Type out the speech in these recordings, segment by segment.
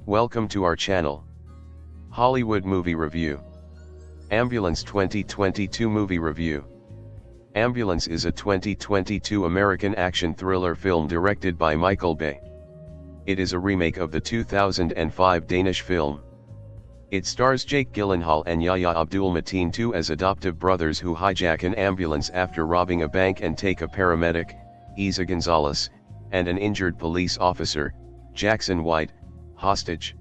Welcome to our channel. Hollywood Movie Review. Ambulance 2022 Movie Review. Ambulance is a 2022 American action thriller film directed by Michael Bay. It is a remake of the 2005 Danish film. It stars Jake Gyllenhaal and Yahya Abdul-Mateen, two as adoptive brothers who hijack an ambulance after robbing a bank and take a paramedic, Eiza González, and an injured police officer, Jackson White, hostage.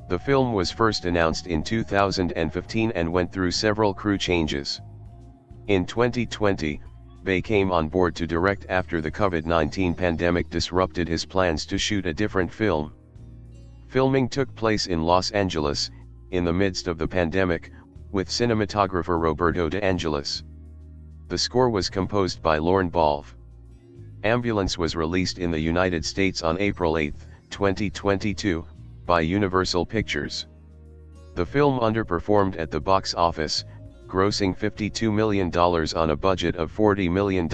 The film was first announced in 2015 and went through several crew changes. In 2020, Bay came on board to direct after the COVID-19 pandemic disrupted his plans to shoot a different film. Filming took place in Los Angeles, in the midst of the pandemic, with cinematographer Roberto De Angelis. The score was composed by Lorne Balfe. Ambulance was released in the United States on April 8, 2022, by Universal Pictures. The film underperformed at the box office, grossing $52 million on a budget of $40 million.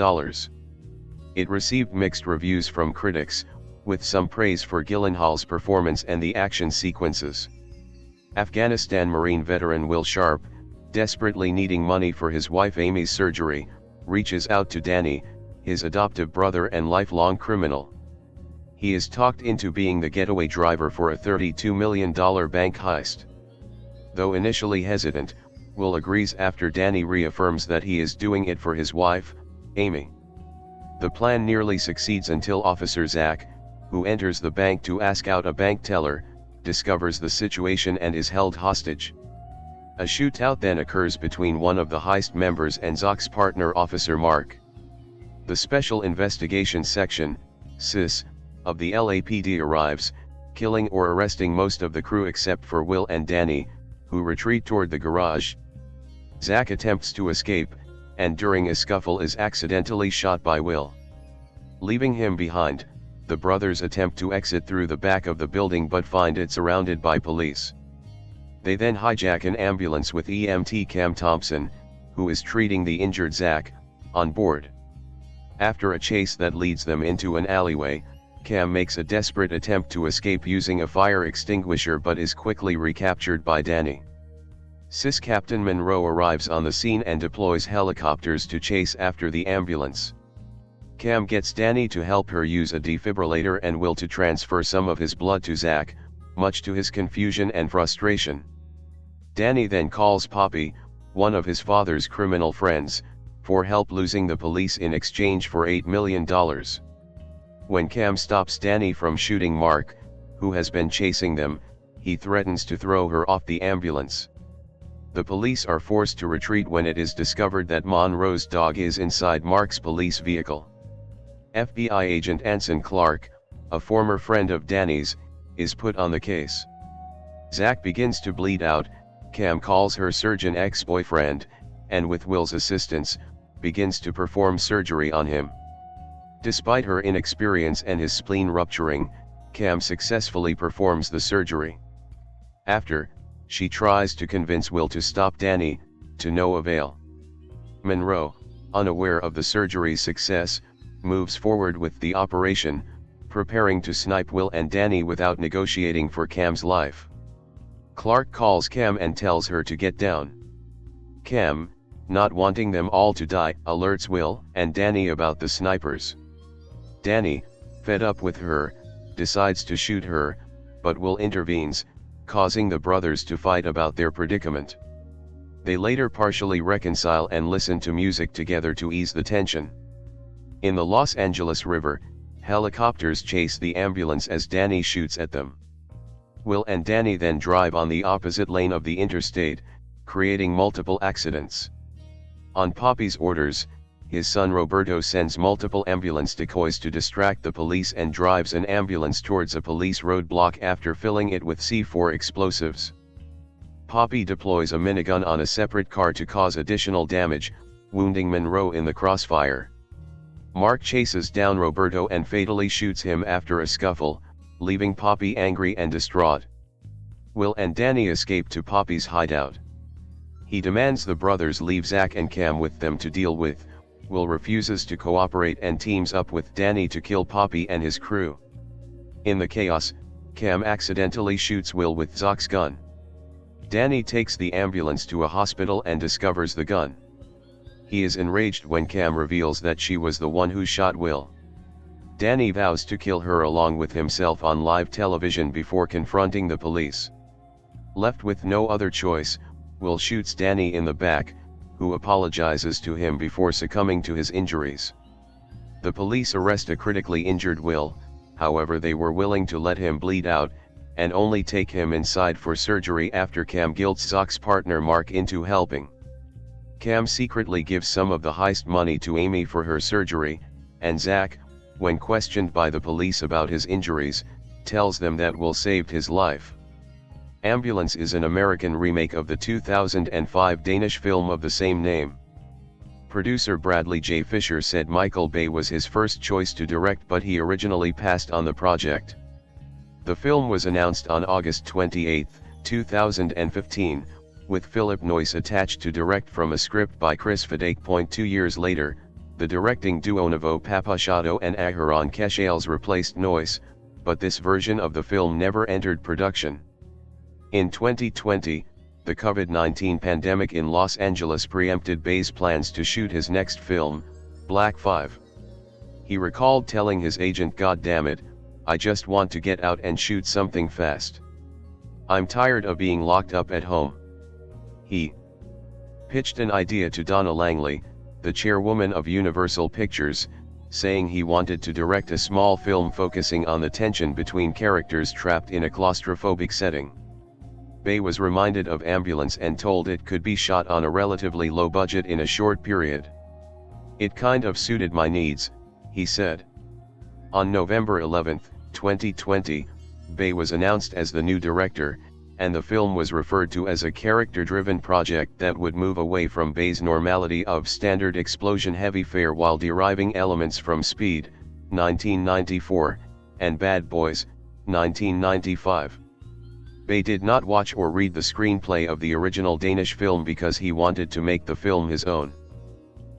It received mixed reviews from critics, with some praise for Gyllenhaal's performance and the action sequences. Afghanistan Marine veteran Will Sharp, desperately needing money for his wife Amy's surgery, reaches out to Danny, his adoptive brother and lifelong criminal. He is talked into being the getaway driver for a $32 million bank heist. Though initially hesitant, Will agrees after Danny reaffirms that he is doing it for his wife, Amy. The plan nearly succeeds until Officer Zach, who enters the bank to ask out a bank teller, discovers the situation and is held hostage. A shootout then occurs between one of the heist members and Zach's partner Officer Mark. The Special Investigations Section, SIS, of the LAPD arrives, killing or arresting most of the crew except for Will and Danny, who retreat toward the garage. Zach attempts to escape, and during a scuffle is accidentally shot by Will. Leaving him behind, the brothers attempt to exit through the back of the building but find it surrounded by police. They then hijack an ambulance with EMT Cam Thompson, who is treating the injured Zach, on board. After a chase that leads them into an alleyway, Cam makes a desperate attempt to escape using a fire extinguisher but is quickly recaptured by Danny. SIS Captain Monroe arrives on the scene and deploys helicopters to chase after the ambulance. Cam gets Danny to help her use a defibrillator and Will to transfer some of his blood to Zach, much to his confusion and frustration. Danny then calls Poppy, one of his father's criminal friends, for help losing the police in exchange for $8 million. When Cam stops Danny from shooting Mark, who has been chasing them, he threatens to throw her off the ambulance. The police are forced to retreat when it is discovered that Monroe's dog is inside Mark's police vehicle. FBI agent Anson Clark, a former friend of Danny's, is put on the case. Zach begins to bleed out, Cam calls her surgeon ex-boyfriend, and with Will's assistance, begins to perform surgery on him. Despite her inexperience and his spleen rupturing, Cam successfully performs the surgery. After, she tries to convince Will to stop Danny, to no avail. Monroe, unaware of the surgery's success, moves forward with the operation, preparing to snipe Will and Danny without negotiating for Cam's life. Clark calls Cam and tells her to get down. Cam, not wanting them all to die, alerts Will and Danny about the snipers. Danny, fed up with her, decides to shoot her, but Will intervenes, causing the brothers to fight about their predicament. They later partially reconcile and listen to music together to ease the tension. In the Los Angeles River, helicopters chase the ambulance as Danny shoots at them. Will and Danny then drive on the opposite lane of the interstate, creating multiple accidents. On Poppy's orders, his son Roberto sends multiple ambulance decoys to distract the police and drives an ambulance towards a police roadblock after filling it with C4 explosives. Poppy deploys a minigun on a separate car to cause additional damage, wounding Monroe in the crossfire. Mark chases down Roberto and fatally shoots him after a scuffle, leaving Poppy angry and distraught. Will and Danny escape to Poppy's hideout. He demands the brothers leave Zach and Cam with them to deal with. Will refuses to cooperate and teams up with Danny to kill Poppy and his crew. In the chaos, Cam accidentally shoots Will with Zach's gun. Danny takes the ambulance to a hospital and discovers the gun. He is enraged when Cam reveals that she was the one who shot Will. Danny vows to kill her along with himself on live television before confronting the police. Left with no other choice, Will shoots Danny in the back, who apologizes to him before succumbing to his injuries. The police arrest a critically injured Will, however they were willing to let him bleed out, and only take him inside for surgery after Cam guilts Zach's partner Mark into helping. Cam secretly gives some of the heist money to Amy for her surgery, and Zach, when questioned by the police about his injuries, tells them that Will saved his life. Ambulance is an American remake of the 2005 Danish film of the same name. Producer Bradley J. Fischer said Michael Bay was his first choice to direct, but he originally passed on the project. The film was announced on August 28, 2015, with Philip Noyce attached to direct from a script by Chris Fidake. 2 years later, the directing duo Novo Papachado and Aharon Keshales replaced Noyce, but this version of the film never entered production. In 2020, the COVID-19 pandemic in Los Angeles preempted Bay's plans to shoot his next film, Black 5. He recalled telling his agent, "God damn it, I just want to get out and shoot something fast. I'm tired of being locked up at home." He pitched an idea to Donna Langley, the chairwoman of Universal Pictures, saying he wanted to direct a small film focusing on the tension between characters trapped in a claustrophobic setting. Bay was reminded of Ambulance and told it could be shot on a relatively low budget in a short period. "It kind of suited my needs," he said. On November 11, 2020, Bay was announced as the new director, and the film was referred to as a character-driven project that would move away from Bay's normality of standard explosion-heavy fare while deriving elements from Speed, 1994, and Bad Boys, 1995. Bay did not watch or read the screenplay of the original Danish film because he wanted to make the film his own.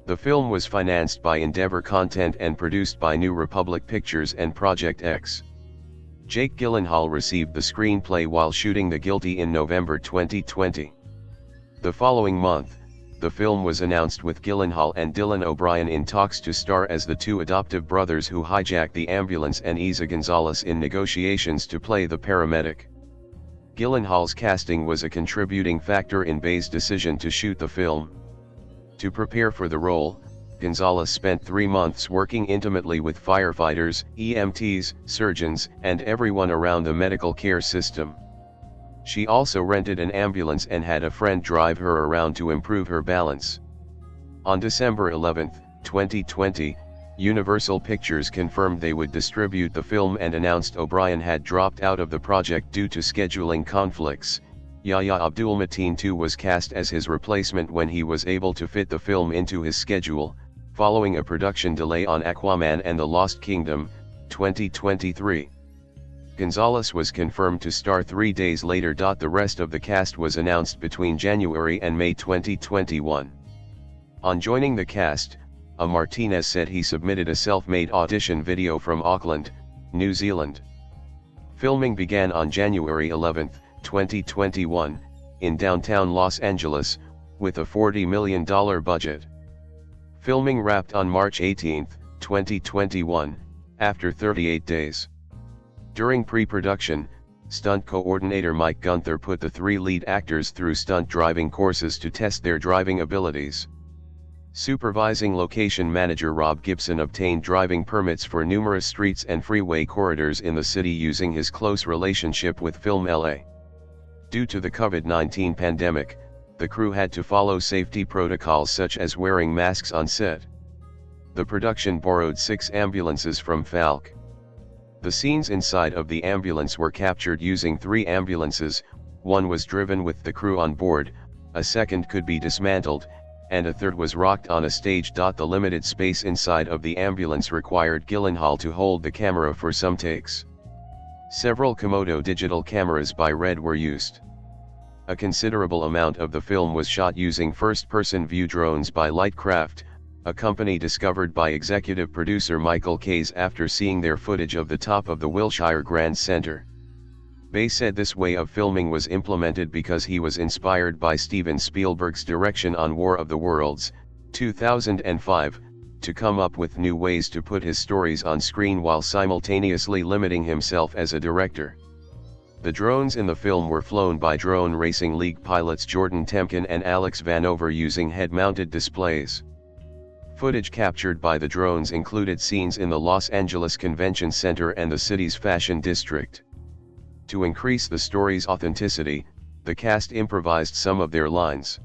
The film was financed by Endeavor Content and produced by New Republic Pictures and Project X. Jake Gyllenhaal received the screenplay while shooting The Guilty in November 2020. The following month, the film was announced with Gyllenhaal and Dylan O'Brien in talks to star as the two adoptive brothers who hijacked the ambulance, and Eiza González in negotiations to play the paramedic. Gyllenhaal's casting was a contributing factor in Bay's decision to shoot the film. To prepare for the role, González spent 3 months working intimately with firefighters, EMTs, surgeons, and everyone around the medical care system. She also rented an ambulance and had a friend drive her around to improve her balance. On December 11, 2020, Universal Pictures confirmed they would distribute the film and announced O'Brien had dropped out of the project due to scheduling conflicts. Yahya Abdul-Mateen II was cast as his replacement when he was able to fit the film into his schedule, following a production delay on Aquaman and the Lost Kingdom, 2023. González was confirmed to star 3 days later. The rest of the cast was announced between January and May 2021. On joining the cast, Martinez said he submitted a self-made audition video from Auckland, New Zealand. Filming began on January 11, 2021, in downtown Los Angeles, with a $40 million budget. Filming wrapped on March 18, 2021, after 38 days. During pre-production, stunt coordinator Mike Gunther put the 3 lead actors through stunt driving courses to test their driving abilities. Supervising location manager Rob Gibson obtained driving permits for numerous streets and freeway corridors in the city using his close relationship with Film LA. Due to the COVID-19 pandemic, the crew had to follow safety protocols such as wearing masks on set. The production borrowed 6 ambulances from Falk. The scenes inside of the ambulance were captured using 3 ambulances, one was driven with the crew on board, a second could be dismantled, and a third was rocked on a stage. The limited space inside of the ambulance required Gyllenhaal to hold the camera for some takes. Several Komodo digital cameras by Red were used. A considerable amount of the film was shot using first-person view drones by Lightcraft, a company discovered by executive producer Michael Kays after seeing their footage of the top of the Wilshire Grand Centre. Bay said this way of filming was implemented because he was inspired by Steven Spielberg's direction on War of the Worlds, 2005, to come up with new ways to put his stories on screen while simultaneously limiting himself as a director. The drones in the film were flown by Drone Racing League pilots Jordan Temkin and Alex Vanover using head-mounted displays. Footage captured by the drones included scenes in the Los Angeles Convention Center and the city's fashion district. To increase the story's authenticity, the cast improvised some of their lines.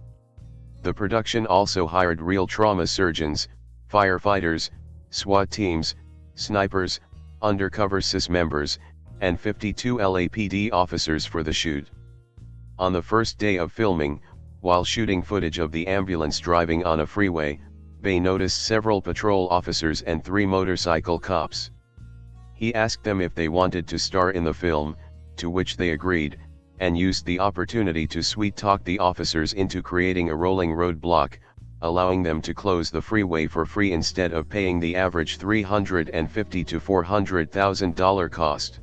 The production also hired real trauma surgeons, firefighters, SWAT teams, snipers, undercover SIS members, and 52 LAPD officers for the shoot. On the first day of filming, while shooting footage of the ambulance driving on a freeway, Bay noticed several patrol officers and 3 motorcycle cops. He asked them if they wanted to star in the film, to which they agreed, and used the opportunity to sweet-talk the officers into creating a rolling roadblock, allowing them to close the freeway for free instead of paying the average $350,000 to $400,000 cost.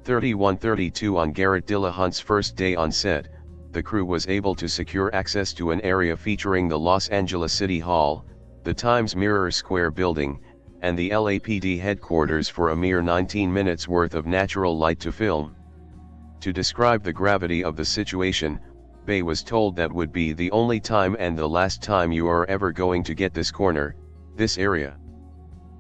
3132 On Garret Dillahunt's first day on set, the crew was able to secure access to an area featuring the Los Angeles City Hall, the Times Mirror Square building, and the LAPD headquarters for a mere 19 minutes worth of natural light to film. To describe the gravity of the situation, Bay was told that would be the only time and the last time you are ever going to get this corner, this area.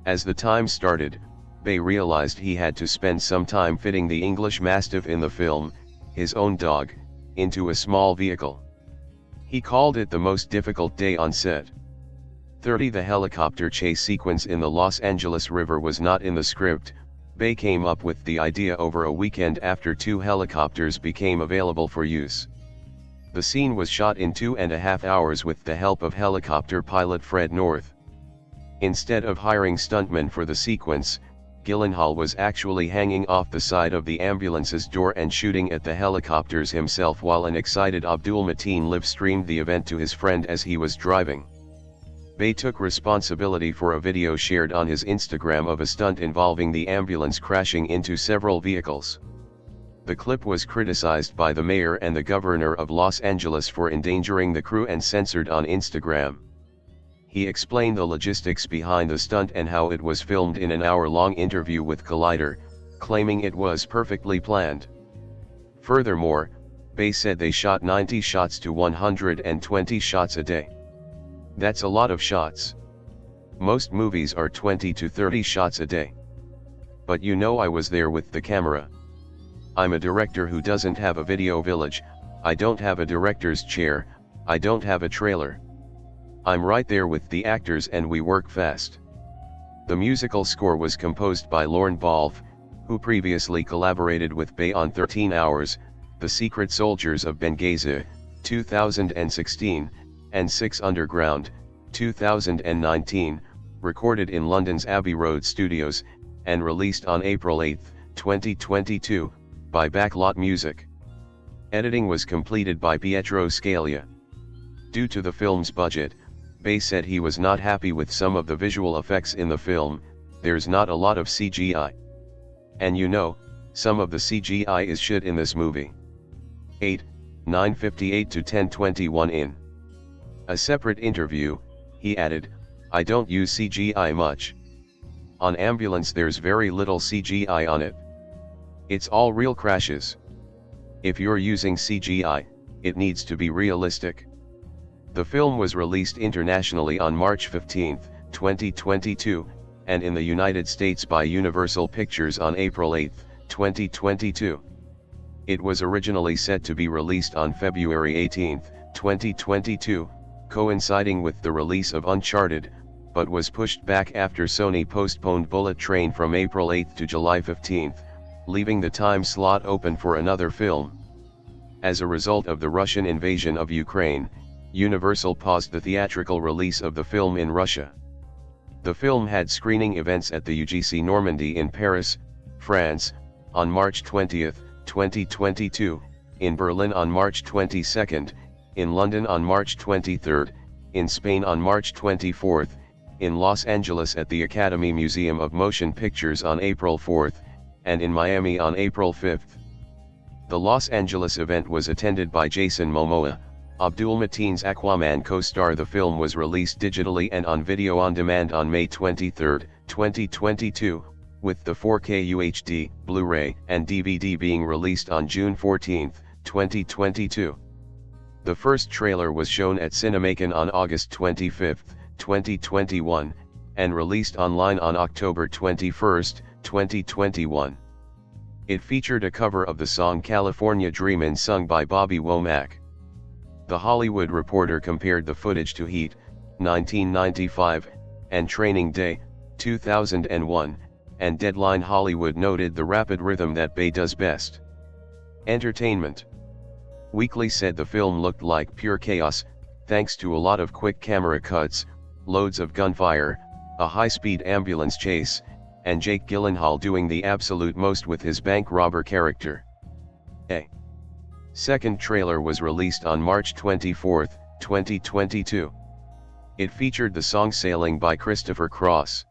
As the time started, Bay realized he had to spend some time fitting the English Mastiff in the film, his own dog, into a small vehicle. He called it the most difficult day on set. 30 The helicopter chase sequence in the Los Angeles River was not in the script. Bay came up with the idea over a weekend after 2 helicopters became available for use. The scene was shot in 2.5 hours with the help of helicopter pilot Fred North. Instead of hiring stuntmen for the sequence, Gyllenhaal was actually hanging off the side of the ambulance's door and shooting at the helicopters himself while an excited Abdul-Mateen live-streamed the event to his friend as he was driving. Bay took responsibility for a video shared on his Instagram of a stunt involving the ambulance crashing into several vehicles. The clip was criticized by the mayor and the governor of Los Angeles for endangering the crew and censored on Instagram. He explained the logistics behind the stunt and how it was filmed in an hour-long interview with Collider, claiming it was perfectly planned. Furthermore, Bay said they shot 90 shots to 120 shots a day. That's a lot of shots. Most movies are 20 to 30 shots a day. But you know, I was there with the camera. I'm a director who doesn't have a video village, I don't have a director's chair, I don't have a trailer. I'm right there with the actors and we work fast. The musical score was composed by Lorne Balfe, who previously collaborated with Bay on 13 Hours, The Secret Soldiers of Benghazi, 2016, and 6 Underground, 2019, recorded in London's Abbey Road Studios, and released on April 8, 2022, by Backlot Music. Editing was completed by Pietro Scalia. Due to the film's budget, Bay said he was not happy with some of the visual effects in the film. There's not a lot of CGI. And you know, some of the CGI is shit in this movie. 8, 9:58 to 10:21 in a separate interview, he added, I don't use CGI much. On Ambulance there's very little CGI on it. It's all real crashes. If you're using CGI, it needs to be realistic. The film was released internationally on March 15, 2022, and in the United States by Universal Pictures on April 8, 2022. It was originally set to be released on February 18, 2022, coinciding with the release of Uncharted, but was pushed back after Sony postponed Bullet Train from April 8 to July 15, leaving the time slot open for another film. As a result of the Russian invasion of Ukraine, Universal paused the theatrical release of the film in Russia. The film had screening events at the UGC Normandy in Paris, France, on March 20, 2022, in Berlin on March 22, in London on March 23, in Spain on March 24, in Los Angeles at the Academy Museum of Motion Pictures on April 4, and in Miami on April 5. The Los Angeles event was attended by Jason Momoa, Abdul-Mateen's Aquaman co-star. The film was released digitally and on video on demand on May 23, 2022, with the 4K UHD, Blu-ray, and DVD being released on June 14, 2022. The first trailer was shown at Cinemacon on August 25, 2021, and released online on October 21, 2021. It featured a cover of the song California Dreamin' sung by Bobby Womack. The Hollywood Reporter compared the footage to Heat, 1995, and Training Day, 2001, and Deadline Hollywood noted the rapid rhythm that Bay does best. Entertainment Weekly said the film looked like pure chaos, thanks to a lot of quick camera cuts, loads of gunfire, a high-speed ambulance chase, and Jake Gyllenhaal doing the absolute most with his bank robber character. A second trailer was released on March 24, 2022. It featured the song Sailing by Christopher Cross.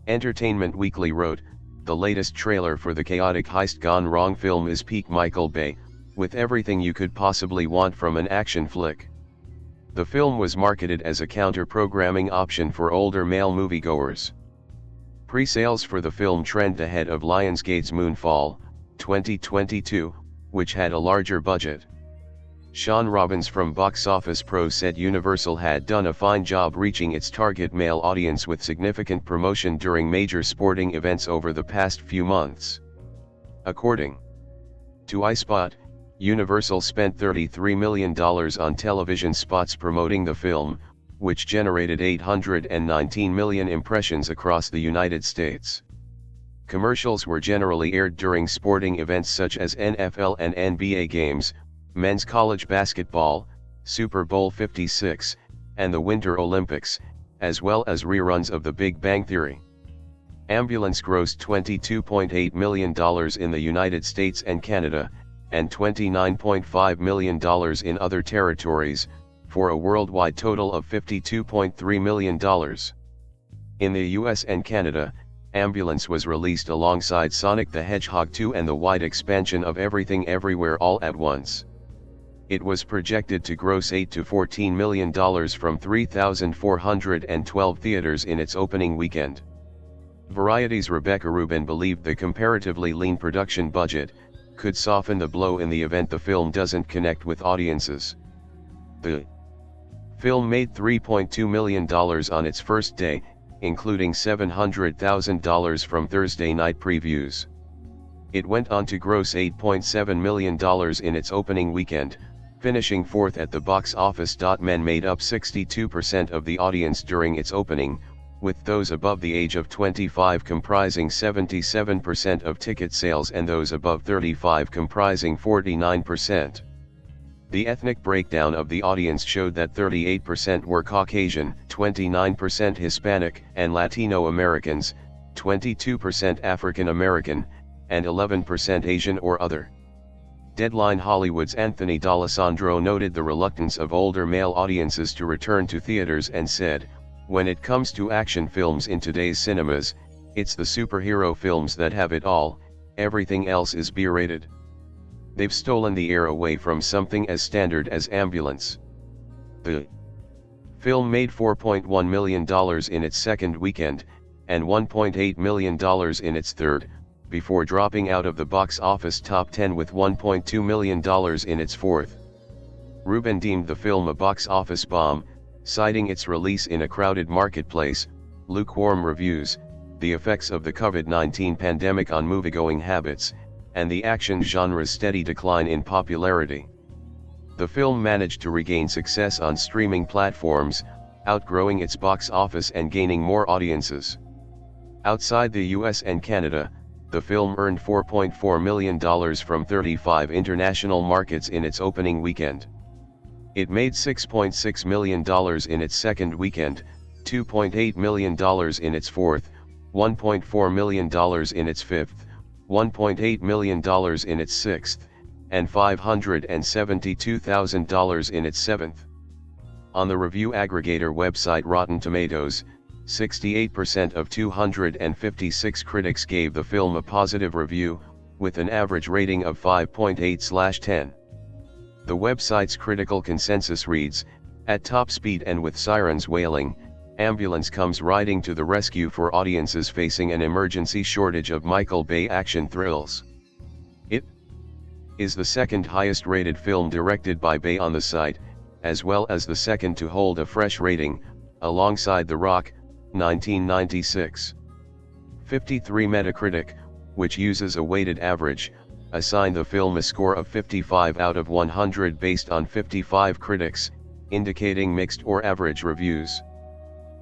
Entertainment Weekly wrote, "The latest trailer for the chaotic heist gone wrong film is peak Michael Bay, with everything you could possibly want from an action flick." The film was marketed as a counter-programming option for older male moviegoers. Pre-sales for the film trend ahead of Lionsgate's Moonfall, 2022, which had a larger budget. Sean Robbins from Box Office Pro said Universal had done a fine job reaching its target male audience with significant promotion during major sporting events over the past few months. According to iSpot, Universal spent $33 million on television spots promoting the film, which generated 819 million impressions across the United States. Commercials were generally aired during sporting events such as NFL and NBA games, men's college basketball, Super Bowl 56, and the Winter Olympics, as well as reruns of The Big Bang Theory. Ambulance grossed $22.8 million in the United States and Canada, and $29.5 million in other territories, for a worldwide total of $52.3 million. In the US and Canada, Ambulance was released alongside Sonic the Hedgehog 2 and the wide expansion of Everything Everywhere All at Once. It was projected to gross $8 to $14 million from 3,412 theaters in its opening weekend. Variety's Rebecca Rubin believed the comparatively lean production budget could soften the blow in the event the film doesn't connect with audiences. The film made $3.2 million on its first day, including $700,000 from Thursday night previews. It went on to gross $8.7 million in its opening weekend, finishing fourth at the box office. Men made up 62% of the audience during its opening, with those above the age of 25 comprising 77% of ticket sales and those above 35 comprising 49%. The ethnic breakdown of the audience showed that 38% were Caucasian, 29% Hispanic and Latino Americans, 22% African American, and 11% Asian or other. Deadline Hollywood's Anthony D'Alessandro noted the reluctance of older male audiences to return to theaters and said, "When it comes to action films in today's cinemas, it's the superhero films that have it all, everything else is B-rated. They've stolen the air away from something as standard as Ambulance." The film made $4.1 million in its second weekend, and $1.8 million in its third, before dropping out of the box office top 10 with $1.2 million in its fourth. Rubin deemed the film a box office bomb, citing its release in a crowded marketplace, lukewarm reviews, the effects of the COVID-19 pandemic on moviegoing habits, and the action genre's steady decline in popularity. The film managed to regain success on streaming platforms, outgrowing its box office and gaining more audiences. Outside the US and Canada, the film earned $4.4 million from 35 international markets in its opening weekend. It made $6.6 million in its second weekend, $2.8 million in its fourth, $1.4 million in its fifth, $1.8 million in its sixth, and $572,000 in its seventh. On the review aggregator website Rotten Tomatoes, 68% of 256 critics gave the film a positive review, with an average rating of 5.8/10. The website's critical consensus reads, "At top speed and with sirens wailing, ambulance comes riding to the rescue for audiences facing an emergency shortage of Michael Bay action thrills." It is the second highest rated film directed by Bay on the site, as well as the second to hold a fresh rating, alongside The Rock, 1996. 53 Metacritic, which uses a weighted average, assigned the film a score of 55 out of 100 based on 55 critics, indicating mixed or average reviews.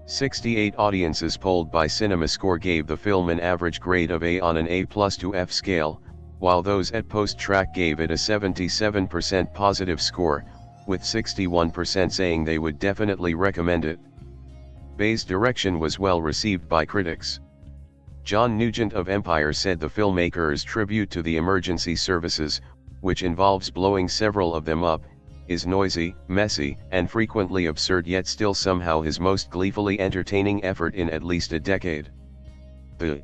68 audiences polled by CinemaScore gave the film an average grade of A on an A+ to F scale, while those at PostTrack gave it a 77% positive score, with 61% saying they would definitely recommend it. Bay's direction was well received by critics. John Nugent of Empire said the filmmaker's tribute to the emergency services, which involves blowing several of them up, is noisy, messy, and frequently absurd, yet still somehow his most gleefully entertaining effort in at least a decade. The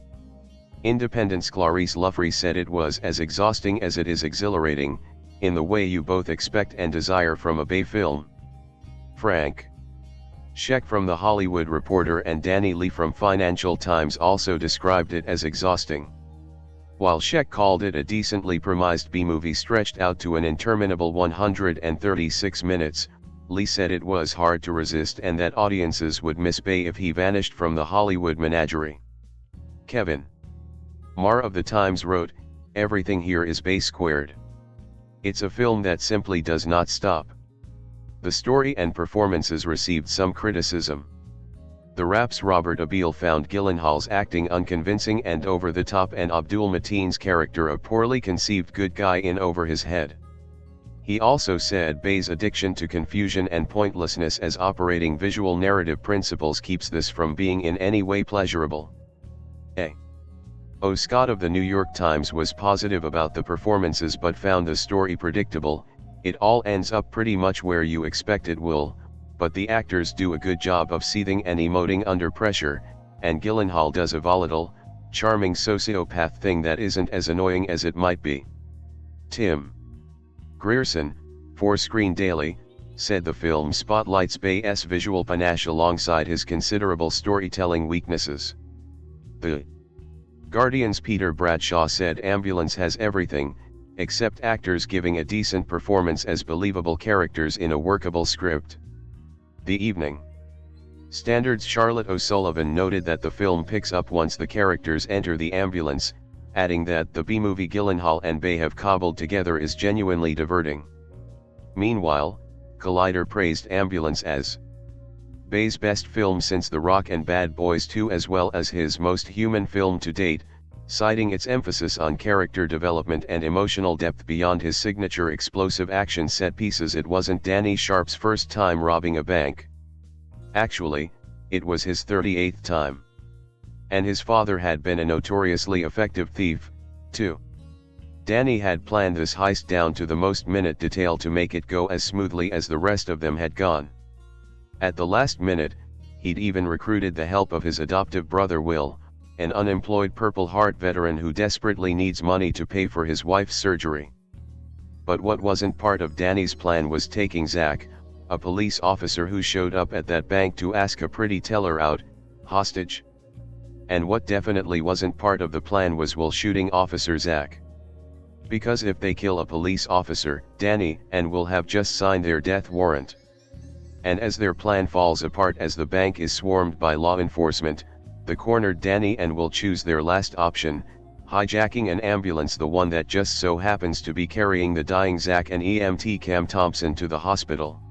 Independent's Clarice Luffrey said it was as exhausting as it is exhilarating, in the way you both expect and desire from a Bay film. Frank Scheck from The Hollywood Reporter and Danny Lee from Financial Times also described it as exhausting. While Scheck called it a decently premised B-movie stretched out to an interminable 136 minutes, Lee said it was hard to resist and that audiences would miss Bay if he vanished from the Hollywood menagerie. Kevin Marr of The Times wrote, "Everything here is Bay squared. It's a film that simply does not stop." The story and performances received some criticism. The Rap's Robert Abeel found Gyllenhaal's acting unconvincing and over the top and Abdul-Mateen's character a poorly conceived good guy in over his head. He also said Bay's addiction to confusion and pointlessness as operating visual narrative principles keeps this from being in any way pleasurable. O. Scott of the New York Times was positive about the performances but found the story predictable. "It all ends up pretty much where you expect it will, but the actors do a good job of seething and emoting under pressure, and Gyllenhaal does a volatile, charming sociopath thing that isn't as annoying as it might be." Tim Grierson, for Screen Daily, said the film spotlights Bay's visual panache alongside his considerable storytelling weaknesses. The Guardian's Peter Bradshaw said Ambulance has everything, except actors giving a decent performance as believable characters in a workable script. The Evening Standard's Charlotte O'Sullivan noted that the film picks up once the characters enter the ambulance, adding that the B-movie Gyllenhaal and Bay have cobbled together is genuinely diverting. Meanwhile, Collider praised Ambulance as Bay's best film since The Rock and Bad Boys 2 as well as his most human film to date, citing its emphasis on character development and emotional depth beyond his signature explosive action set pieces. It wasn't Danny Sharp's first time robbing a bank. Actually, it was his 38th time. And his father had been a notoriously effective thief, too. Danny had planned this heist down to the most minute detail to make it go as smoothly as the rest of them had gone. At the last minute, he'd even recruited the help of his adoptive brother Will, an unemployed Purple Heart veteran who desperately needs money to pay for his wife's surgery. But what wasn't part of Danny's plan was taking Zach, a police officer who showed up at that bank to ask a pretty teller out, hostage. And what definitely wasn't part of the plan was Will shooting Officer Zach. Because if they kill a police officer, Danny and Will have just signed their death warrant. And as their plan falls apart as the bank is swarmed by law enforcement, the cornered Danny and Will choose their last option, hijacking an ambulance, the one that just so happens to be carrying the dying Zach and EMT Cam Thompson to the hospital.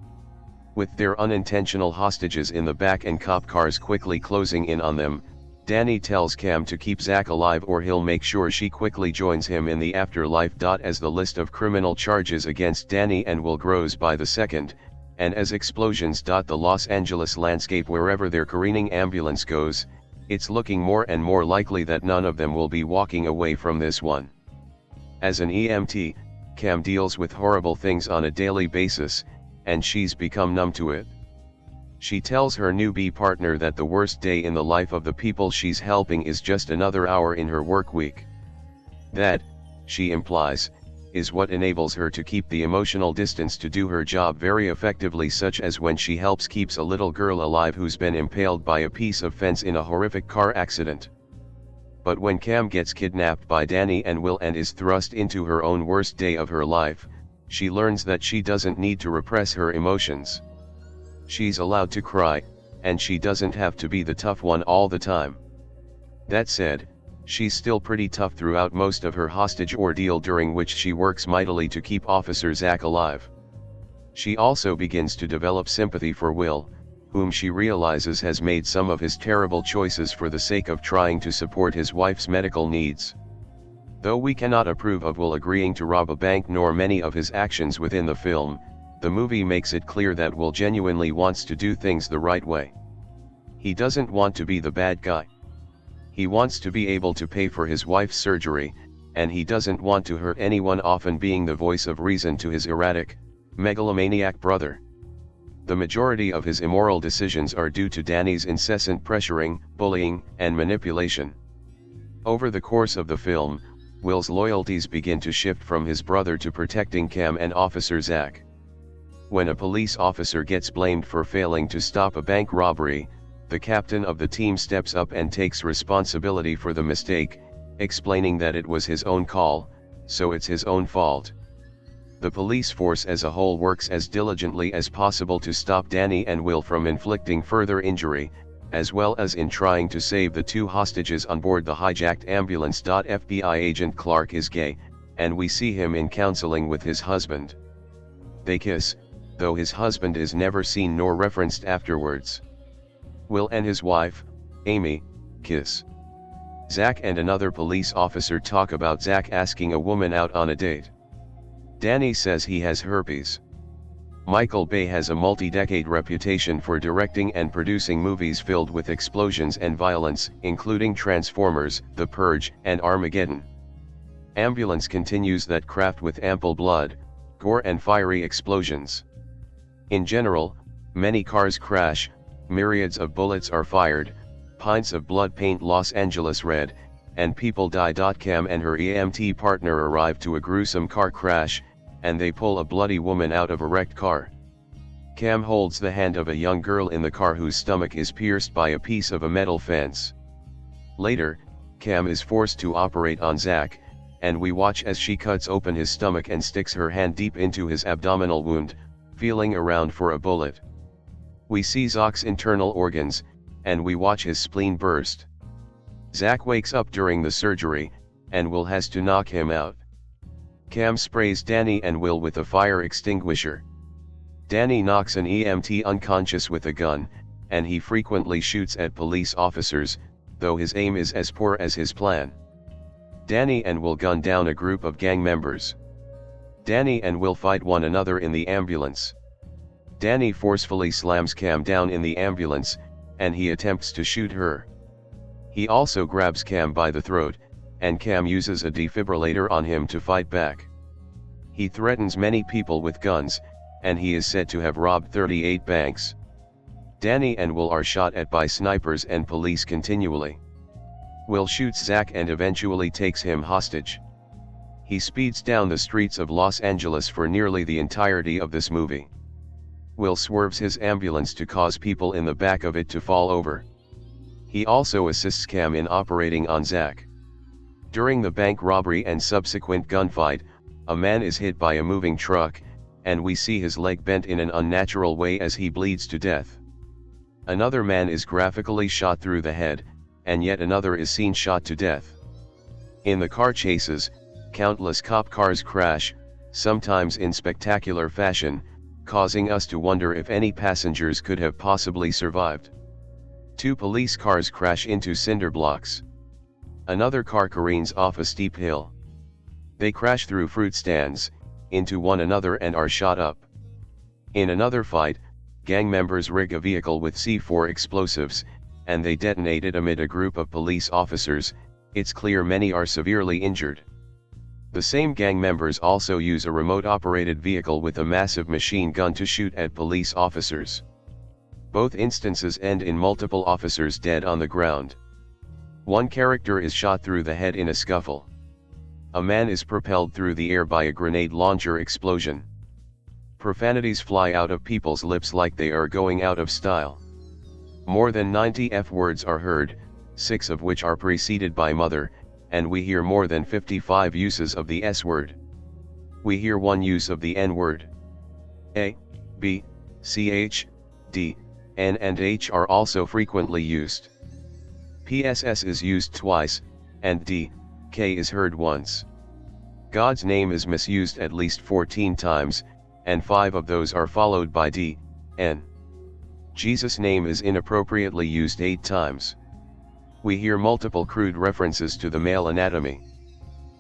With their unintentional hostages in the back and cop cars quickly closing in on them, Danny tells Cam to keep Zach alive or he'll make sure she quickly joins him in the afterlife. As the list of criminal charges against Danny and Will grows by the second, and as explosions dot the Los Angeles landscape wherever their careening ambulance goes, it's looking more and more likely that none of them will be walking away from this one. As an EMT, Cam deals with horrible things on a daily basis, and she's become numb to it. She tells her newbie partner that the worst day in the life of the people she's helping is just another hour in her work week. That, she implies, is what enables her to keep the emotional distance to do her job very effectively, such as when she keeps a little girl alive who's been impaled by a piece of fence in a horrific car accident. But when Cam gets kidnapped by Danny and Will and is thrust into her own worst day of her life, she learns that she doesn't need to repress her emotions. She's allowed to cry, and she doesn't have to be the tough one all the time. That said, she's still pretty tough throughout most of her hostage ordeal, during which she works mightily to keep Officer Zach alive. She also begins to develop sympathy for Will, whom she realizes has made some of his terrible choices for the sake of trying to support his wife's medical needs. Though we cannot approve of Will agreeing to rob a bank nor many of his actions within the film, the movie makes it clear that Will genuinely wants to do things the right way. He doesn't want to be the bad guy. He wants to be able to pay for his wife's surgery, and he doesn't want to hurt anyone, often being the voice of reason to his erratic, megalomaniac brother. The majority of his immoral decisions are due to Danny's incessant pressuring, bullying, and manipulation. Over the course of the film, Will's loyalties begin to shift from his brother to protecting Cam and Officer Zach. When a police officer gets blamed for failing to stop a bank robbery, the captain of the team steps up and takes responsibility for the mistake, explaining that it was his own call, so it's his own fault. The police force as a whole works as diligently as possible to stop Danny and Will from inflicting further injury, as well as in trying to save the two hostages on board the hijacked ambulance. FBI agent Clark is gay, and we see him in counseling with his husband. They kiss, though his husband is never seen nor referenced afterwards. Will and his wife, Amy, kiss. Zach and another police officer talk about Zach asking a woman out on a date. Danny says he has herpes. Michael Bay has a multi-decade reputation for directing and producing movies filled with explosions and violence, including Transformers, The Purge, and Armageddon. Ambulance continues that craft with ample blood, gore and fiery explosions. In general, many cars crash, myriads of bullets are fired, pints of blood paint Los Angeles red, and people die. Cam and her EMT partner arrive to a gruesome car crash, and they pull a bloody woman out of a wrecked car. Cam holds the hand of a young girl in the car whose stomach is pierced by a piece of a metal fence. Later, Cam is forced to operate on Zach, and we watch as she cuts open his stomach and sticks her hand deep into his abdominal wound, feeling around for a bullet. We see Zach's internal organs, and we watch his spleen burst. Zach wakes up during the surgery, and Will has to knock him out. Cam sprays Danny and Will with a fire extinguisher. Danny knocks an EMT unconscious with a gun, and he frequently shoots at police officers, though his aim is as poor as his plan. Danny and Will gun down a group of gang members. Danny and Will fight one another in the ambulance. Danny forcefully slams Cam down in the ambulance, and he attempts to shoot her. He also grabs Cam by the throat, and Cam uses a defibrillator on him to fight back. He threatens many people with guns, and he is said to have robbed 38 banks. Danny and Will are shot at by snipers and police continually. Will shoots Zach and eventually takes him hostage. He speeds down the streets of Los Angeles for nearly the entirety of this movie. Will swerves his ambulance to cause people in the back of it to fall over. He also assists Cam in operating on Zach. During the bank robbery and subsequent gunfight, a man is hit by a moving truck, and we see his leg bent in an unnatural way as he bleeds to death. Another man is graphically shot through the head, and yet another is seen shot to death. In the car chases, countless cop cars crash, sometimes in spectacular fashion, causing us to wonder if any passengers could have possibly survived. 2 police cars crash into cinder blocks. Another car careens off a steep hill. They crash through fruit stands, into one another and are shot up. In another fight, gang members rig a vehicle with C4 explosives, and they detonate it amid a group of police officers. It's clear many are severely injured. The same gang members also use a remote-operated vehicle with a massive machine gun to shoot at police officers. Both instances end in multiple officers dead on the ground. One character is shot through the head in a scuffle. A man is propelled through the air by a grenade launcher explosion. Profanities fly out of people's lips like they are going out of style. More than 90 F-words are heard, 6 of which are preceded by mother, and we hear more than 55 uses of the S-word. We hear one use of the N-word. A, B, C, H, D, N and H are also frequently used. PSS is used twice, and D, K is heard once. God's name is misused at least 14 times, and 5 of those are followed by D, N. Jesus' name is inappropriately used 8 times. We hear multiple crude references to the male anatomy.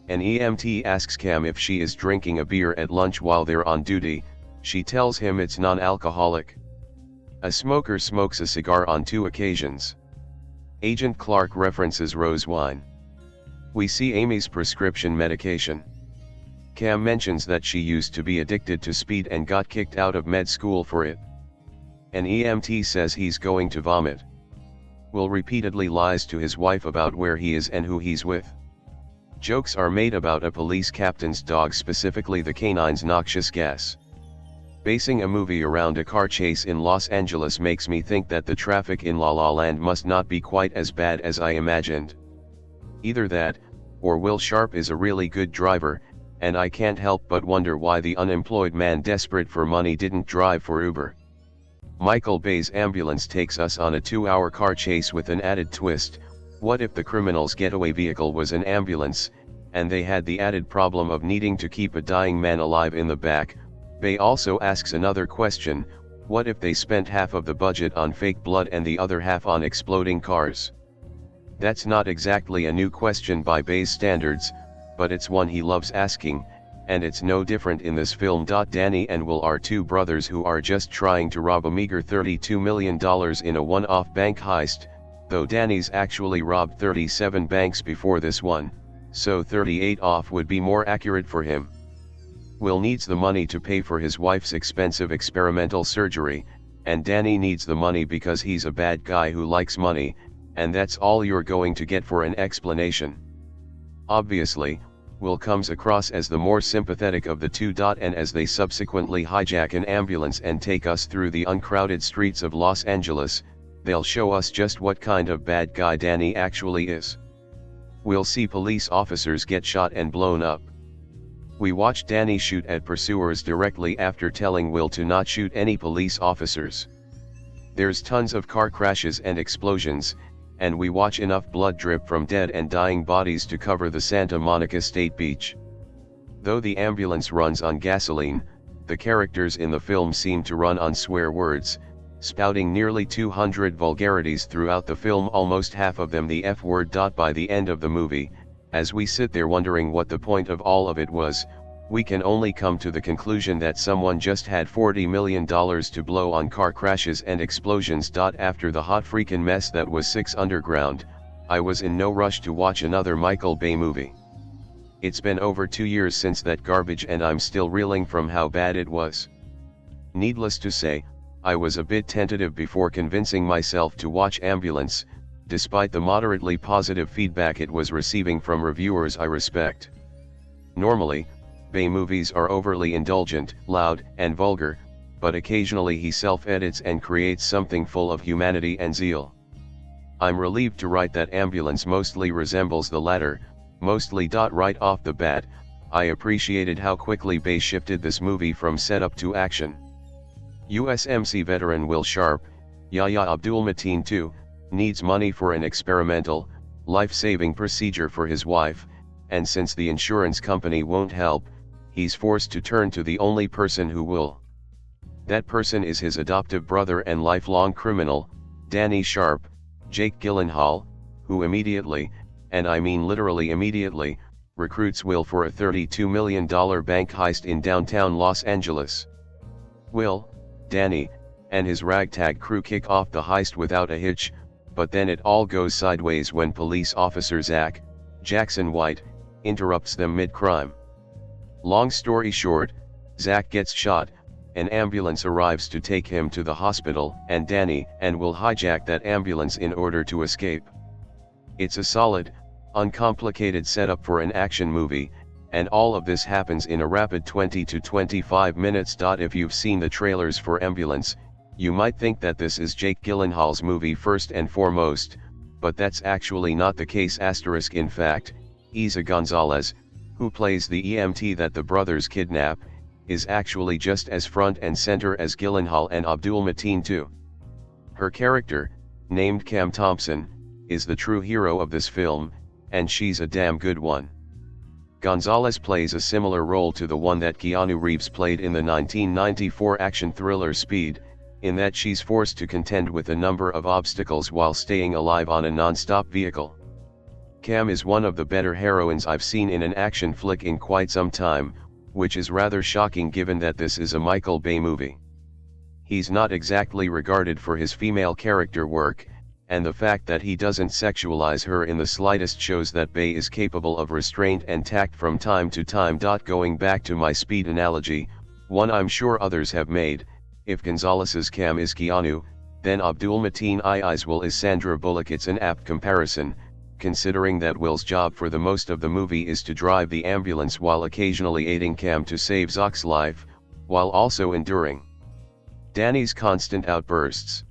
An EMT asks Cam if she is drinking a beer at lunch while they're on duty. She tells him it's non-alcoholic. A smoker smokes a cigar on 2 occasions. Agent Clark references rose wine. We see Amy's prescription medication. Cam mentions that she used to be addicted to speed and got kicked out of med school for it. An EMT says he's going to vomit. Will repeatedly lies to his wife about where he is and who he's with. Jokes are made about a police captain's dog, specifically the canine's noxious gas. Basing a movie around a car chase in Los Angeles makes me think that the traffic in La La Land must not be quite as bad as I imagined. Either that, or Will Sharp is a really good driver, and I can't help but wonder why the unemployed man desperate for money didn't drive for Uber. Michael Bay's ambulance takes us on a 2-hour car chase with an added twist. What if the criminal's getaway vehicle was an ambulance, and they had the added problem of needing to keep a dying man alive in the back? Bay also asks another question: what if they spent half of the budget on fake blood and the other half on exploding cars? That's not exactly a new question by Bay's standards, but it's one he loves asking, and it's no different in this film. Danny and Will are 2 brothers who are just trying to rob a meager $32 million in a one-off bank heist, though Danny's actually robbed 37 banks before this one, so 38 off would be more accurate for him. Will needs the money to pay for his wife's expensive experimental surgery, and Danny needs the money because he's a bad guy who likes money, and that's all you're going to get for an explanation. Obviously, Will comes across as the more sympathetic of the 2. And as they subsequently hijack an ambulance and take us through the uncrowded streets of Los Angeles, they'll show us just what kind of bad guy Danny actually is. We'll see police officers get shot and blown up. We watch Danny shoot at pursuers directly after telling Will to not shoot any police officers. There's tons of car crashes and explosions, and we watch enough blood drip from dead and dying bodies to cover the Santa Monica State Beach. Though the ambulance runs on gasoline, the characters in the film seem to run on swear words, spouting nearly 200 vulgarities throughout the film, almost half of them the F-word. By the end of the movie, as we sit there wondering what the point of all of it was, we can only come to the conclusion that someone just had $40 million to blow on car crashes and explosions. After the hot freakin' mess that was 6 Underground, I was in no rush to watch another Michael Bay movie. It's been over 2 years since that garbage and I'm still reeling from how bad it was. Needless to say, I was a bit tentative before convincing myself to watch Ambulance, despite the moderately positive feedback it was receiving from reviewers I respect. Normally, Bay movies are overly indulgent, loud, and vulgar, but occasionally he self-edits and creates something full of humanity and zeal. I'm relieved to write that Ambulance mostly resembles the latter, mostly. Right off the bat, I appreciated how quickly Bay shifted this movie from setup to action. USMC veteran Will Sharp, Yahya Abdul-Mateen II, needs money for an experimental, life-saving procedure for his wife, and since the insurance company won't help, he's forced to turn to the only person who will. That person is his adoptive brother and lifelong criminal, Danny Sharp, Jake Gyllenhaal, who immediately, and I mean literally immediately, recruits Will for a $32 million bank heist in downtown Los Angeles. Will, Danny, and his ragtag crew kick off the heist without a hitch, but then it all goes sideways when police officer Zach, Jackson White, interrupts them mid-crime. Long story short, Zach gets shot, an ambulance arrives to take him to the hospital, and Danny and Will hijack that ambulance in order to escape. It's a solid, uncomplicated setup for an action movie, and all of this happens in a rapid 20 to 25 minutes. If you've seen the trailers for Ambulance, you might think that this is Jake Gyllenhaal's movie first and foremost, but that's actually not the case. In fact, Eiza González, who plays the EMT that the brothers kidnap, is actually just as front and center as Gyllenhaal and Abdul-Mateen too. Her character, named Cam Thompson, is the true hero of this film, and she's a damn good one. González plays a similar role to the one that Keanu Reeves played in the 1994 action thriller Speed, in that she's forced to contend with a number of obstacles while staying alive on a non-stop vehicle. Cam is one of the better heroines I've seen in an action flick in quite some time, which is rather shocking given that this is a Michael Bay movie. He's not exactly regarded for his female character work, and the fact that he doesn't sexualize her in the slightest shows that Bay is capable of restraint and tact from time to time. Going back to my Speed analogy, one I'm sure others have made, if González's Cam is Keanu, then Abdul-Mateen Will is Sandra Bullock. It's an apt comparison, considering that Will's job for the most of the movie is to drive the ambulance while occasionally aiding Cam to save Zock's life, while also enduring Danny's constant outbursts.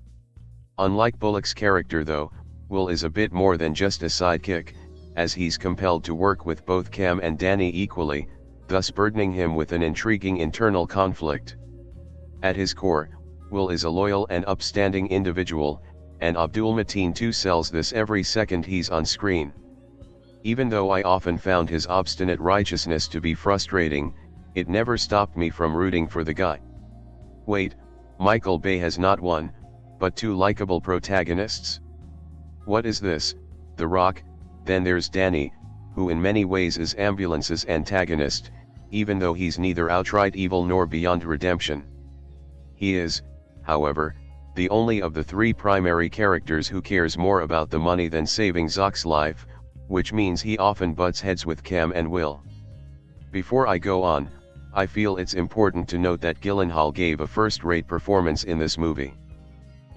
Unlike Bullock's character though, Will is a bit more than just a sidekick, as he's compelled to work with both Cam and Danny equally, thus burdening him with an intriguing internal conflict. At his core, Will is a loyal and upstanding individual, and Abdul-Mateen too sells this every second he's on screen. Even though I often found his obstinate righteousness to be frustrating, it never stopped me from rooting for the guy. Wait, Michael Bay has not one, but two likable protagonists? What is this, The Rock? Then there's Danny, who in many ways is Ambulance's antagonist, even though he's neither outright evil nor beyond redemption. He is, however, the only of the three primary characters who cares more about the money than saving Zock's life, which means he often butts heads with Cam and Will. Before I go on, I feel it's important to note that Gyllenhaal gave a first-rate performance in this movie.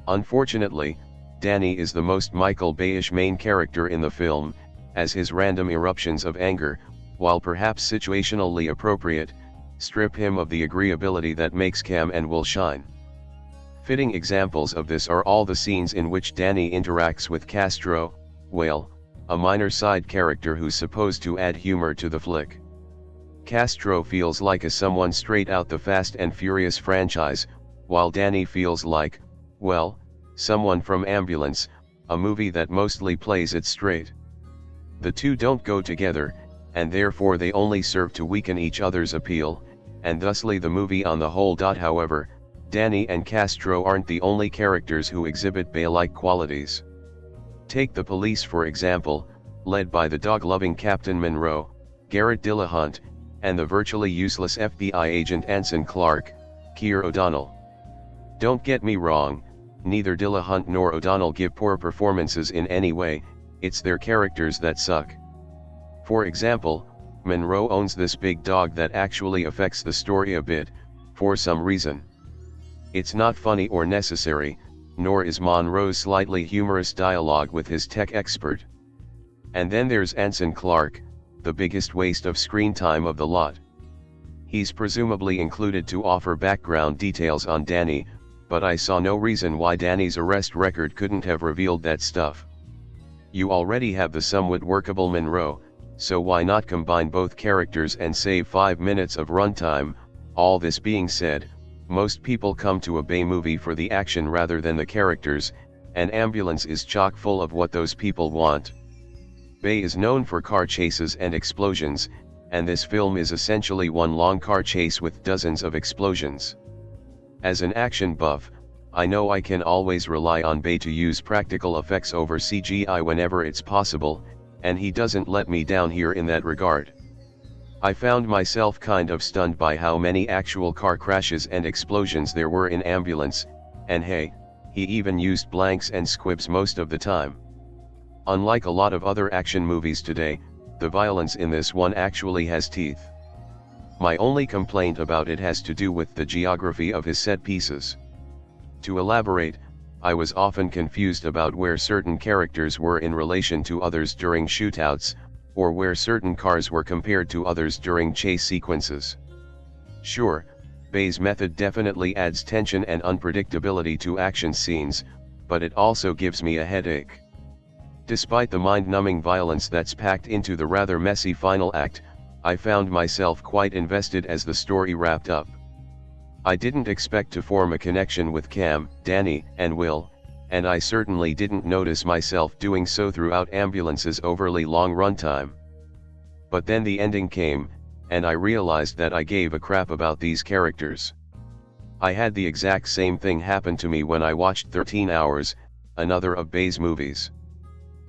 Unfortunately, Danny is the most Michael Bay-ish main character in the film, as his random eruptions of anger, while perhaps situationally appropriate, strip him of the agreeability that makes Cam and Will shine. Fitting examples of this are all the scenes in which Danny interacts with Castro, Whale, a minor side character who's supposed to add humor to the flick. Castro feels like a someone straight out the Fast and Furious franchise, while Danny feels like, well, someone from Ambulance, a movie that mostly plays it straight. The two don't go together, and therefore they only serve to weaken each other's appeal, and thusly the movie on the whole. However, Danny and Castro aren't the only characters who exhibit Bay-like qualities. Take the police for example, led by the dog-loving Captain Monroe, Garret Dillahunt, and the virtually useless FBI agent Anson Clark, Keir O'Donnell. Don't get me wrong, neither Dillahunt nor O'Donnell give poor performances in any way, it's their characters that suck. For example, Monroe owns this big dog that actually affects the story a bit, for some reason. It's not funny or necessary, nor is Monroe's slightly humorous dialogue with his tech expert. And then there's Anson Clark, the biggest waste of screen time of the lot. He's presumably included to offer background details on Danny, but I saw no reason why Danny's arrest record couldn't have revealed that stuff. You already have the somewhat workable Monroe, so why not combine both characters and save 5 minutes of runtime? All this being said, most people come to a Bay movie for the action rather than the characters, and Ambulance is chock full of what those people want. Bay is known for car chases and explosions, and this film is essentially one long car chase with dozens of explosions. As an action buff, I know I can always rely on Bay to use practical effects over CGI whenever it's possible, and he doesn't let me down here in that regard. I found myself kind of stunned by how many actual car crashes and explosions there were in Ambulance, and hey, he even used blanks and squibs most of the time. Unlike a lot of other action movies today, the violence in this one actually has teeth. My only complaint about it has to do with the geography of his set pieces. To elaborate, I was often confused about where certain characters were in relation to others during shootouts, or where certain cars were compared to others during chase sequences. Sure, Bay's method definitely adds tension and unpredictability to action scenes, but it also gives me a headache. Despite the mind-numbing violence that's packed into the rather messy final act, I found myself quite invested as the story wrapped up. I didn't expect to form a connection with Cam, Danny, and Will, and I certainly didn't notice myself doing so throughout Ambulance's overly long runtime. But then the ending came, and I realized that I gave a crap about these characters. I had the exact same thing happen to me when I watched 13 Hours, another of Bay's movies.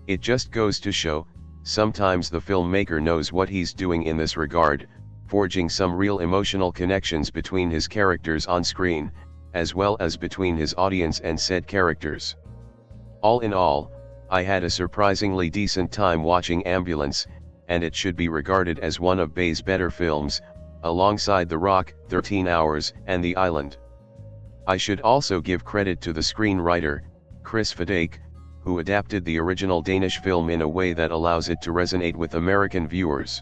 It just goes to show, sometimes the filmmaker knows what he's doing in this regard, forging some real emotional connections between his characters on screen, as well as between his audience and said characters. All in all, I had a surprisingly decent time watching Ambulance, and it should be regarded as one of Bay's better films, alongside The Rock, 13 Hours, and The Island. I should also give credit to the screenwriter, Chris Fadake, who adapted the original Danish film in a way that allows it to resonate with American viewers.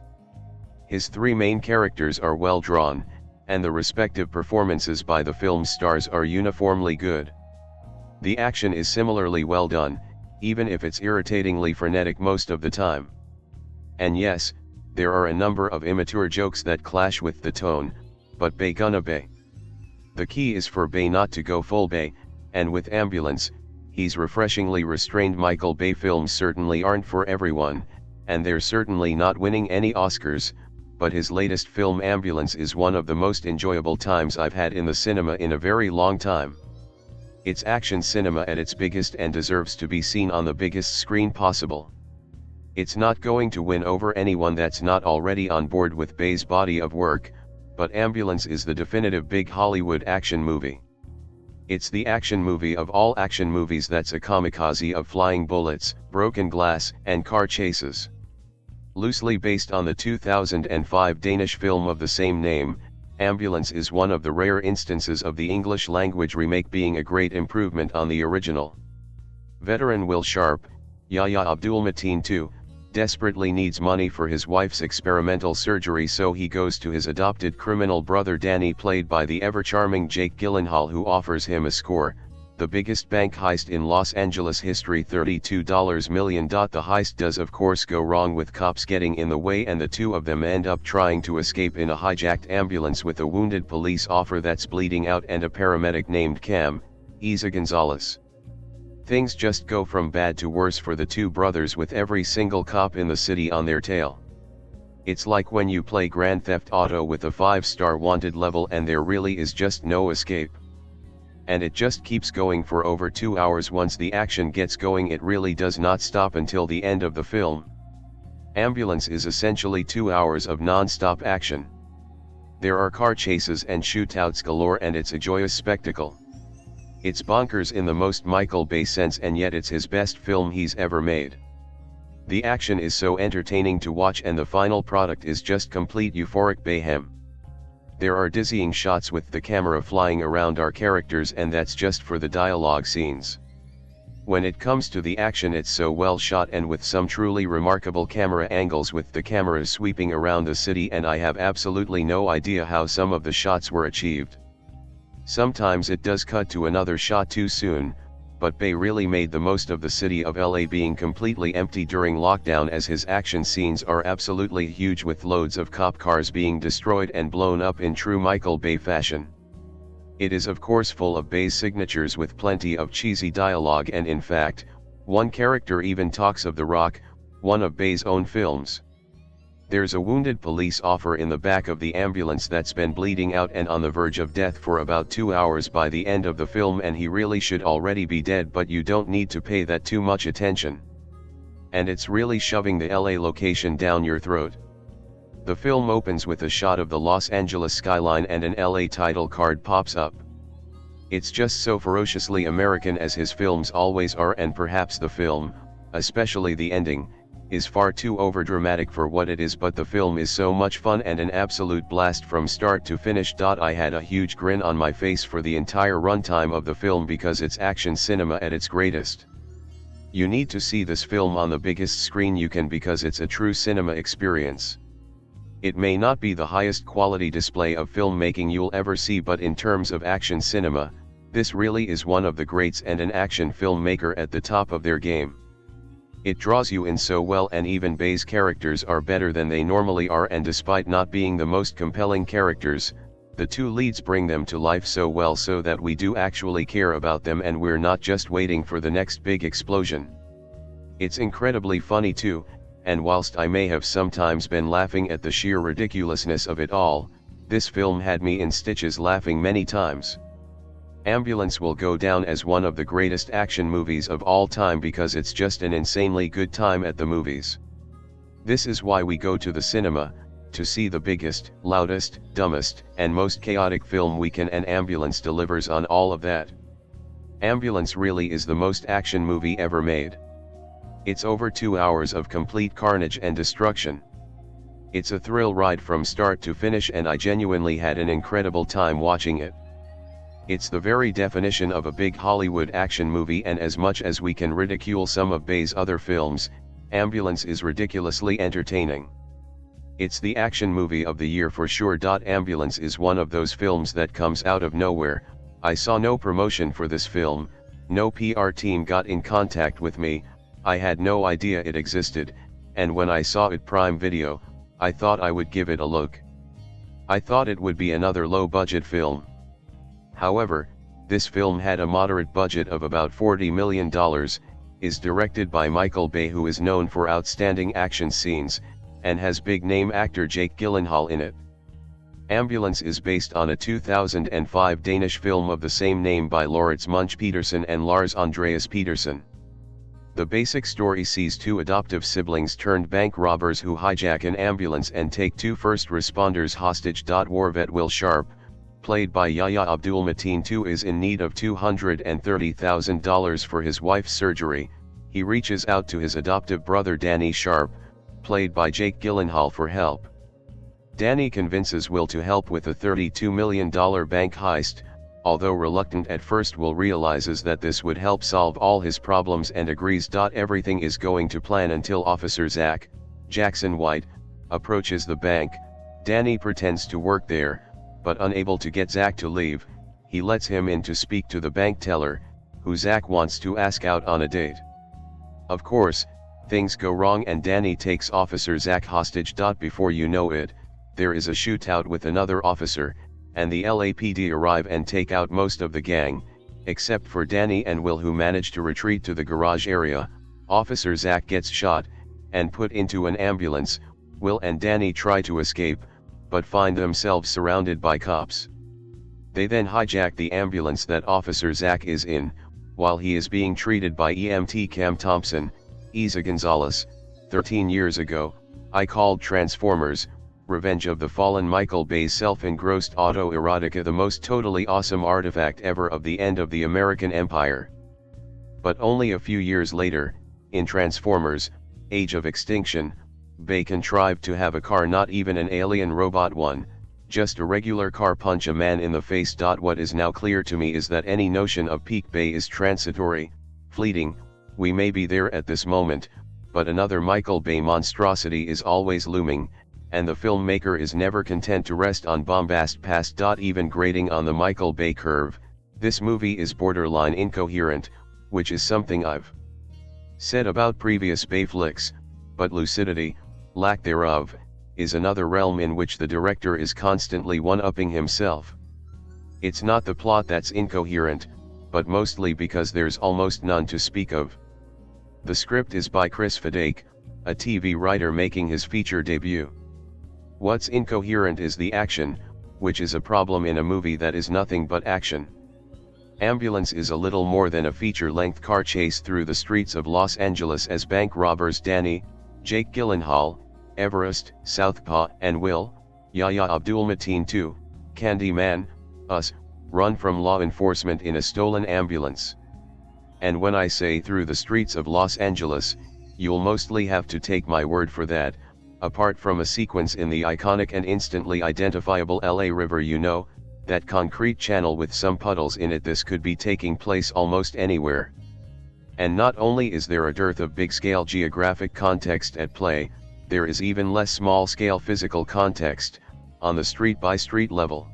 His three main characters are well drawn, and the respective performances by the film's stars are uniformly good. The action is similarly well done, even if it's irritatingly frenetic most of the time. And yes, there are a number of immature jokes that clash with the tone, but Bay gonna Bay. The key is for Bay not to go full Bay, and with Ambulance, he's refreshingly restrained. Michael Bay films certainly aren't for everyone, and they're certainly not winning any Oscars, but his latest film Ambulance is one of the most enjoyable times I've had in the cinema in a very long time. It's action cinema at its biggest and deserves to be seen on the biggest screen possible. It's not going to win over anyone that's not already on board with Bay's body of work, but Ambulance is the definitive big Hollywood action movie. It's the action movie of all action movies that's a kamikaze of flying bullets, broken glass, and car chases. Loosely based on the 2005 Danish film of the same name, Ambulance is one of the rare instances of the English-language remake being a great improvement on the original. Veteran Will Sharp, Yahya Abdul-Mateen II, desperately needs money for his wife's experimental surgery, so he goes to his adopted criminal brother Danny, played by the ever-charming Jake Gyllenhaal, who offers him a score, the biggest bank heist in Los Angeles history, $32 million. The heist does of course go wrong, with cops getting in the way, and the two of them end up trying to escape in a hijacked ambulance with a wounded police officer that's bleeding out and a paramedic named Cam, Eiza González. Things just go from bad to worse for the two brothers, with every single cop in the city on their tail. It's like when you play Grand Theft Auto with a 5-star wanted level and there really is just no escape. And it just keeps going for over 2 hours. Once the action gets going, it really does not stop until the end of the film. Ambulance is essentially 2 hours of non-stop action. There are car chases and shootouts galore, and it's a joyous spectacle. It's bonkers in the most Michael Bay sense, and yet it's his best film he's ever made. The action is so entertaining to watch, and the final product is just complete euphoric mayhem. There are dizzying shots with the camera flying around our characters, and that's just for the dialogue scenes. When it comes to the action, it's so well shot, and with some truly remarkable camera angles, with the camera sweeping around the city, and I have absolutely no idea how some of the shots were achieved. Sometimes it does cut to another shot too soon, but Bay really made the most of the city of LA being completely empty during lockdown, as his action scenes are absolutely huge, with loads of cop cars being destroyed and blown up in true Michael Bay fashion. It is of course full of Bay's signatures, with plenty of cheesy dialogue, and in fact, one character even talks of The Rock, one of Bay's own films. There's a wounded police officer in the back of the ambulance that's been bleeding out and on the verge of death for about 2 hours by the end of the film, and he really should already be dead, but you don't need to pay that too much attention. And it's really shoving the LA location down your throat. The film opens with a shot of the Los Angeles skyline, and an LA title card pops up. It's just so ferociously American, as his films always are, and perhaps the film, especially the ending, is far too overdramatic for what it is, but the film is so much fun and an absolute blast from start to finish. I had a huge grin on my face for the entire runtime of the film, because it's action cinema at its greatest. You need to see this film on the biggest screen you can because it's a true cinema experience. It may not be the highest quality display of filmmaking you'll ever see, but in terms of action cinema, this really is one of the greats and an action filmmaker at the top of their game. It draws you in so well, and even Bay's characters are better than they normally are, and despite not being the most compelling characters, the two leads bring them to life so well so that we do actually care about them and we're not just waiting for the next big explosion. It's incredibly funny too, and whilst I may have sometimes been laughing at the sheer ridiculousness of it all, this film had me in stitches laughing many times. Ambulance will go down as one of the greatest action movies of all time because it's just an insanely good time at the movies. This is why we go to the cinema, to see the biggest, loudest, dumbest, and most chaotic film we can, and Ambulance delivers on all of that. Ambulance really is the most action movie ever made. It's over 2 hours of complete carnage and destruction. It's a thrill ride from start to finish, and I genuinely had an incredible time watching it. It's the very definition of a big Hollywood action movie, and as much as we can ridicule some of Bay's other films, Ambulance is ridiculously entertaining. It's the action movie of the year for sure. Ambulance is one of those films that comes out of nowhere. I saw no promotion for this film, no PR team got in contact with me, I had no idea it existed, and when I saw it Prime Video, I thought I would give it a look. I thought it would be another low-budget film. However, this film had a moderate budget of about $40 million, is directed by Michael Bay, who is known for outstanding action scenes, and has big-name actor Jake Gyllenhaal in it. Ambulance is based on a 2005 Danish film of the same name by Laurits Munch Petersen and Lars Andreas Petersen. The basic story sees two adoptive siblings turned bank robbers who hijack an ambulance and take two first responders hostage. War vet Will Sharp, played by Yahya Abdul-Mateen II, is in need of $230,000 for his wife's surgery. He reaches out to his adoptive brother Danny Sharp, played by Jake Gyllenhaal, for help. Danny convinces Will to help with a $32 million bank heist, although reluctant at first. Will realizes that this would help solve all his problems and agrees. Everything is going to plan until Officer Zach, Jackson White, approaches the bank. Danny pretends to work there, but unable to get Zach to leave, he lets him in to speak to the bank teller, who Zach wants to ask out on a date. Of course, things go wrong and Danny takes Officer Zach hostage. Before you know it, there is a shootout with another officer, and the LAPD arrive and take out most of the gang, except for Danny and Will, who manage to retreat to the garage area. Officer Zach gets shot, and put into an ambulance. Will and Danny try to escape, but find themselves surrounded by cops. They then hijack the ambulance that Officer Zach is in, while he is being treated by EMT Cam Thompson. Eiza González. 13 years ago, I called Transformers: Revenge of the Fallen Michael Bay's self-engrossed autoerotica the most totally awesome artifact ever of the end of the American Empire. But only a few years later, in Transformers: Age of Extinction, Bay contrived to have a car, not even an alien robot one, just a regular car, punch a man in the face. What is now clear to me is that any notion of peak Bay is transitory, fleeting. We may be there at this moment, but another Michael Bay monstrosity is always looming, and the filmmaker is never content to rest on bombast past. Even grading on the Michael Bay curve, this movie is borderline incoherent, which is something I've said about previous Bay flicks, but lucidity, lack thereof, is another realm in which the director is constantly one-upping himself. It's not the plot that's incoherent, but mostly because there's almost none to speak of. The script is by Chris Fidake, a TV writer making his feature debut. What's incoherent is the action, which is a problem in a movie that is nothing but action. Ambulance is a little more than a feature-length car chase through the streets of Los Angeles as bank robbers Danny, Jake Gyllenhaal, Everest, Southpaw, and Will, Yahya Abdul-Mateen II, Candyman, Us, run from law enforcement in a stolen ambulance. And when I say through the streets of Los Angeles, you'll mostly have to take my word for that. Apart from a sequence in the iconic and instantly identifiable LA River, that concrete channel with some puddles in it, this could be taking place almost anywhere. And not only is there a dearth of big-scale geographic context at play, there is even less small-scale physical context, on the street-by-street level.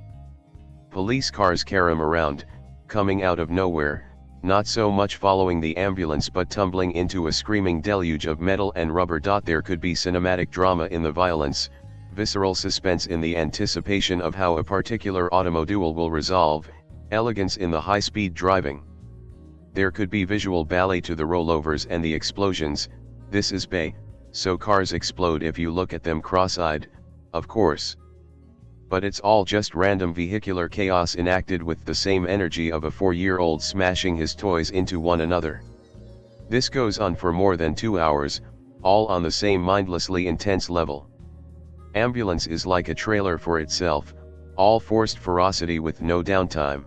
Police cars carom around, coming out of nowhere, not so much following the ambulance but tumbling into a screaming deluge of metal and rubber. There could be cinematic drama in the violence, visceral suspense in the anticipation of how a particular automobile will resolve, elegance in the high-speed driving. There could be visual ballet to the rollovers and the explosions. This is Bay, so cars explode if you look at them cross-eyed, of course. But it's all just random vehicular chaos enacted with the same energy of a 4-year-old smashing his toys into one another. This goes on for more than 2 hours, all on the same mindlessly intense level. Ambulance is like a trailer for itself, all forced ferocity with no downtime.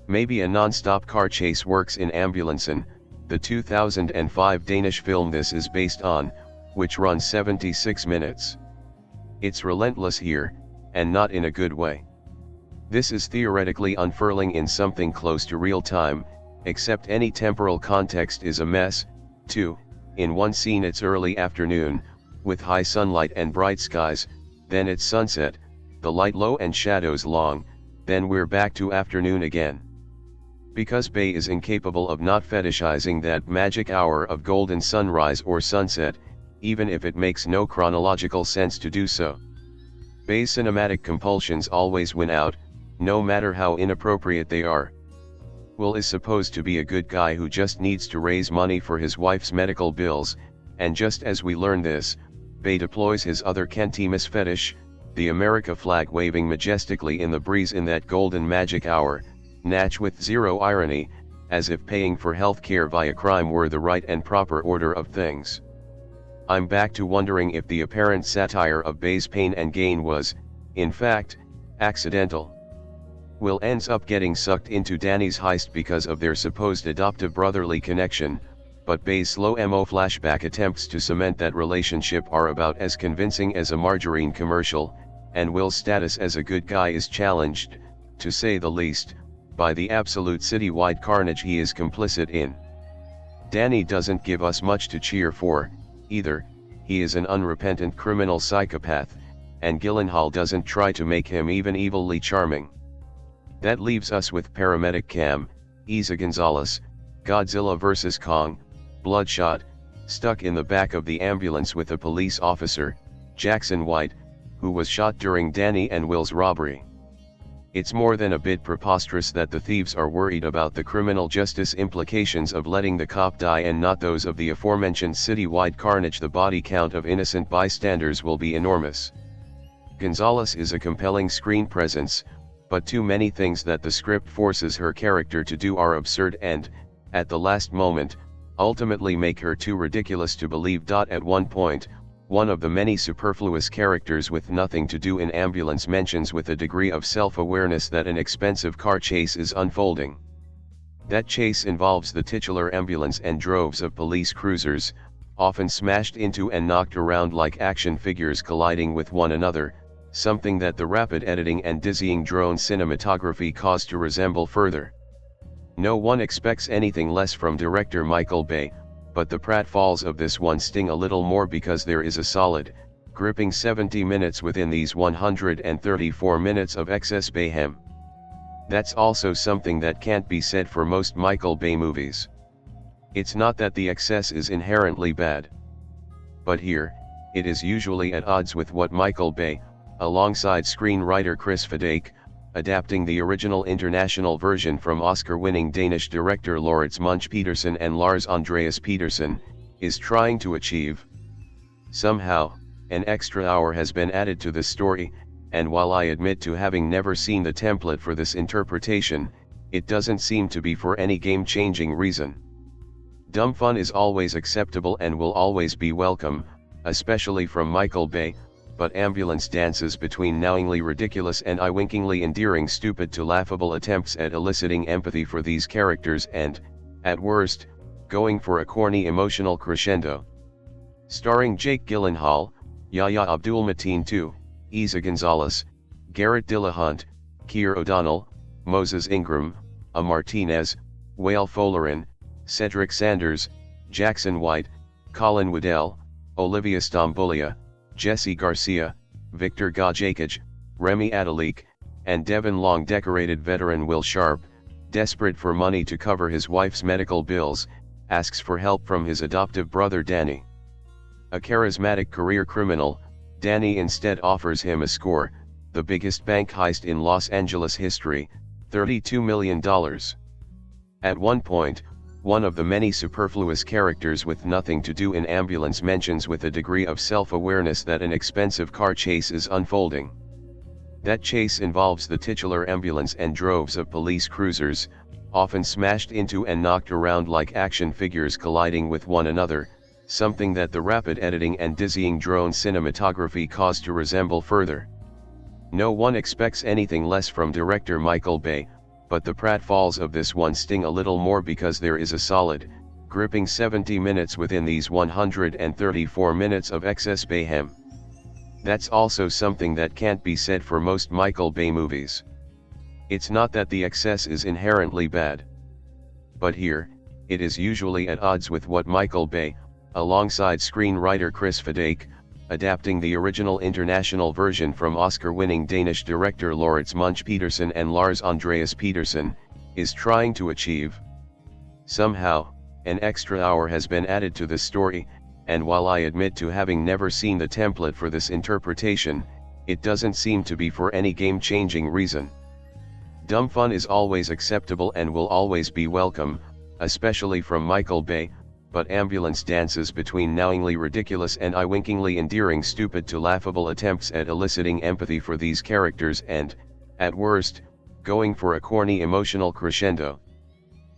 Maybe a non-stop car chase works in Ambulancen, the 2005 Danish film this is based on, which runs 76 minutes. It's relentless here, and not in a good way. This is theoretically unfurling in something close to real time, except any temporal context is a mess, too. In one scene it's early afternoon, with high sunlight and bright skies, then it's sunset, the light low and shadows long, then we're back to afternoon again. Because Bay is incapable of not fetishizing that magic hour of golden sunrise or sunset, even if it makes no chronological sense to do so. Bay's cinematic compulsions always win out, no matter how inappropriate they are. Will is supposed to be a good guy who just needs to raise money for his wife's medical bills, and just as we learn this, Bay deploys his other Kentimus fetish, the America flag waving majestically in the breeze in that golden magic hour, Natch with zero irony, as if paying for health care via crime were the right and proper order of things. I'm back to wondering if the apparent satire of Bay's pain and gain was, in fact, accidental. Will ends up getting sucked into Danny's heist because of their supposed adoptive brotherly connection, but Bay's slow MO flashback attempts to cement that relationship are about as convincing as a margarine commercial, and Will's status as a good guy is challenged, to say the least, by the absolute citywide carnage he is complicit in. Danny doesn't give us much to cheer for, either. He is an unrepentant criminal psychopath, and Gyllenhaal doesn't try to make him even evilly charming. That leaves us with paramedic Cam, Eiza González, Godzilla vs. Kong, Bloodshot, stuck in the back of the ambulance with a police officer, Jackson White, who was shot during Danny and Will's robbery. It's more than a bit preposterous that the thieves are worried about the criminal justice implications of letting the cop die and not those of the aforementioned citywide carnage. The body count of innocent bystanders will be enormous. González is a compelling screen presence, but too many things that the script forces her character to do are absurd and, at the last moment, ultimately make her too ridiculous to believe. At one point, one of the many superfluous characters with nothing to do in Ambulance mentions with a degree of self-awareness that an expensive car chase is unfolding. That chase involves the titular ambulance and droves of police cruisers, often smashed into and knocked around like action figures colliding with one another, something that the rapid editing and dizzying drone cinematography caused to resemble further. No one expects anything less from director Michael Bay, but the pratfalls of this one sting a little more because there is a solid, gripping 70 minutes within these 134 minutes of excess Bayhem. That's also something that can't be said for most Michael Bay movies. It's not that the excess is inherently bad. But here, it is usually at odds with what Michael Bay, alongside screenwriter Chris Fadake, adapting the original international version from Oscar-winning Danish director Laurits Munch Petersen and Lars Andreas Petersen, is trying to achieve. Somehow, an extra hour has been added to the story, and while I admit to having never seen the template for this interpretation, it doesn't seem to be for any game-changing reason. Dumb fun is always acceptable and will always be welcome, especially from Michael Bay, but Ambulance dances between knowingly ridiculous and eye-winkingly endearing stupid to laughable attempts at eliciting empathy for these characters and, at worst, going for a corny emotional crescendo. Starring Jake Gyllenhaal, Yahya Abdul-Mateen II, Eiza González, Garret Dillahunt, Keir O'Donnell, Moses Ingram, A. Martinez, Wael Folarin, Cedric Sanders, Jackson White, Colin Waddell, Olivia Stambulia, Jesse Garcia, Victor Gajakic, Remy Adalik, and Devon Long. Decorated veteran Will Sharp, desperate for money to cover his wife's medical bills, asks for help from his adoptive brother Danny. A charismatic career criminal, Danny instead offers him a score, the biggest bank heist in Los Angeles history, $32 million. At one point, one of the many superfluous characters with nothing to do in Ambulance mentions with a degree of self-awareness that an expensive car chase is unfolding. That chase involves the titular ambulance and droves of police cruisers, often smashed into and knocked around like action figures colliding with one another, something that the rapid editing and dizzying drone cinematography caused to resemble further. No one expects anything less from director Michael Bay, but the pratfalls of this one sting a little more because there is a solid, gripping 70 minutes within these 134 minutes of excess mayhem. That's also something that can't be said for most Michael Bay movies. It's not that the excess is inherently bad. But here, it is usually at odds with what Michael Bay, alongside screenwriter Chris Fadake, adapting the original international version from Oscar-winning Danish director Laurits Munch Petersen and Lars Andreas Petersen, is trying to achieve. Somehow, an extra hour has been added to the story, and while I admit to having never seen the template for this interpretation, it doesn't seem to be for any game-changing reason. Dumb fun is always acceptable and will always be welcome, especially from Michael Bay, but Ambulance dances between knowingly ridiculous and eye-winkingly endearing stupid to laughable attempts at eliciting empathy for these characters and, at worst, going for a corny emotional crescendo.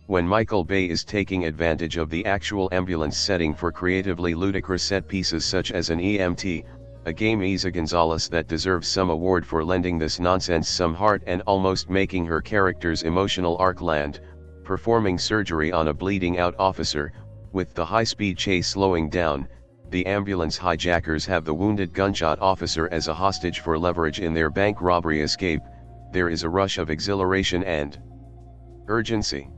When Michael Bay is taking advantage of the actual ambulance setting for creatively ludicrous set pieces such as an EMT, a game Eiza González that deserves some award for lending this nonsense some heart and almost making her character's emotional arc land, performing surgery on a bleeding out officer, with the high-speed chase slowing down, the ambulance hijackers have the wounded gunshot officer as a hostage for leverage in their bank robbery escape, there is a rush of exhilaration and urgency.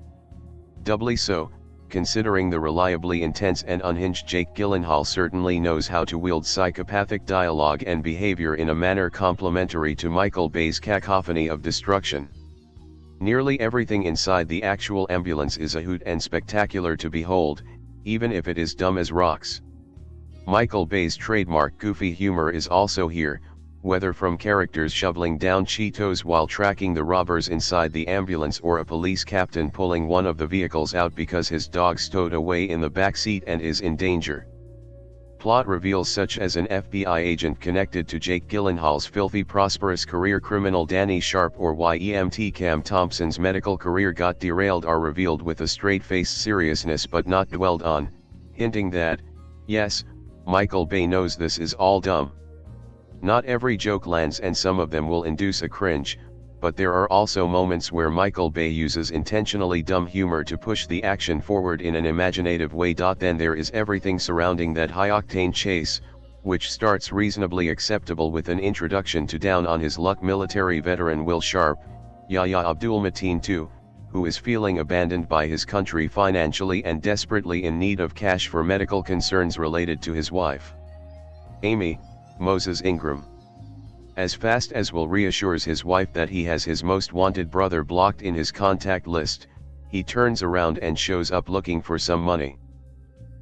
Doubly so, considering the reliably intense and unhinged Jake Gyllenhaal certainly knows how to wield psychopathic dialogue and behavior in a manner complementary to Michael Bay's cacophony of destruction. Nearly everything inside the actual ambulance is a hoot and spectacular to behold, even if it is dumb as rocks. Michael Bay's trademark goofy humor is also here, whether from characters shoveling down Cheetos while tracking the robbers inside the ambulance or a police captain pulling one of the vehicles out because his dog stowed away in the back seat and is in danger. Plot reveals such as an FBI agent connected to Jake Gyllenhaal's filthy prosperous career criminal Danny Sharp or why EMT Cam Thompson's medical career got derailed are revealed with a straight-faced seriousness but not dwelled on, hinting that, yes, Michael Bay knows this is all dumb. Not every joke lands and some of them will induce a cringe, but there are also moments where Michael Bay uses intentionally dumb humor to push the action forward in an imaginative way. Then there is everything surrounding that high-octane chase, which starts reasonably acceptable with an introduction to down-on-his-luck military veteran Will Sharp, Yahya Abdul-Mateen II, who is feeling abandoned by his country financially and desperately in need of cash for medical concerns related to his wife, Amy, Moses Ingram. As fast as Will reassures his wife that he has his most wanted brother blocked in his contact list, he turns around and shows up looking for some money.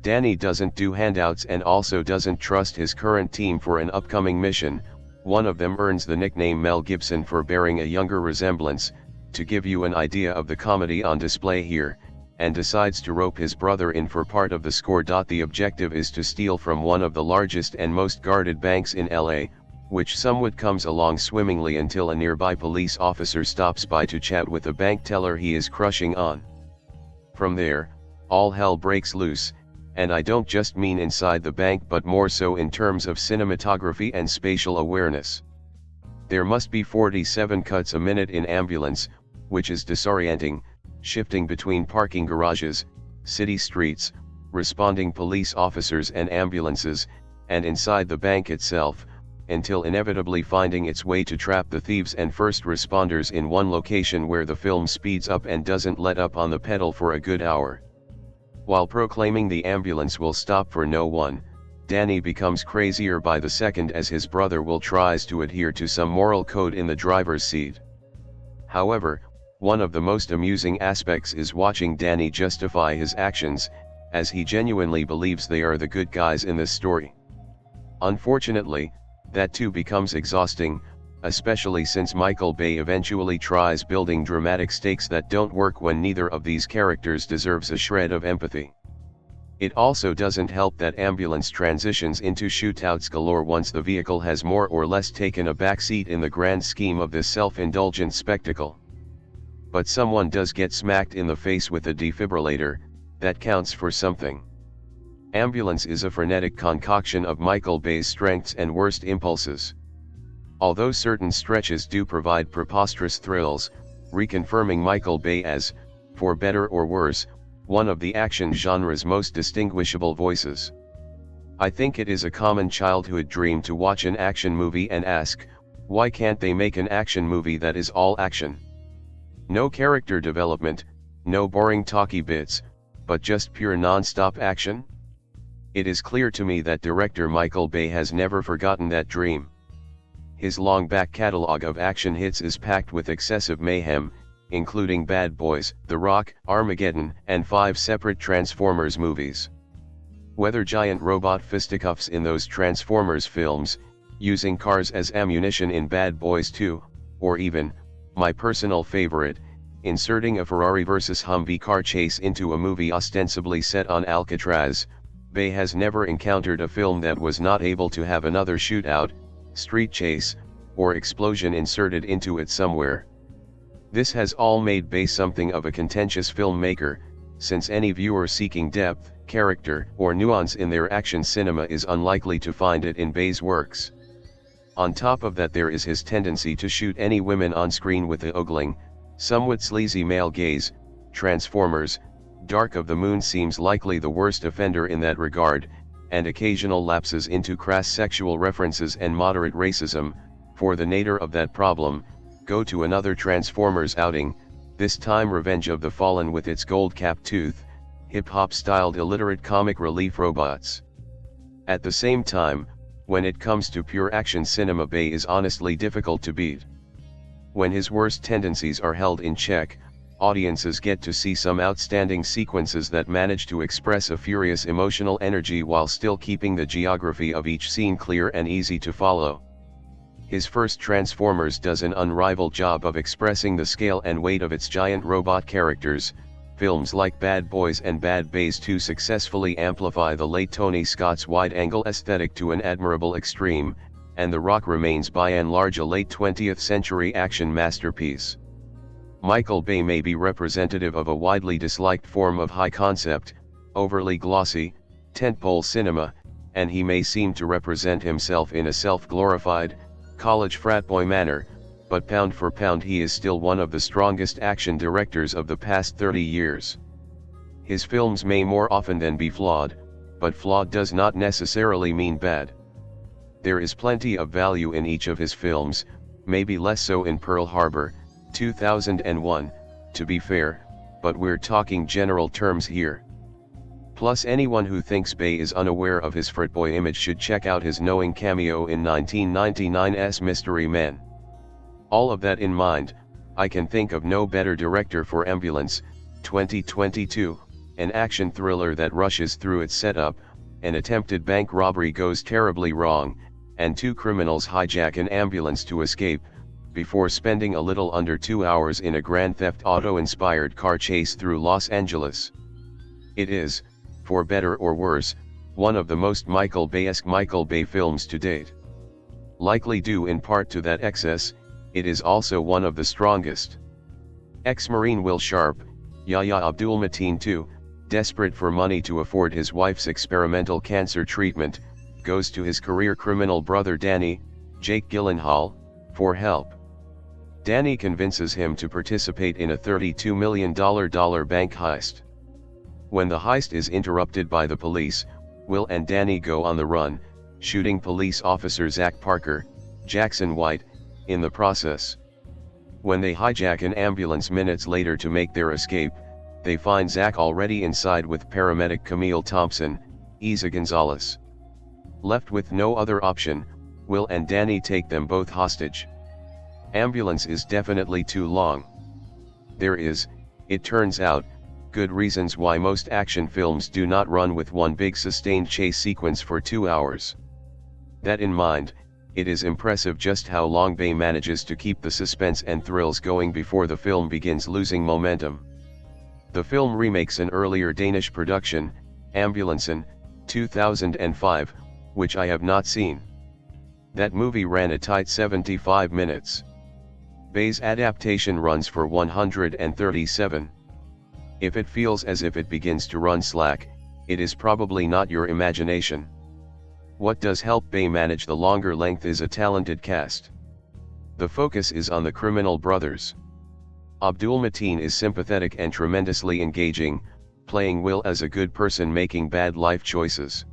Danny doesn't do handouts and also doesn't trust his current team for an upcoming mission. One of them earns the nickname Mel Gibson for bearing a younger resemblance, to give you an idea of the comedy on display here, and decides to rope his brother in for part of the score. The objective is to steal from one of the largest and most guarded banks in LA, which somewhat comes along swimmingly until a nearby police officer stops by to chat with a bank teller he is crushing on. From there, all hell breaks loose, and I don't just mean inside the bank but more so in terms of cinematography and spatial awareness. There must be 47 cuts a minute in Ambulance, which is disorienting, shifting between parking garages, city streets, responding police officers and ambulances, and inside the bank itself, until inevitably finding its way to trap the thieves and first responders in one location where the film speeds up and doesn't let up on the pedal for a good hour. While proclaiming the ambulance will stop for no one, Danny becomes crazier by the second as his brother will tries to adhere to some moral code in the driver's seat. However, one of the most amusing aspects is watching Danny justify his actions, as he genuinely believes they are the good guys in this story. Unfortunately, that too becomes exhausting, especially since Michael Bay eventually tries building dramatic stakes that don't work when neither of these characters deserves a shred of empathy. It also doesn't help that ambulance transitions into shootouts galore once the vehicle has more or less taken a backseat in the grand scheme of this self-indulgent spectacle. But someone does get smacked in the face with a defibrillator, that counts for something. Ambulance is a frenetic concoction of Michael Bay's strengths and worst impulses. Although certain stretches do provide preposterous thrills, reconfirming Michael Bay as, for better or worse, one of the action genre's most distinguishable voices. I think it is a common childhood dream to watch an action movie and ask, why can't they make an action movie that is all action? No character development, no boring talky bits, but just pure non-stop action? It is clear to me that director Michael Bay has never forgotten that dream. His long back catalog of action hits is packed with excessive mayhem, including Bad Boys, The Rock, Armageddon, and 5 separate Transformers movies. Whether giant robot fisticuffs in those Transformers films, using cars as ammunition in Bad Boys 2, or even, my personal favorite, inserting a Ferrari vs Humvee car chase into a movie ostensibly set on Alcatraz, Bay has never encountered a film that was not able to have another shootout, street chase, or explosion inserted into it somewhere. This has all made Bay something of a contentious filmmaker, since any viewer seeking depth, character, or nuance in their action cinema is unlikely to find it in Bay's works. On top of that, there is his tendency to shoot any women on screen with the ogling, somewhat sleazy male gaze. Transformers, Dark of the Moon seems likely the worst offender in that regard, and occasional lapses into crass sexual references and moderate racism. For the nadir of that problem, go to another Transformers outing, this time Revenge of the Fallen with its gold-capped tooth, hip-hop styled illiterate comic relief robots. At the same time, when it comes to pure action cinema, Bay is honestly difficult to beat. When his worst tendencies are held in check, audiences get to see some outstanding sequences that manage to express a furious emotional energy while still keeping the geography of each scene clear and easy to follow. His first Transformers does an unrivaled job of expressing the scale and weight of its giant robot characters. Films like Bad Boys and Bad Boys 2 successfully amplify the late Tony Scott's wide-angle aesthetic to an admirable extreme, and The Rock remains by and large a late 20th century action masterpiece. Michael Bay may be representative of a widely disliked form of high-concept, overly glossy, tentpole cinema, and he may seem to represent himself in a self-glorified, college frat boy manner, but pound for pound he is still one of the strongest action directors of the past 30 years. His films may more often than be flawed, but flawed does not necessarily mean bad. There is plenty of value in each of his films, maybe less so in Pearl Harbor, 2001, to be fair, but we're talking general terms here. Plus, anyone who thinks Bay is unaware of his fratboy image should check out his knowing cameo in 1999's Mystery Men. All of that in mind, I can think of no better director for Ambulance, 2022, an action thriller that rushes through its setup, an attempted bank robbery goes terribly wrong, and 2 criminals hijack an ambulance to escape, before spending a little under 2 hours in a Grand Theft Auto-inspired car chase through Los Angeles. It is, for better or worse, one of the most Michael Bay-esque Michael Bay films to date. Likely due in part to that excess, it is also one of the strongest. Ex-Marine Will Sharp, Yahya Abdul-Mateen II, desperate for money to afford his wife's experimental cancer treatment, goes to his career criminal brother Danny, Jake Gyllenhaal, for help. Danny convinces him to participate in a $32 million bank heist. When the heist is interrupted by the police, Will and Danny go on the run, shooting police officer Zach Parker, Jackson White, in the process. When they hijack an ambulance minutes later to make their escape, they find Zach already inside with paramedic Camille Thompson, Eiza González. Left with no other option, Will and Danny take them both hostage. Ambulance is definitely too long. There is, it turns out, good reasons why most action films do not run with one big sustained chase sequence for 2 hours. That in mind, it is impressive just how long Bay manages to keep the suspense and thrills going before the film begins losing momentum. The film remakes an earlier Danish production, Ambulancen, 2005, which I have not seen. That movie ran a tight 75 minutes. Bay's adaptation runs for 137. If it feels as if it begins to run slack, it is probably not your imagination. What does help Bay manage the longer length is a talented cast. The focus is on the criminal brothers. Abdul-Mateen is sympathetic and tremendously engaging, playing Will as a good person making bad life choices.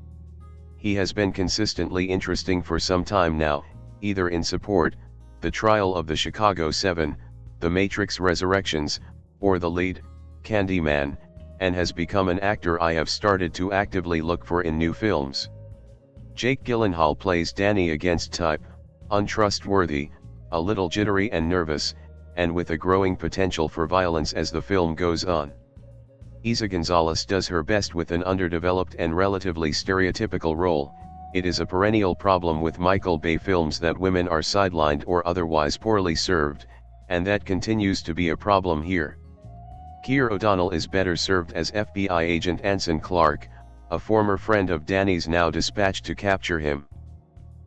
He has been consistently interesting for some time now, either in Support, The Trial of the Chicago 7, The Matrix Resurrections, or the lead, Candyman, and has become an actor I have started to actively look for in new films. Jake Gyllenhaal plays Danny against type, untrustworthy, a little jittery and nervous, and with a growing potential for violence as the film goes on. Eiza González does her best with an underdeveloped and relatively stereotypical role. It is a perennial problem with Michael Bay films that women are sidelined or otherwise poorly served, and that continues to be a problem here. Keir O'Donnell is better served as FBI agent Anson Clark, a former friend of Danny's now dispatched to capture him.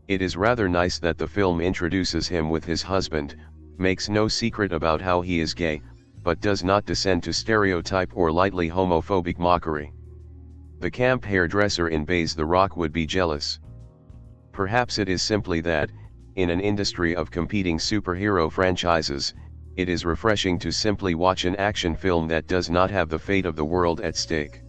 It is rather nice that the film introduces him with his husband, makes no secret about how he is gay, but does not descend to stereotype or lightly homophobic mockery. The camp hairdresser in Bay's The Rock would be jealous. Perhaps it is simply that, in an industry of competing superhero franchises, it is refreshing to simply watch an action film that does not have the fate of the world at stake.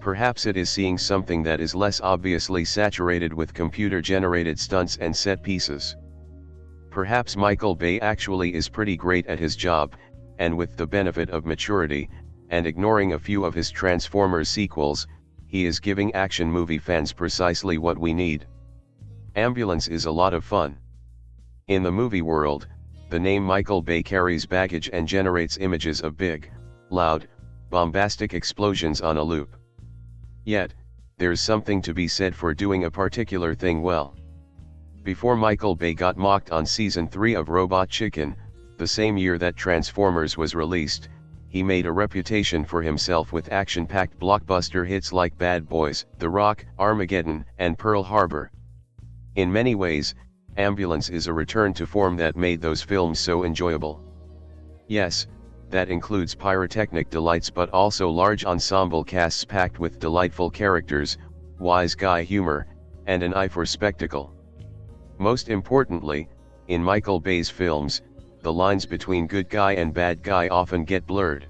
Perhaps it is seeing something that is less obviously saturated with computer-generated stunts and set pieces. Perhaps Michael Bay actually is pretty great at his job, and with the benefit of maturity, and ignoring a few of his Transformers sequels, he is giving action movie fans precisely what we need. Ambulance is a lot of fun. In the movie world, the name Michael Bay carries baggage and generates images of big, loud, bombastic explosions on a loop. Yet, there's something to be said for doing a particular thing well. Before Michael Bay got mocked on season 3 of Robot Chicken, the same year that Transformers was released, he made a reputation for himself with action-packed blockbuster hits like Bad Boys, The Rock, Armageddon, and Pearl Harbor. In many ways, Ambulance is a return to form that made those films so enjoyable. Yes, that includes pyrotechnic delights but also large ensemble casts packed with delightful characters, wise guy humor, and an eye for spectacle. Most importantly, in Michael Bay's films, the lines between good guy and bad guy often get blurred.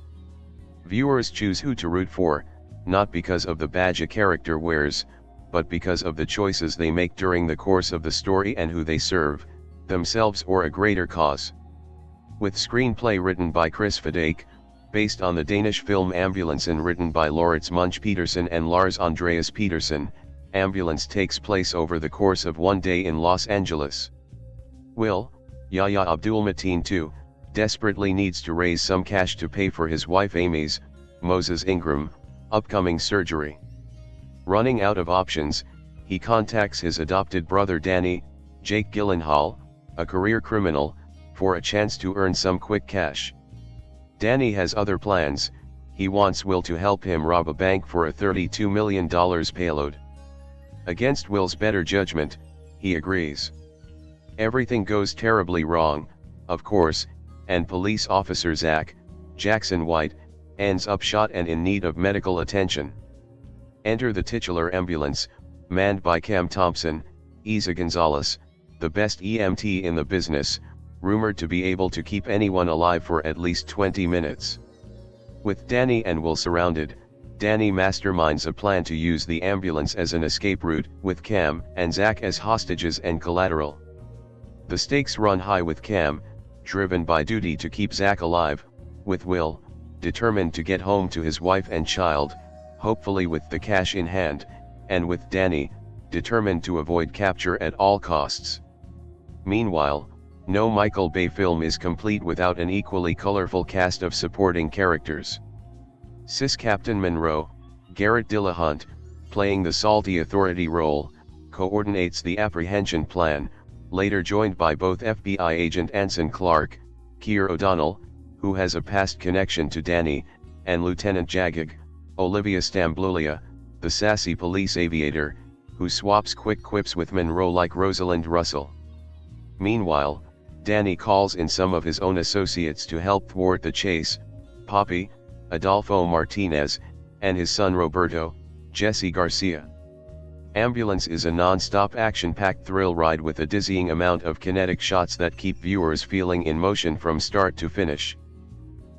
Viewers choose who to root for, not because of the badge a character wears, but because of the choices they make during the course of the story and who they serve, themselves or a greater cause. With screenplay written by Chris Fidake, based on the Danish film Ambulance and written by Laurits Munch Petersen and Lars Andreas Petersen, Ambulance takes place over the course of one day in Los Angeles. Will, Yahya Abdul-Mateen II, desperately needs to raise some cash to pay for his wife Amy's, Moses Ingram, upcoming surgery. Running out of options, he contacts his adopted brother Danny, Jake Gyllenhaal, a career criminal, for a chance to earn some quick cash. Danny has other plans. He wants Will to help him rob a bank for a $32 million payload. Against Will's better judgment, he agrees. Everything goes terribly wrong, of course, and police officer Zach, Jackson White, ends up shot and in need of medical attention. Enter the titular ambulance, manned by Cam Thompson, Eiza González, the best EMT in the business, rumored to be able to keep anyone alive for at least 20 minutes. With Danny and Will surrounded, Danny masterminds a plan to use the ambulance as an escape route, with Cam and Zach as hostages and collateral. The stakes run high with Cam, driven by duty to keep Zach alive, with Will, determined to get home to his wife and child, hopefully with the cash in hand, and with Danny, determined to avoid capture at all costs. Meanwhile, no Michael Bay film is complete without an equally colorful cast of supporting characters. Cis Captain Monroe, Garret Dillahunt, playing the salty authority role, coordinates the apprehension plan, later joined by both FBI agent Anson Clark, Keir O'Donnell, who has a past connection to Danny, and Lieutenant Jagag, Olivia Stamblulia, the sassy police aviator, who swaps quick quips with Monroe like Rosalind Russell. Meanwhile, Danny calls in some of his own associates to help thwart the chase: Poppy, Adolfo Martinez, and his son Roberto, Jesse Garcia. Ambulance is a non-stop action-packed thrill ride with a dizzying amount of kinetic shots that keep viewers feeling in motion from start to finish.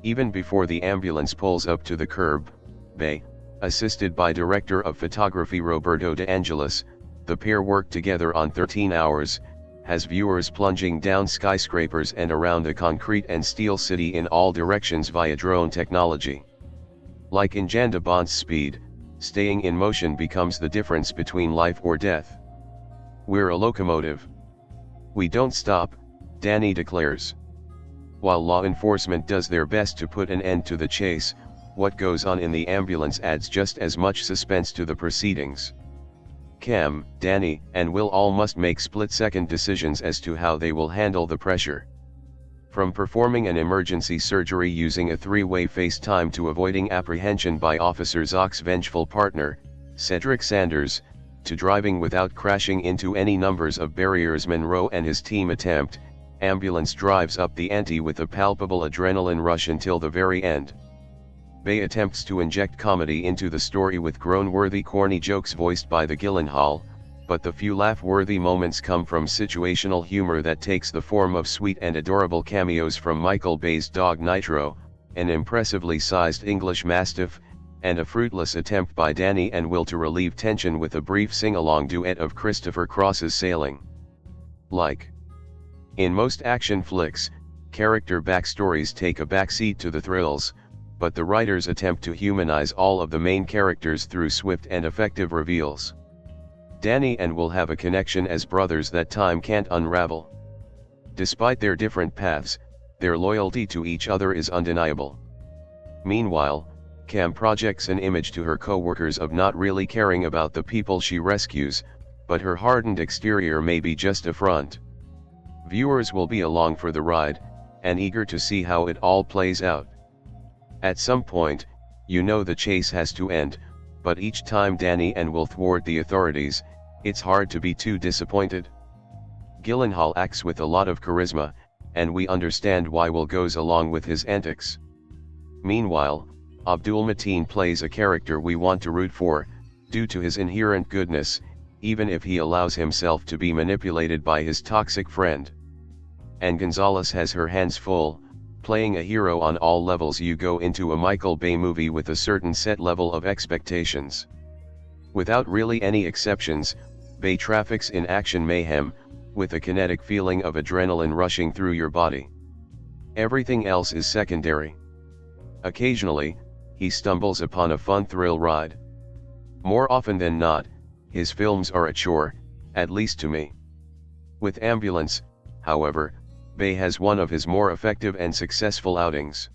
Even before the ambulance pulls up to the curb, Bay, assisted by director of photography Roberto De Angelis, the pair work together on 13 Hours, has viewers plunging down skyscrapers and around the concrete and steel city in all directions via drone technology. Like in Jan de Bont's Speed, staying in motion becomes the difference between life or death. "We're a locomotive. We don't stop," Danny declares. While law enforcement does their best to put an end to the chase, what goes on in the ambulance adds just as much suspense to the proceedings. Cam, Danny, and Will all must make split-second decisions as to how they will handle the pressure. From performing an emergency surgery using a three-way FaceTime to avoiding apprehension by Officer Zock's vengeful partner, Cedric Sanders, to driving without crashing into any numbers of barriers Monroe and his team attempt, Ambulance drives up the ante with a palpable adrenaline rush until the very end. Bay attempts to inject comedy into the story with groan-worthy corny jokes voiced by the Gyllenhaal, but the few laugh-worthy moments come from situational humor that takes the form of sweet and adorable cameos from Michael Bay's dog Nitro, an impressively sized English Mastiff, and a fruitless attempt by Danny and Will to relieve tension with a brief sing-along duet of Christopher Cross's Sailing. Like in most action flicks, character backstories take a backseat to the thrills, but the writers attempt to humanize all of the main characters through swift and effective reveals. Danny and Will have a connection as brothers that time can't unravel. Despite their different paths, their loyalty to each other is undeniable. Meanwhile, Cam projects an image to her co-workers of not really caring about the people she rescues, but her hardened exterior may be just a front. Viewers will be along for the ride, and eager to see how it all plays out. At some point, you know the chase has to end, but each time Danny and Will thwart the authorities, it's hard to be too disappointed. Gyllenhaal acts with a lot of charisma, and we understand why Will goes along with his antics. Meanwhile, Abdul-Mateen plays a character we want to root for, due to his inherent goodness, even if he allows himself to be manipulated by his toxic friend. And González has her hands full, playing a hero on all levels. You go into a Michael Bay movie with a certain set level of expectations. Without really any exceptions, Bay traffics in action mayhem, with a kinetic feeling of adrenaline rushing through your body. Everything else is secondary. Occasionally, he stumbles upon a fun thrill ride. More often than not, his films are a chore, at least to me. With Ambulance, however, Bay has one of his more effective and successful outings.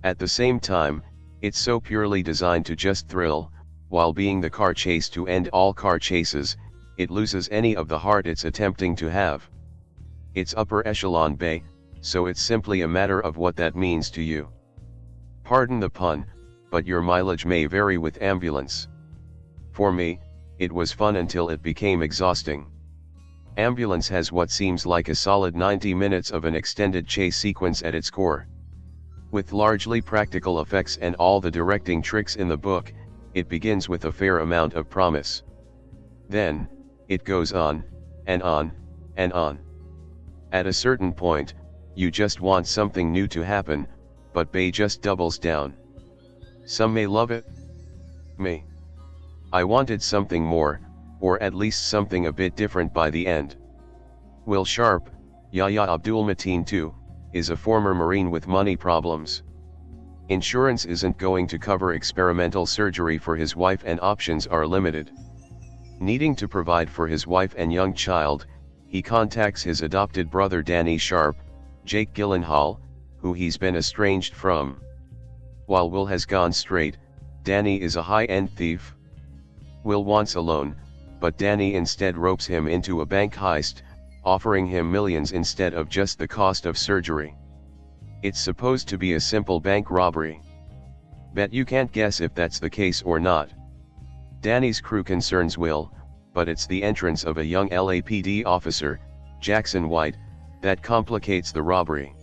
At the same time, it's so purely designed to just thrill, while being the car chase to end all car chases, it loses any of the heart it's attempting to have. It's upper echelon Bay, so it's simply a matter of what that means to you. Pardon the pun, but your mileage may vary with Ambulance. For me, it was fun until it became exhausting. Ambulance has what seems like a solid 90 minutes of an extended chase sequence at its core. With largely practical effects and all the directing tricks in the book, it begins with a fair amount of promise. Then, it goes on, and on, and on. At a certain point, you just want something new to happen, but Bay just doubles down. Some may love it. Me. I wanted something more, or at least something a bit different by the end. Will Sharp, Yahya Abdul-Mateen too, is a former Marine with money problems. Insurance isn't going to cover experimental surgery for his wife and options are limited. Needing to provide for his wife and young child, he contacts his adopted brother Danny Sharp, Jake Gyllenhaal, who he's been estranged from. While Will has gone straight, Danny is a high-end thief. Will wants a loan, but Danny instead ropes him into a bank heist, offering him millions instead of just the cost of surgery. It's supposed to be a simple bank robbery. Bet you can't guess if that's the case or not. Danny's crew concerns Will, but it's the entrance of a young LAPD officer, Jackson White, that complicates the robbery.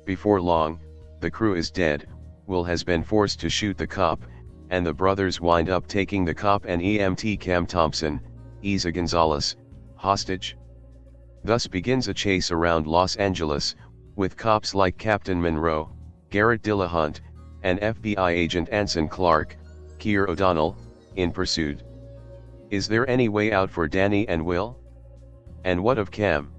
Before long, the crew is dead, Will has been forced to shoot the cop, and the brothers wind up taking the cop and EMT Cam Thompson, Eiza González, hostage. Thus begins a chase around Los Angeles, with cops like Captain Monroe, Garret Dillahunt, and FBI agent Anson Clark, Keir O'Donnell, in pursuit. Is there any way out for Danny and Will? And what of Cam?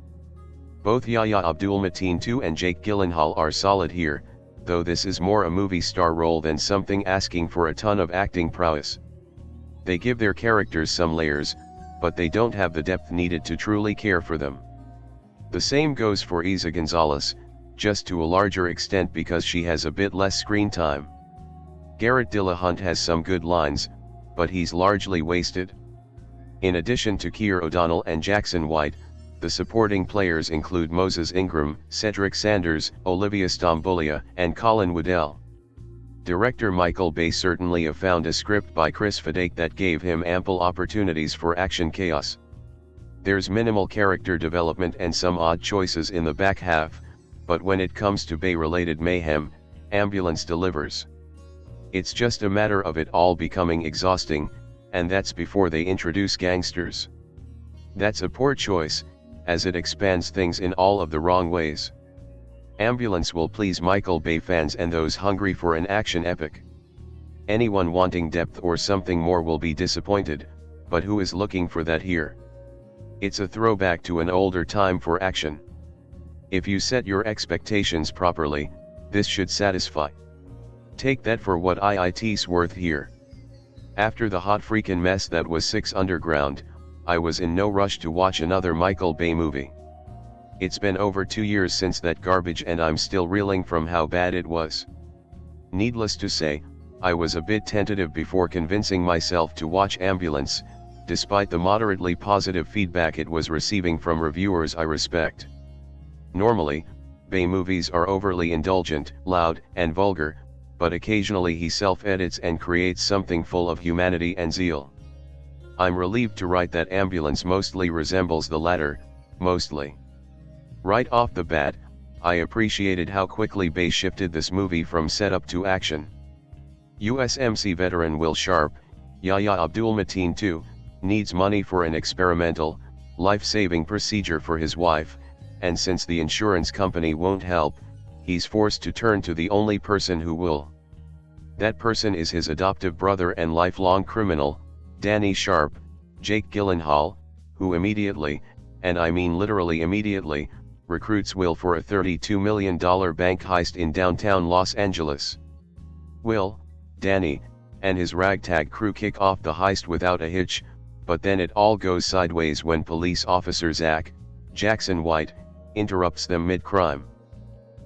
Both Yahya Abdul-Mateen II and Jake Gyllenhaal are solid here, though this is more a movie star role than something asking for a ton of acting prowess. They give their characters some layers, but they don't have the depth needed to truly care for them. The same goes for Eiza González, just to a larger extent because she has a bit less screen time. Garret Dillahunt has some good lines, but he's largely wasted. In addition to Keir O'Donnell and Jackson White, the supporting players include Moses Ingram, Cedric Sanders, Olivia Stambulia, and Colin Waddell. Director Michael Bay certainly found a script by Chris Fedake that gave him ample opportunities for action chaos. There's minimal character development and some odd choices in the back half, but when it comes to Bay-related mayhem, Ambulance delivers. It's just a matter of it all becoming exhausting, and that's before they introduce gangsters. That's a poor choice, as it expands things in all of the wrong ways. Ambulance will please Michael Bay fans and those hungry for an action epic. Anyone wanting depth or something more will be disappointed, but who is looking for that here? It's a throwback to an older time for action. If you set your expectations properly, this should satisfy. Take that for what it's worth here. After the hot freakin' mess that was Six Underground, I was in no rush to watch another Michael Bay movie. It's been over 2 years since that garbage and I'm still reeling from how bad it was. Needless to say, I was a bit tentative before convincing myself to watch Ambulance, despite the moderately positive feedback it was receiving from reviewers I respect. Normally, Bay movies are overly indulgent, loud, and vulgar, but occasionally he self-edits and creates something full of humanity and zeal. I'm relieved to write that Ambulance mostly resembles the latter, mostly. Right off the bat, I appreciated how quickly Bay shifted this movie from setup to action. USMC veteran Will Sharp, Yahya Abdul-Mateen II, needs money for an experimental, life-saving procedure for his wife, and since the insurance company won't help, he's forced to turn to the only person who will. That person is his adoptive brother and lifelong criminal, Danny Sharp, Jake Gyllenhaal, who immediately, and I mean literally immediately, recruits Will for a $32 million bank heist in downtown Los Angeles. Will, Danny, and his ragtag crew kick off the heist without a hitch, but then it all goes sideways when police officer Zach, Jackson White, interrupts them mid-crime.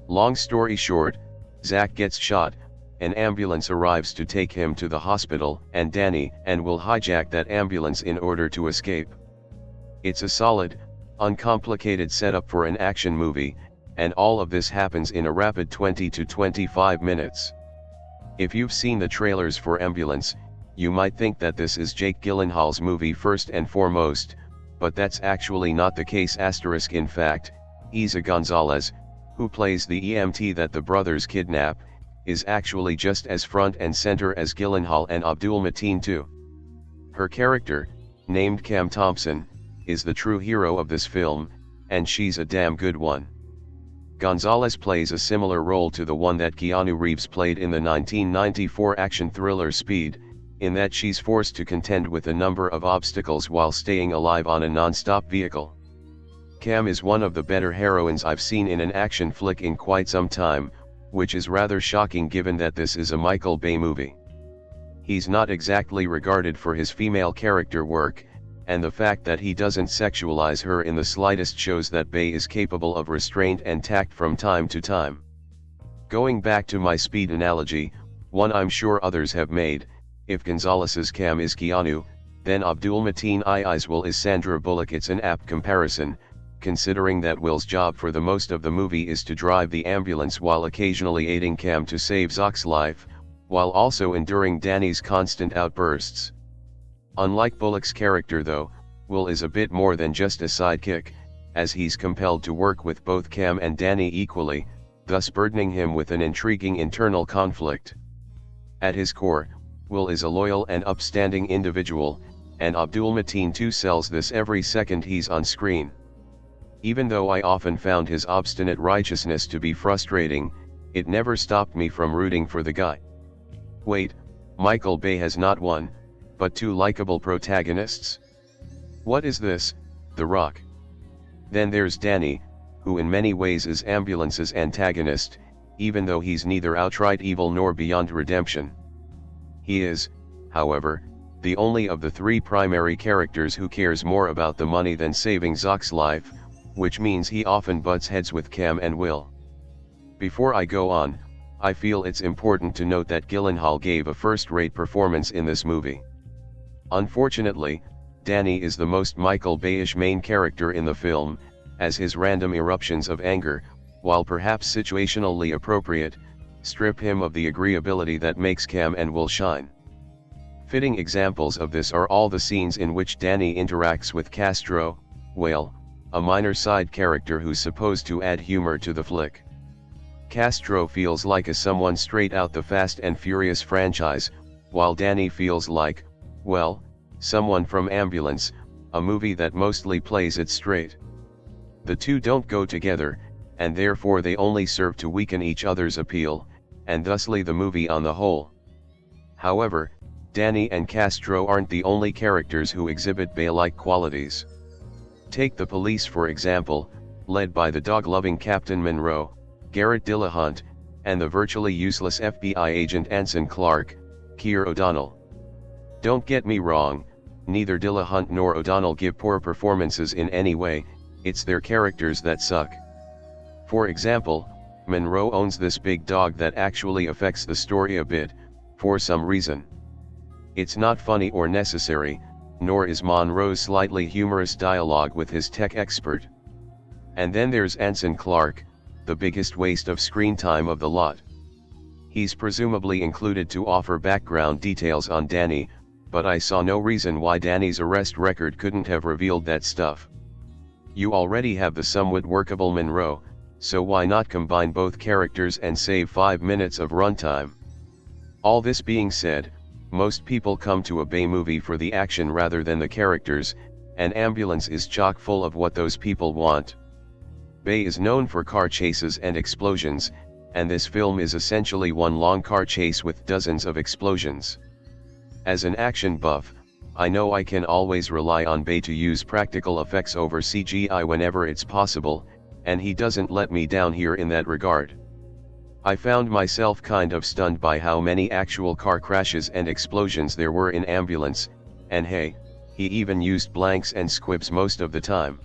Long story short, Zach gets shot, an ambulance arrives to take him to the hospital, and Danny and Will hijack that ambulance in order to escape. It's a solid, uncomplicated setup for an action movie, and all of this happens in a rapid 20 to 25 minutes. If you've seen the trailers for Ambulance, you might think that this is Jake Gyllenhaal's movie first and foremost, but that's actually not the case. In fact, Eiza González, who plays the EMT that the brothers kidnap, is actually just as front and center as Gyllenhaal and Abdul-Mateen II. Her character, named Cam Thompson, is the true hero of this film, and she's a damn good one. González plays a similar role to the one that Keanu Reeves played in the 1994 action thriller Speed, in that she's forced to contend with a number of obstacles while staying alive on a non-stop vehicle. Cam is one of the better heroines I've seen in an action flick in quite some time, which is rather shocking given that this is a Michael Bay movie. He's not exactly regarded for his female character work, and the fact that he doesn't sexualize her in the slightest shows that Bay is capable of restraint and tact from time to time. Going back to my speed analogy, one I'm sure others have made, if Gonzalez's Cam is Keanu, then Abdul-Mateen I's Will is Sandra Bullock. It's an apt comparison, considering that Will's job for the most of the movie is to drive the ambulance while occasionally aiding Cam to save Zock's life, while also enduring Danny's constant outbursts. Unlike Bullock's character though, Will is a bit more than just a sidekick, as he's compelled to work with both Cam and Danny equally, thus burdening him with an intriguing internal conflict. At his core, Will is a loyal and upstanding individual, and Abdul-Mateen too sells this every second he's on screen. Even though I often found his obstinate righteousness to be frustrating, it never stopped me from rooting for the guy. Wait, Michael Bay has not one, but two likable protagonists? What is this, The Rock? Then there's Danny, who in many ways is Ambulance's antagonist, even though he's neither outright evil nor beyond redemption. He is, however, the only of the three primary characters who cares more about the money than saving Zock's life, which means he often butts heads with Cam and Will. Before I go on, I feel it's important to note that Gyllenhaal gave a first-rate performance in this movie. Unfortunately, Danny is the most Michael Bay-ish main character in the film, as his random eruptions of anger, while perhaps situationally appropriate, strip him of the agreeability that makes Cam and Will shine. Fitting examples of this are all the scenes in which Danny interacts with Castro, Whale, a minor side character who's supposed to add humor to the flick. Castro feels like a someone straight out the Fast and Furious franchise, while Danny feels like, well, someone from Ambulance, a movie that mostly plays it straight. The two don't go together, and therefore they only serve to weaken each other's appeal, and thusly the movie on the whole. However, Danny and Castro aren't the only characters who exhibit Bay-like qualities. Take the police for example, led by the dog-loving Captain Monroe, Garret Dillahunt, and the virtually useless FBI agent Anson Clark, Keir O'Donnell. Don't get me wrong, neither Dillahunt nor O'Donnell give poor performances in any way, it's their characters that suck. For example, Monroe owns this big dog that actually affects the story a bit, for some reason. It's not funny or necessary, nor is Monroe's slightly humorous dialogue with his tech expert. And then there's Anson Clark, the biggest waste of screen time of the lot. He's presumably included to offer background details on Danny, but I saw no reason why Danny's arrest record couldn't have revealed that stuff. You already have the somewhat workable Monroe, so why not combine both characters and save 5 minutes of runtime? All this being said, most people come to a Bay movie for the action rather than the characters, and Ambulance is chock full of what those people want. Bay is known for car chases and explosions, and this film is essentially one long car chase with dozens of explosions. As an action buff, I know I can always rely on Bay to use practical effects over CGI whenever it's possible, and he doesn't let me down here in that regard. I found myself kind of stunned by how many actual car crashes and explosions there were in Ambulance, and hey, he even used blanks and squibs most of the time.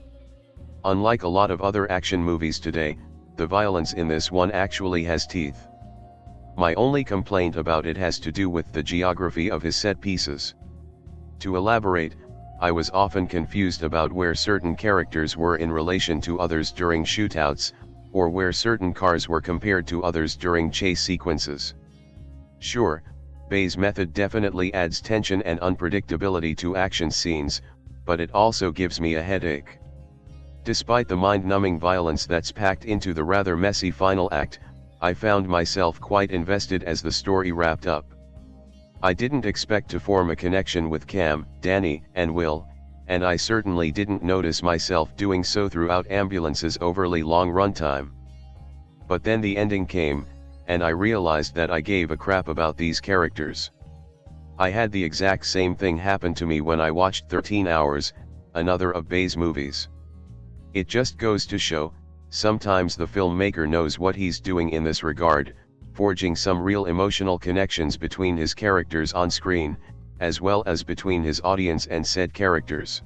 Unlike a lot of other action movies today, the violence in this one actually has teeth. My only complaint about it has to do with the geography of his set pieces. To elaborate, I was often confused about where certain characters were in relation to others during shootouts, or where certain cars were compared to others during chase sequences. Sure, Bay's method definitely adds tension and unpredictability to action scenes, but it also gives me a headache. Despite the mind-numbing violence that's packed into the rather messy final act, I found myself quite invested as the story wrapped up. I didn't expect to form a connection with Cam, Danny, and Will, and I certainly didn't notice myself doing so throughout Ambulance's overly long runtime. But then the ending came, and I realized that I gave a crap about these characters. I had the exact same thing happen to me when I watched 13 Hours, another of Bay's movies. It just goes to show, Sometimes the filmmaker knows what he's doing in this regard, forging some real emotional connections between his characters on screen, as well as between his audience and said characters.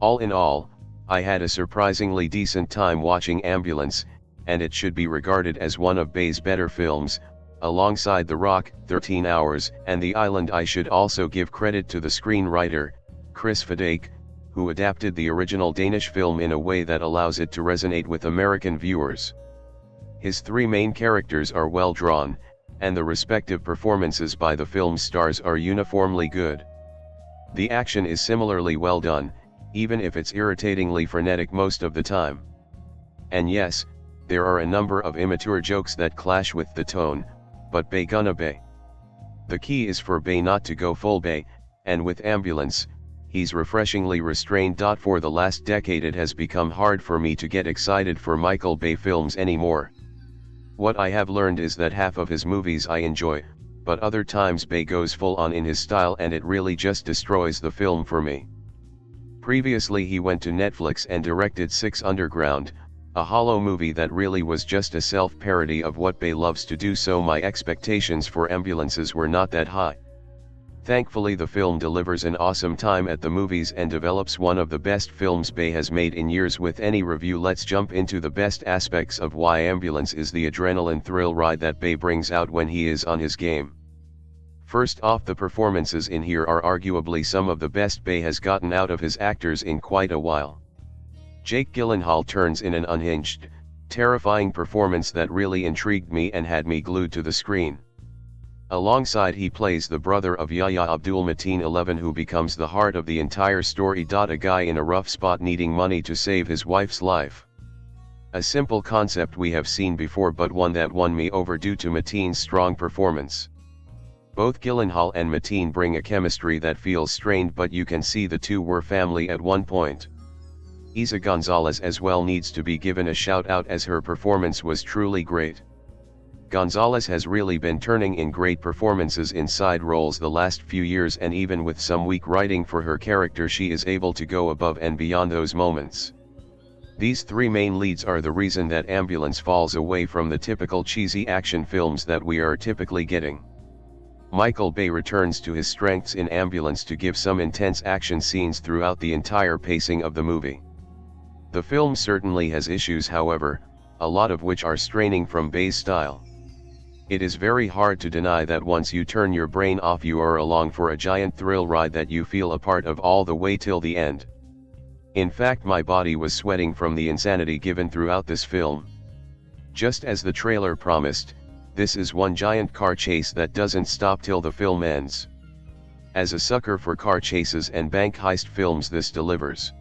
All in all, I had a surprisingly decent time watching Ambulance, and it should be regarded as one of Bay's better films, alongside The Rock, 13 Hours, and The Island. I should also give credit to the screenwriter, Chris Fadake, who adapted the original Danish film in a way that allows it to resonate with American viewers. His three main characters are well drawn, and the respective performances by the film's stars are uniformly good. The action is similarly well done, even if it's irritatingly frenetic most of the time. And yes, there are a number of immature jokes that clash with the tone, but Bay gonna Bay. The key is for Bay not to go full Bay, and with Ambulance, he's refreshingly restrained. For the last decade it has become hard for me to get excited for Michael Bay films anymore. What I have learned is that half of his movies I enjoy, but other times Bay goes full on in his style and it really just destroys the film for me. Previously he went to Netflix and directed Six Underground, a hollow movie that really was just a self-parody of what Bay loves to do, so my expectations for Ambulances were not that high. Thankfully the film delivers an awesome time at the movies and develops one of the best films Bay has made in years. With any review, let's jump into the best aspects of why Ambulance is the adrenaline thrill ride that Bay brings out when he is on his game. First off, the performances in here are arguably some of the best Bay has gotten out of his actors in quite a while. Jake Gyllenhaal turns in an unhinged, terrifying performance that really intrigued me and had me glued to the screen. Alongside, he plays the brother of Yahya, Abdul-Mateen 11, who becomes the heart of the entire story. A guy in a rough spot needing money to save his wife's life. A simple concept we have seen before, but one that won me over due to Mateen's strong performance. Both Gyllenhaal and Mateen bring a chemistry that feels strained, but you can see the two were family at one point. Eiza González as well needs to be given a shout out, as her performance was truly great. González has really been turning in great performances in side roles the last few years, and even with some weak writing for her character she is able to go above and beyond those moments. These three main leads are the reason that Ambulance falls away from the typical cheesy action films that we are typically getting. Michael Bay returns to his strengths in Ambulance to give some intense action scenes throughout the entire pacing of the movie. The film certainly has issues, however, a lot of which are straining from Bay's style. It is very hard to deny that once you turn your brain off you are along for a giant thrill ride that you feel a part of all the way till the end. In fact, my body was sweating from the insanity given throughout this film. Just as the trailer promised, this is one giant car chase that doesn't stop till the film ends. As a sucker for car chases and bank heist films, this delivers.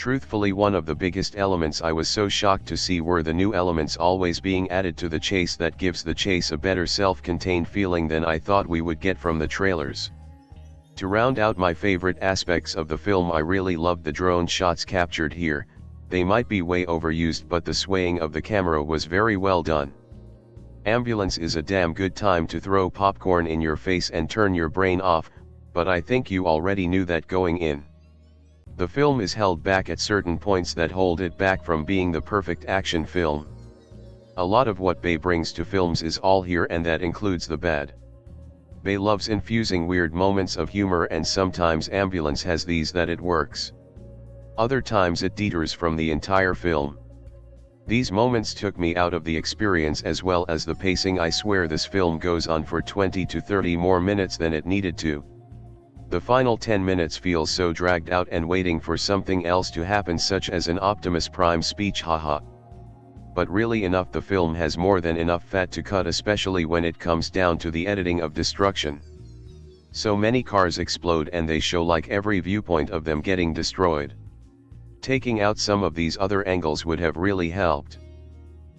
Truthfully, one of the biggest elements I was so shocked to see were the new elements always being added to the chase that gives the chase a better self-contained feeling than I thought we would get from the trailers. To round out my favorite aspects of the film, I really loved the drone shots captured here. They might be way overused, but the swaying of the camera was very well done. Ambulance is a damn good time to throw popcorn in your face and turn your brain off, but I think you already knew that going in. The film is held back at certain points that hold it back from being the perfect action film. A lot of what Bay brings to films is all here, and that includes the bad. Bay loves infusing weird moments of humor, and sometimes Ambulance has these that it works. Other times it deters from the entire film. These moments took me out of the experience, as well as the pacing. I swear this film goes on for 20 to 30 more minutes than it needed to. The final 10 minutes feels so dragged out and waiting for something else to happen, such as an Optimus Prime speech, haha. But really enough, the film has more than enough fat to cut, especially when it comes down to the editing of destruction. So many cars explode and they show like every viewpoint of them getting destroyed. Taking out some of these other angles would have really helped.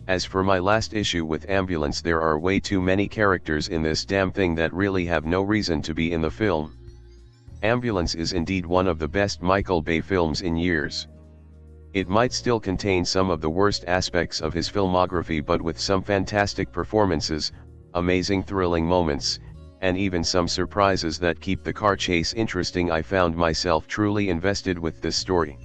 As for my last issue with Ambulance, there are way too many characters in this damn thing that really have no reason to be in the film. Ambulance is indeed one of the best Michael Bay films in years. It might still contain some of the worst aspects of his filmography, but with some fantastic performances, amazing thrilling moments, and even some surprises that keep the car chase interesting, I found myself truly invested with this story.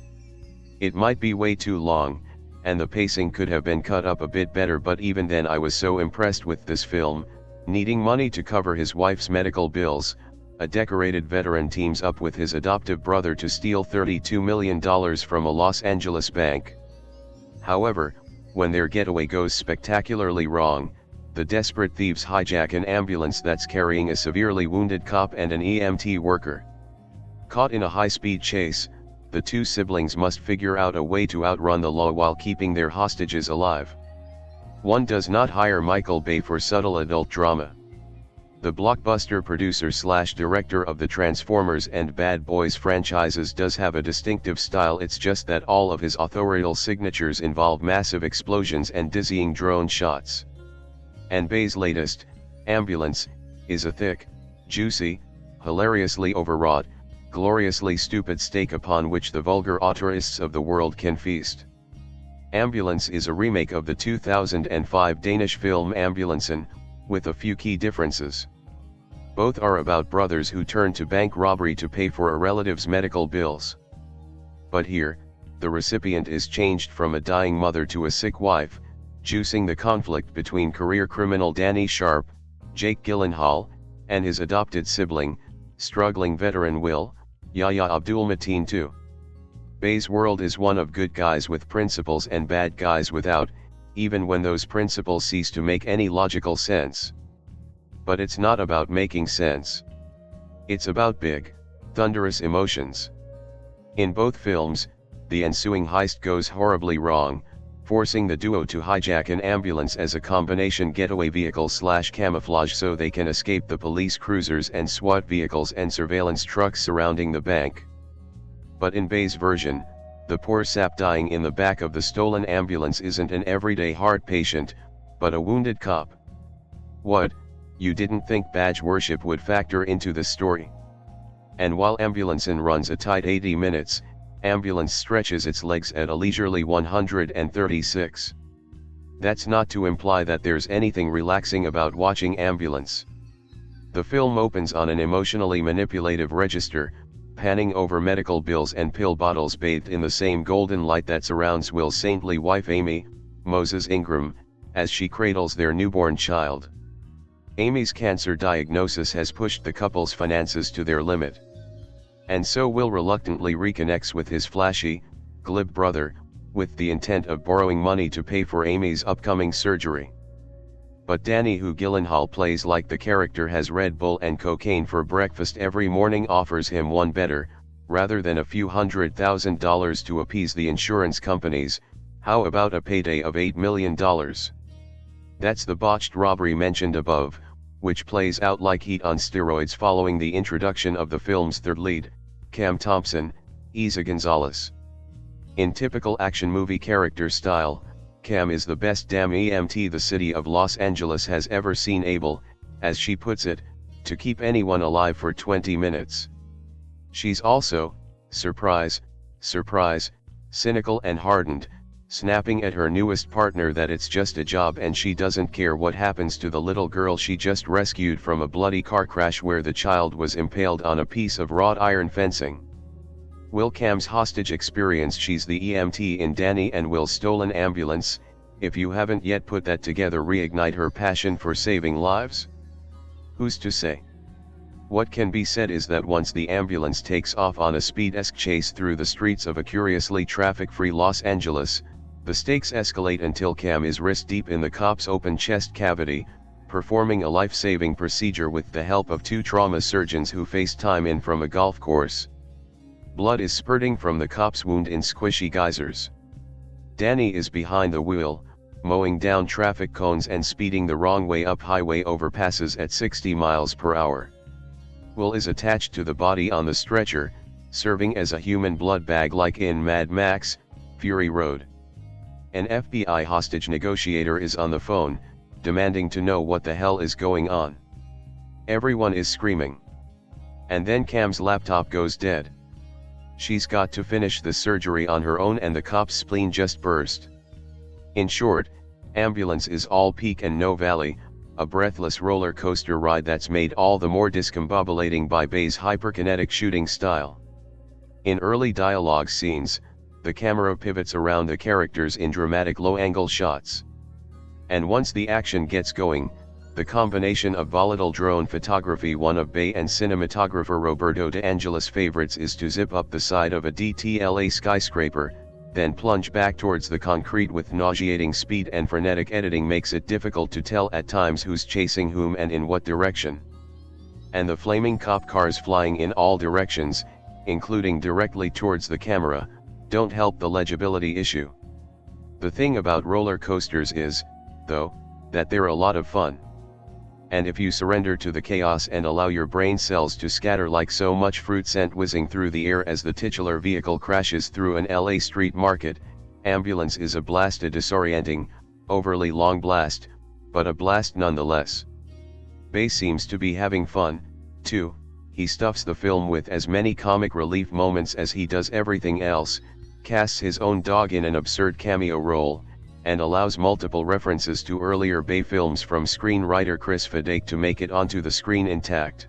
It might be way too long, and the pacing could have been cut up a bit better, but even then I was so impressed with this film. Needing money to cover his wife's medical bills, a decorated veteran teams up with his adoptive brother to steal $32 million from a Los Angeles bank. However, when their getaway goes spectacularly wrong, the desperate thieves hijack an ambulance that's carrying a severely wounded cop and an EMT worker. Caught in a high-speed chase, the two siblings must figure out a way to outrun the law while keeping their hostages alive. One does not hire Michael Bay for subtle adult drama. The blockbuster producer/director of the Transformers and Bad Boys franchises does have a distinctive style, it's just that all of his authorial signatures involve massive explosions and dizzying drone shots. And Bay's latest, Ambulance, is a thick, juicy, hilariously overwrought, gloriously stupid steak upon which the vulgar auteurists of the world can feast. Ambulance is a remake of the 2005 Danish film Ambulancen, with a few key differences. Both are about brothers who turn to bank robbery to pay for a relative's medical bills. But here, the recipient is changed from a dying mother to a sick wife, juicing the conflict between career criminal Danny Sharp, Jake Gyllenhaal, and his adopted sibling, struggling veteran Yahya Abdul-Mateen too. Bay's world is one of good guys with principles and bad guys without, even when those principles cease to make any logical sense. But it's not about making sense. It's about big, thunderous emotions. In both films, the ensuing heist goes horribly wrong, forcing the duo to hijack an ambulance as a combination getaway vehicle/camouflage so they can escape the police cruisers and SWAT vehicles and surveillance trucks surrounding the bank. But in Bay's version, the poor sap dying in the back of the stolen ambulance isn't an everyday heart patient, but a wounded cop. What, you didn't think badge worship would factor into this story? And while Ambulancen runs a tight 80 minutes, Ambulance stretches its legs at a leisurely 136. That's not to imply that there's anything relaxing about watching Ambulance. The film opens on an emotionally manipulative register, panning over medical bills and pill bottles bathed in the same golden light that surrounds Will's saintly wife Amy, Moses Ingram, as she cradles their newborn child. Amy's cancer diagnosis has pushed the couple's finances to their limit. And so Will reluctantly reconnects with his flashy, glib brother, with the intent of borrowing money to pay for Amy's upcoming surgery. But Danny, who Gyllenhaal plays like the character has Red Bull and cocaine for breakfast every morning, offers him one better, rather than a few $100,000 to appease the insurance companies. How about a payday of $8 million? That's the botched robbery mentioned above, which plays out like heat on steroids following the introduction of the film's third lead, Cam Thompson, Eiza González. In typical action movie character style, Cam is the best damn EMT the city of Los Angeles has ever seen, able, as she puts it, to keep anyone alive for 20 minutes. She's also, surprise, cynical and hardened, snapping at her newest partner that it's just a job and she doesn't care what happens to the little girl she just rescued from a bloody car crash where the child was impaled on a piece of wrought iron fencing. Will Cam's hostage experience. She's the EMT in Danny and Will's stolen ambulance. If you haven't yet put that together, reignite her passion for saving lives? Who's to say? What can be said is that once the ambulance takes off on a speed-esque chase through the streets of a curiously traffic-free Los Angeles, the stakes escalate until Cam is wrist-deep in the cop's open chest cavity, performing a life-saving procedure with the help of two trauma surgeons who FaceTime in from a golf course. Blood is spurting from the cop's wound in squishy geysers. Danny is behind the wheel, mowing down traffic cones and speeding the wrong way up highway overpasses at 60 miles per hour. Will is attached to the body on the stretcher, serving as a human blood bag like in Mad Max, Fury Road. An FBI hostage negotiator is on the phone, demanding to know what the hell is going on. Everyone is screaming. And then Cam's laptop goes dead. She's got to finish the surgery on her own and the cop's spleen just burst. In short, Ambulance is all peak and no valley, a breathless roller coaster ride that's made all the more discombobulating by Bay's hyperkinetic shooting style. In early dialogue scenes, the camera pivots around the characters in dramatic low-angle shots. And once the action gets going, the combination of volatile drone photography, one of Bay and cinematographer Roberto De Angelis' favorites, is to zip up the side of a DTLA skyscraper, then plunge back towards the concrete with nauseating speed, and frenetic editing makes it difficult to tell at times who's chasing whom and in what direction. And the flaming cop cars flying in all directions, including directly towards the camera, don't help the legibility issue. The thing about roller coasters is, though, that they're a lot of fun. And if you surrender to the chaos and allow your brain cells to scatter like so much fruit scent whizzing through the air as the titular vehicle crashes through an LA street market, Ambulance is a blast, a disorienting, overly long blast, but a blast nonetheless. Bay seems to be having fun, too. He stuffs the film with as many comic relief moments as he does everything else, casts his own dog in an absurd cameo role, and allows multiple references to earlier Bay films from screenwriter Chris Fedek to make it onto the screen intact.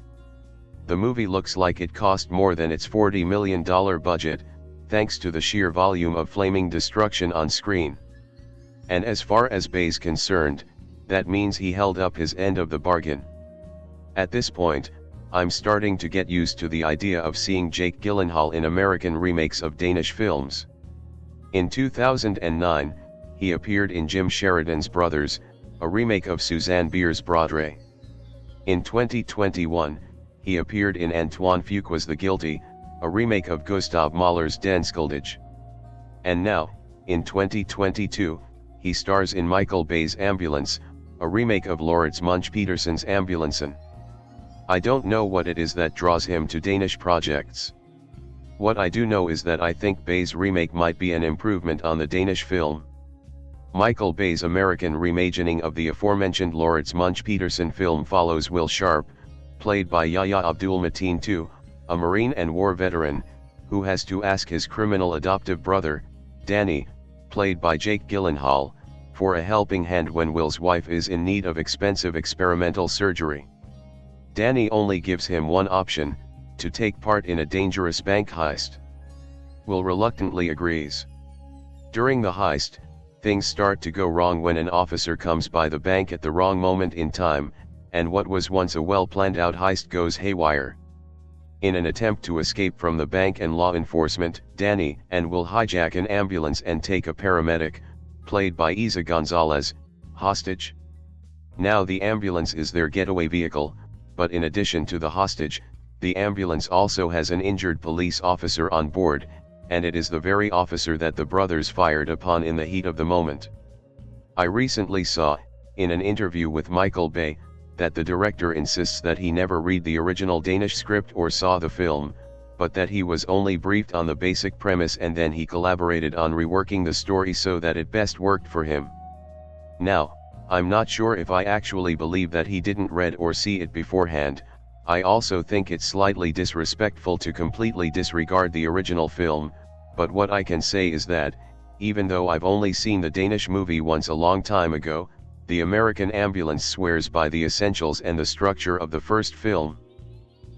The movie looks like it cost more than its $40 million budget, thanks to the sheer volume of flaming destruction on screen. And as far as Bay's concerned, that means he held up his end of the bargain. At this point, I'm starting to get used to the idea of seeing Jake Gyllenhaal in American remakes of Danish films. In 2009, he appeared in Jim Sheridan's Brothers, a remake of Suzanne Bier's Brodre. In 2021, he appeared in Antoine Fuqua's The Guilty, a remake of Gustav Mahler's Den Skuldige. And now, in 2022, he stars in Michael Bay's Ambulance, a remake of Laurits Munch Peterson's Ambulancen. I don't know what it is that draws him to Danish projects. What I do know is that I think Bay's remake might be an improvement on the Danish film. Michael Bay's American reimagining of the aforementioned Laurits Munch Peterson film follows Will Sharp, played by Yahya Abdul-Mateen II, a Marine and war veteran, who has to ask his criminal adoptive brother, Danny, played by Jake Gyllenhaal, for a helping hand when Will's wife is in need of expensive experimental surgery. Danny only gives him one option: to take part in a dangerous bank heist. Will reluctantly agrees. During the heist, things start to go wrong when an officer comes by the bank at the wrong moment in time, and what was once a well-planned-out heist goes haywire. In an attempt to escape from the bank and law enforcement, Danny and Will hijack an ambulance and take a paramedic, played by Eiza González, hostage. Now the ambulance is their getaway vehicle, but in addition to the hostage, the ambulance also has an injured police officer on board, and it is the very officer that the brothers fired upon in the heat of the moment. I recently saw, in an interview with Michael Bay, that the director insists that he never read the original Danish script or saw the film, but that he was only briefed on the basic premise and then he collaborated on reworking the story so that it best worked for him. Now, I'm not sure if I actually believe that he didn't read or see it beforehand. I also think it's slightly disrespectful to completely disregard the original film, but what I can say is that, even though I've only seen the Danish movie once a long time ago, the American Ambulance swears by the essentials and the structure of the first film.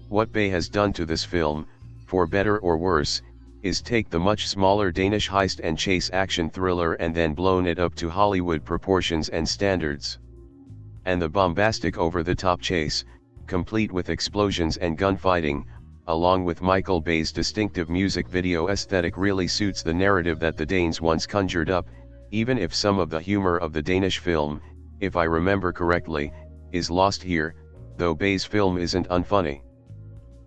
What Bay has done to this film, for better or worse, is take the much smaller Danish heist and chase action thriller and then blown it up to Hollywood proportions and standards. And the bombastic over-the-top chase, complete with explosions and gunfighting, along with Michael Bay's distinctive music video aesthetic, really suits the narrative that the Danes once conjured up, even if some of the humor of the Danish film, if I remember correctly, is lost here, though Bay's film isn't unfunny.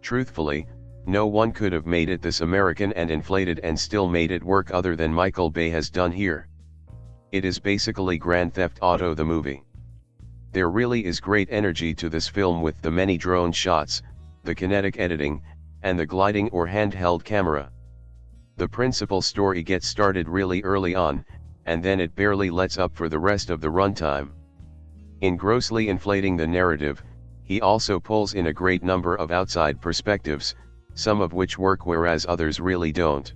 Truthfully, no one could have made it this American and inflated and still made it work other than Michael Bay has done here. It is basically Grand Theft Auto the movie. There really is great energy to this film with the many drone shots, the kinetic editing, and the gliding or handheld camera. The principal story gets started really early on, and then it barely lets up for the rest of the runtime. In grossly inflating the narrative, he also pulls in a great number of outside perspectives, some of which work whereas others really don't.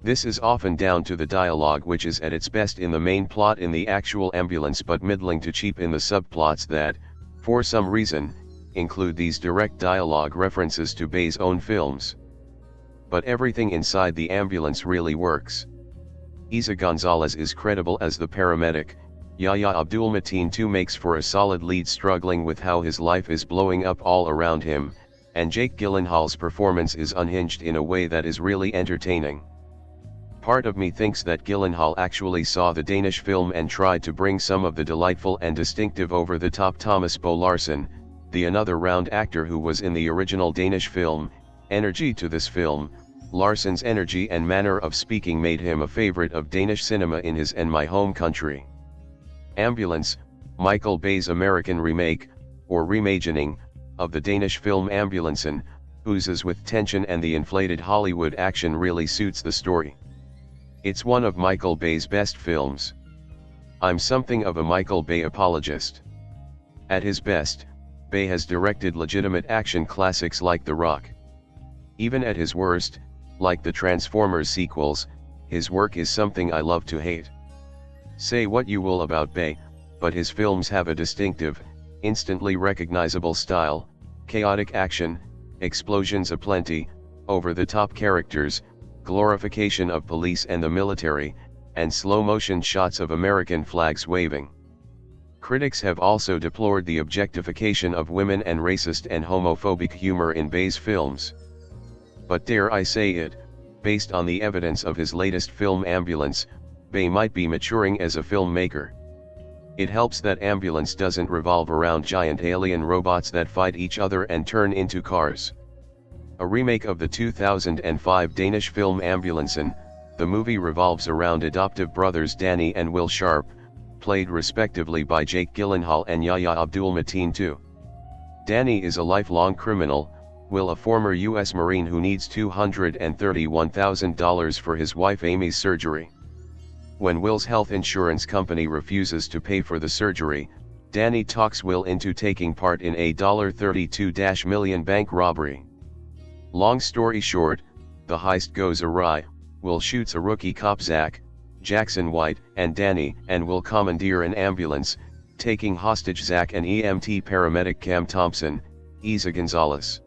This is often down to the dialogue, which is at its best in the main plot in the actual ambulance but middling to cheap in the subplots that, for some reason, include these direct dialogue references to Bay's own films. but everything inside the ambulance really works. Eiza González is credible as the paramedic. Yahya Abdul-Mateen too makes for a solid lead, struggling with how his life is blowing up all around him, and Jake Gyllenhaal's performance is unhinged in a way that is really entertaining. Part of me thinks that Gyllenhaal actually saw the Danish film and tried to bring some of the delightful and distinctive over-the-top Thomas Bo Larsen, the another round actor who was in the original Danish film, energy to this film. Larsen's energy and manner of speaking made him a favorite of Danish cinema in his and my home country. Ambulance, Michael Bay's American remake, or reimagining, of the Danish film Ambulancen, oozes with tension, and the inflated Hollywood action really suits the story. It's one of Michael Bay's best films. I'm something of a Michael Bay apologist. At his best, Bay has directed legitimate action classics like The Rock. Even at his worst, like the Transformers sequels, his work is something I love to hate. Say what you will about Bay, but his films have a distinctive, instantly recognizable style: chaotic action, explosions aplenty, over-the-top characters, glorification of police and the military, and slow-motion shots of American flags waving. Critics have also deplored the objectification of women and racist and homophobic humor in Bay's films. But dare I say it, based on the evidence of his latest film Ambulance, Bay might be maturing as a filmmaker. It helps that Ambulance doesn't revolve around giant alien robots that fight each other and turn into cars. A remake of the 2005 Danish film Ambulancen, the movie revolves around adoptive brothers Danny and Will Sharp, played respectively by Jake Gyllenhaal and Yahya Abdul-Mateen II. Danny is a lifelong criminal, Will a former U.S. Marine who needs $231,000 for his wife Amy's surgery. When Will's health insurance company refuses to pay for the surgery, Danny talks Will into taking part in a $32 million bank robbery. Long story short, the heist goes awry. Will shoots a rookie cop Zach, Jackson White, and Danny, and Will commandeer an ambulance, taking hostage Zach and EMT paramedic Cam Thompson, Eiza González.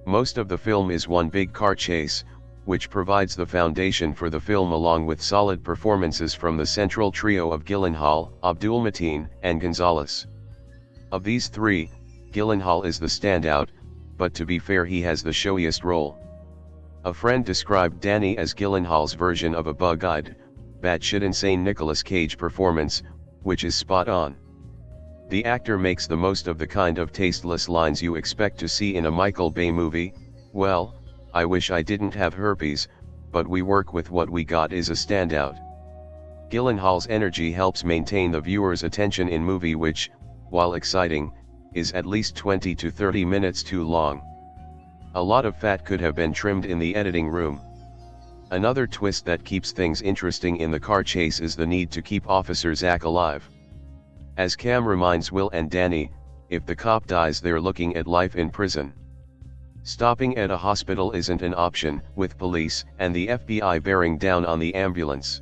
Most of the film is one big car chase, which provides the foundation for the film, along with solid performances from the central trio of Gyllenhaal, Abdul-Mateen, and González. Of these three, Gyllenhaal is the standout, but to be fair, he has the showiest role. A friend described Danny as Gyllenhaal's version of a bug-eyed, batshit insane Nicolas Cage performance, which is spot on. The actor makes the most of the kind of tasteless lines you expect to see in a Michael Bay movie. Well, I wish I didn't have herpes, but we work with what we got is a standout. Gyllenhaal's energy helps maintain the viewer's attention in movie which, while exciting, is at least 20 to 30 minutes too long. A lot of fat could have been trimmed in the editing room. Another twist that keeps things interesting in the car chase is the need to keep Officer Zach alive. As Cam reminds Will and Danny, if the cop dies, they're looking at life in prison. Stopping at a hospital isn't an option, with police and the FBI bearing down on the ambulance.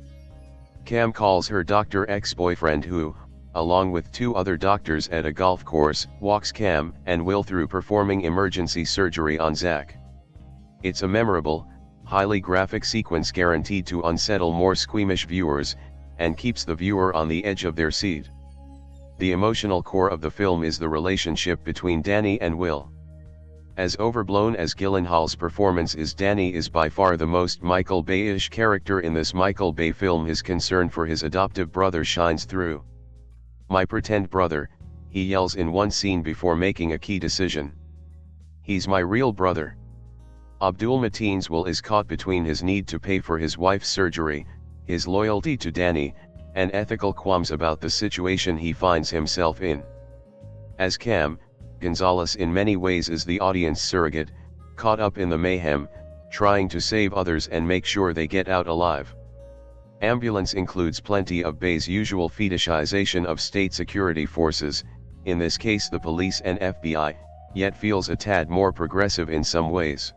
Cam calls her Dr. ex-boyfriend who, along with two other doctors at a golf course, walks Cam and Will through performing emergency surgery on Zach. It's a memorable, highly graphic sequence guaranteed to unsettle more squeamish viewers, and keeps the viewer on the edge of their seat. The emotional core of the film is the relationship between Danny and Will. As overblown as Gyllenhaal's performance is, Danny is by far the most Michael Bay-ish character in this Michael Bay film. His concern for his adoptive brother shines through. "My pretend brother," he yells in one scene before making a key decision. "He's my real brother." Abdul-Mateen's Will is caught between his need to pay for his wife's surgery, his loyalty to Danny, and ethical qualms about the situation he finds himself in. As Cam, González in many ways is the audience surrogate, caught up in the mayhem, trying to save others and make sure they get out alive. Ambulance includes plenty of Bay's usual fetishization of state security forces, in this case the police and FBI, yet feels a tad more progressive in some ways.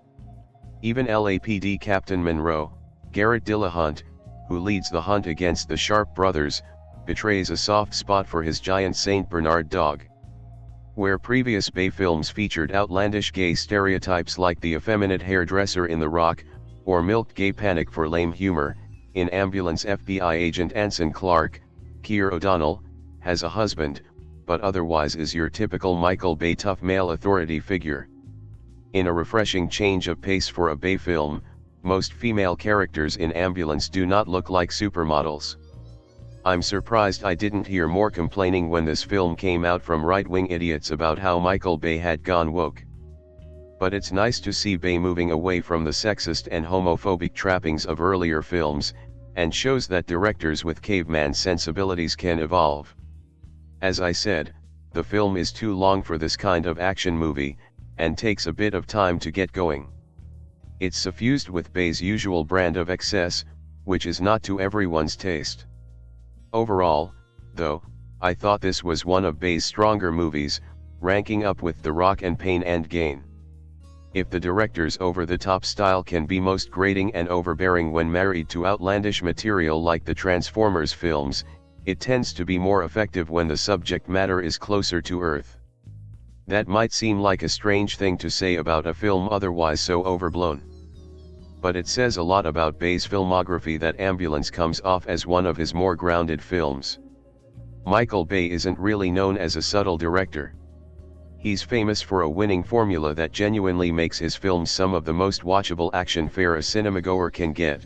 Even LAPD Captain Monroe, Garret Dillahunt, who leads the hunt against the Sharp brothers, betrays a soft spot for his giant Saint Bernard dog. Where previous Bay films featured outlandish gay stereotypes like the effeminate hairdresser in The Rock, or milked gay panic for lame humor. In Ambulance, FBI agent Anson Clark, Keir O'Donnell, has a husband, but otherwise is your typical Michael Bay tough male authority figure. In a refreshing change of pace for a Bay film, most female characters in Ambulance do not look like supermodels. I'm surprised I didn't hear more complaining when this film came out from right-wing idiots about how Michael Bay had gone woke. But it's nice to see Bay moving away from the sexist and homophobic trappings of earlier films, and shows that directors with caveman sensibilities can evolve. As I said, the film is too long for this kind of action movie, and takes a bit of time to get going. It's suffused with Bay's usual brand of excess, which is not to everyone's taste. Overall, though, I thought this was one of Bay's stronger movies, ranking up with The Rock and Pain and Gain. If the director's over-the-top style can be most grating and overbearing when married to outlandish material like the Transformers films, it tends to be more effective when the subject matter is closer to earth. That might seem like a strange thing to say about a film otherwise so overblown. But it says a lot about Bay's filmography that Ambulance comes off as one of his more grounded films. Michael Bay isn't really known as a subtle director. He's famous for a winning formula that genuinely makes his films some of the most watchable action fare a cinemagoer can get.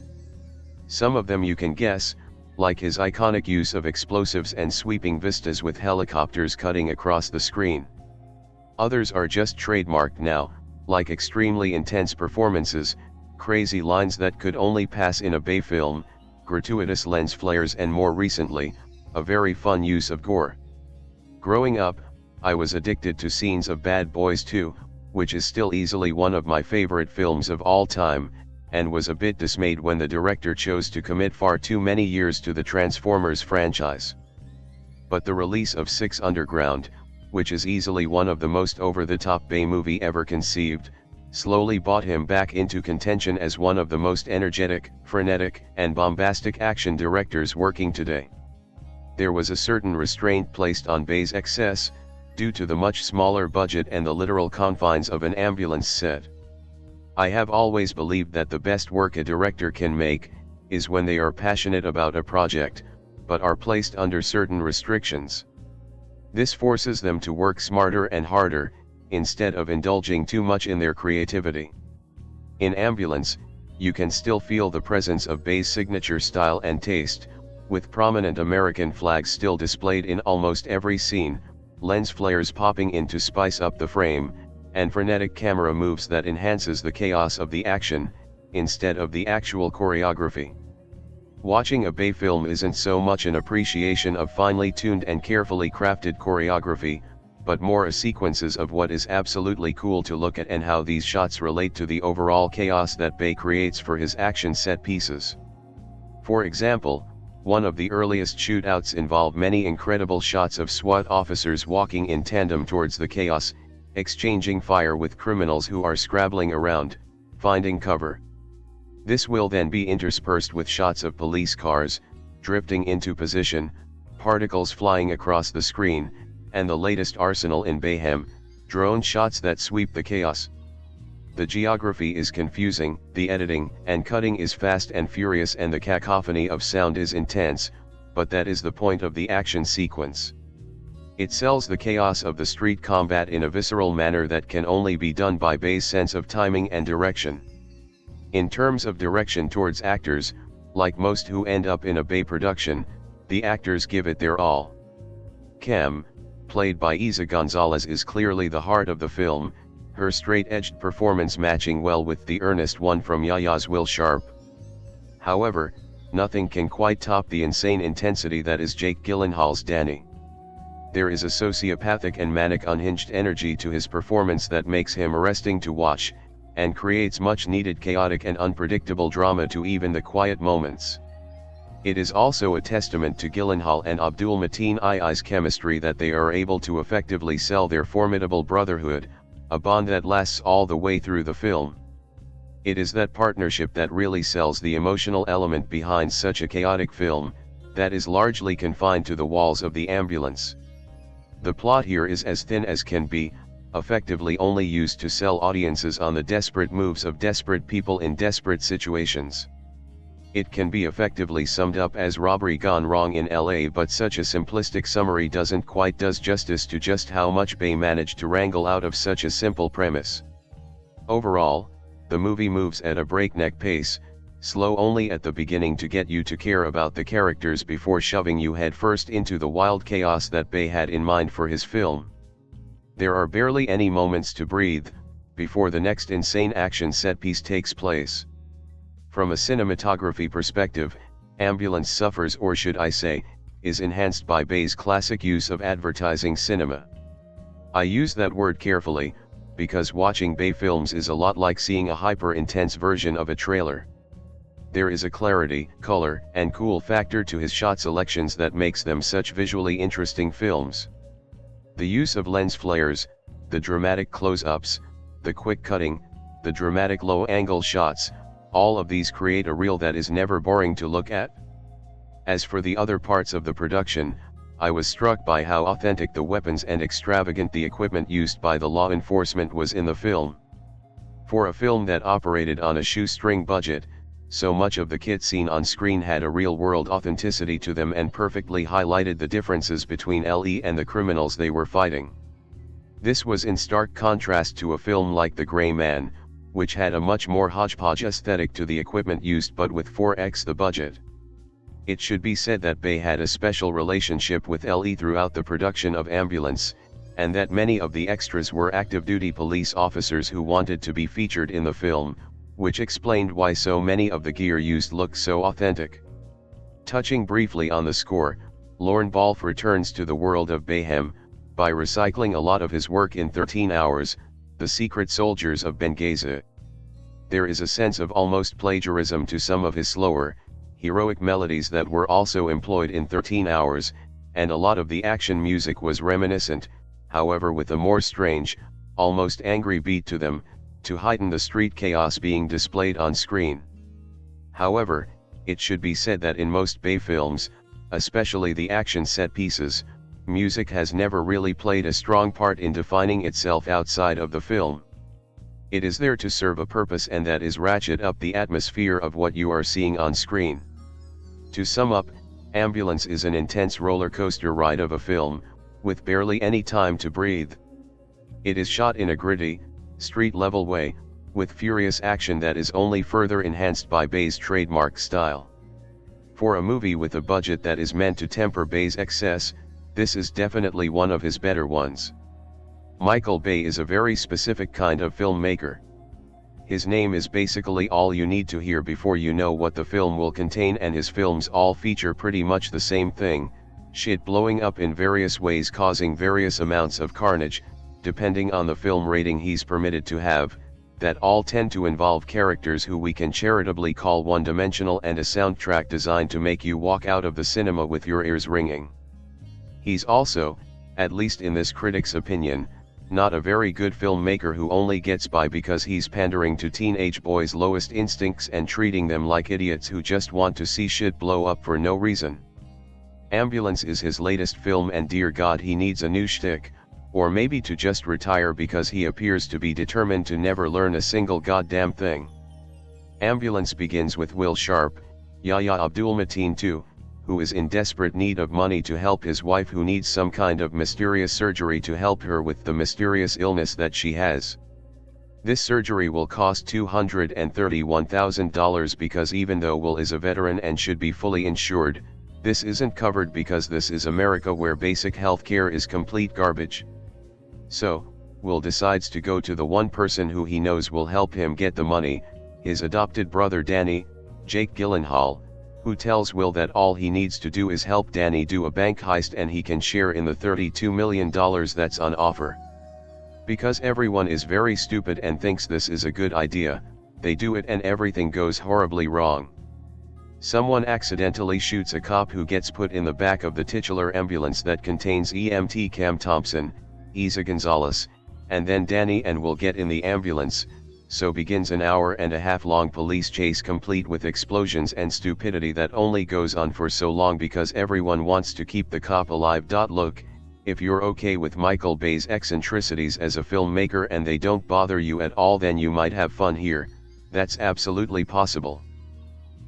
Some of them you can guess, like his iconic use of explosives and sweeping vistas with helicopters cutting across the screen. Others are just trademarked now, like extremely intense performances, crazy lines that could only pass in a Bay film, gratuitous lens flares, and more recently, a very fun use of gore. Growing up, I was addicted to scenes of Bad Boys 2, which is still easily one of my favorite films of all time, and was a bit dismayed when the director chose to commit far too many years to the Transformers franchise. But the release of 6 Underground, which is easily one of the most over-the-top Bay movie ever conceived, slowly brought him back into contention as one of the most energetic, frenetic, and bombastic action directors working today. There was a certain restraint placed on Bay's excess, due to the much smaller budget and the literal confines of an ambulance set. I have always believed that the best work a director can make, is when they are passionate about a project, but are placed under certain restrictions. This forces them to work smarter and harder, instead of indulging too much in their creativity. In Ambulance, you can still feel the presence of Bay's signature style and taste, with prominent American flags still displayed in almost every scene, lens flares popping in to spice up the frame, and frenetic camera moves that enhances the chaos of the action, instead of the actual choreography. Watching a Bay film isn't so much an appreciation of finely tuned and carefully crafted choreography, but more a sequences of what is absolutely cool to look at and how these shots relate to the overall chaos that Bay creates for his action set pieces. For example, one of the earliest shootouts involved many incredible shots of SWAT officers walking in tandem towards the chaos, exchanging fire with criminals who are scrabbling around, finding cover. This will then be interspersed with shots of police cars, drifting into position, particles flying across the screen, and the latest arsenal in Bayhem, drone shots that sweep the chaos. The geography is confusing, the editing and cutting is fast and furious, and the cacophony of sound is intense, but that is the point of the action sequence. It sells the chaos of the street combat in a visceral manner that can only be done by Bay's sense of timing and direction. In terms of direction towards actors, like most who end up in a Bay production, the actors give it their all. Cam, played by Eiza González, is clearly the heart of the film, her straight-edged performance matching well with the earnest one from Yahya's Will Sharp. However, nothing can quite top the insane intensity that is Jake Gyllenhaal's Danny. There is a sociopathic and manic unhinged energy to his performance that makes him arresting to watch, and creates much needed chaotic and unpredictable drama to even the quiet moments. It is also a testament to Gyllenhaal and Abdul-Mateen chemistry that they are able to effectively sell their formidable brotherhood, a bond that lasts all the way through the film. It is that partnership that really sells the emotional element behind such a chaotic film, that is largely confined to the walls of the ambulance. The plot here is as thin as can be, effectively only used to sell audiences on the desperate moves of desperate people in desperate situations. It can be effectively summed up as robbery gone wrong in LA, but such a simplistic summary doesn't quite does justice to just how much Bay managed to wrangle out of such a simple premise. Overall, the movie moves at a breakneck pace, slow only at the beginning to get you to care about the characters before shoving you headfirst into the wild chaos that Bay had in mind for his film. There are barely any moments to breathe, before the next insane action set piece takes place. From a cinematography perspective, Ambulance suffers, or should I say, is enhanced by Bay's classic use of advertising cinema. I use that word carefully, because watching Bay films is a lot like seeing a hyper-intense version of a trailer. There is a clarity, color, and cool factor to his shot selections that makes them such visually interesting films. The use of lens flares, the dramatic close-ups, the quick cutting, the dramatic low-angle shots, all of these create a reel that is never boring to look at. As for the other parts of the production, I was struck by how authentic the weapons and extravagant the equipment used by the law enforcement was in the film. For a film that operated on a shoestring budget, so much of the kit seen on screen had a real-world authenticity to them and perfectly highlighted the differences between LE and the criminals they were fighting. This was in stark contrast to a film like The Gray Man, which had a much more hodgepodge aesthetic to the equipment used but with 4x the budget. It should be said that Bay had a special relationship with LE throughout the production of Ambulance, and that many of the extras were active-duty police officers who wanted to be featured in the film, which explained why so many of the gear used looked so authentic. Touching briefly on the score, Lorne Balfe returns to the world of Bayhem, by recycling a lot of his work in 13 Hours, The Secret Soldiers of Benghazi. There is a sense of almost plagiarism to some of his slower, heroic melodies that were also employed in 13 Hours, and a lot of the action music was reminiscent, however with a more strange, almost angry beat to them, to heighten the street chaos being displayed on screen. However, it should be said that in most Bay films, especially the action set pieces, music has never really played a strong part in defining itself outside of the film. It is there to serve a purpose, and that is ratchet up the atmosphere of what you are seeing on screen. To sum up, Ambulance is an intense roller coaster ride of a film, with barely any time to breathe. It is shot in a gritty, street-level way, with furious action that is only further enhanced by Bay's trademark style. For a movie with a budget that is meant to temper Bay's excess, this is definitely one of his better ones. Michael Bay is a very specific kind of filmmaker. His name is basically all you need to hear before you know what the film will contain, and his films all feature pretty much the same thing: shit blowing up in various ways causing various amounts of carnage, depending on the film rating he's permitted to have, that all tend to involve characters who we can charitably call one-dimensional, and a soundtrack designed to make you walk out of the cinema with your ears ringing. He's also, at least in this critic's opinion, not a very good filmmaker who only gets by because he's pandering to teenage boys' lowest instincts and treating them like idiots who just want to see shit blow up for no reason. Ambulance is his latest film, and dear God, he needs a new shtick, or maybe to just retire, because he appears to be determined to never learn a single goddamn thing. Ambulance begins with Will Sharp, Yahya Abdul-Mateen II, who is in desperate need of money to help his wife, who needs some kind of mysterious surgery to help her with the mysterious illness that she has. This surgery will cost $231,000 because even though Will is a veteran and should be fully insured, this isn't covered because this is America, where basic health care is complete garbage. So, Will decides to go to the one person who he knows will help him get the money, his adopted brother Danny, Jake Gyllenhaal, who tells Will that all he needs to do is help Danny do a bank heist and he can share in the $32 million that's on offer. Because everyone is very stupid and thinks this is a good idea, they do it and everything goes horribly wrong. Someone accidentally shoots a cop who gets put in the back of the titular ambulance that contains EMT Cam Thompson, Eiza González, and then Danny and Will get in the ambulance, so begins an hour-and-a-half-long police chase complete with explosions and stupidity that only goes on for so long because everyone wants to keep the cop alive. Look, If you're okay with Michael Bay's eccentricities as a filmmaker and they don't bother you at all, then you might have fun here. That's absolutely possible.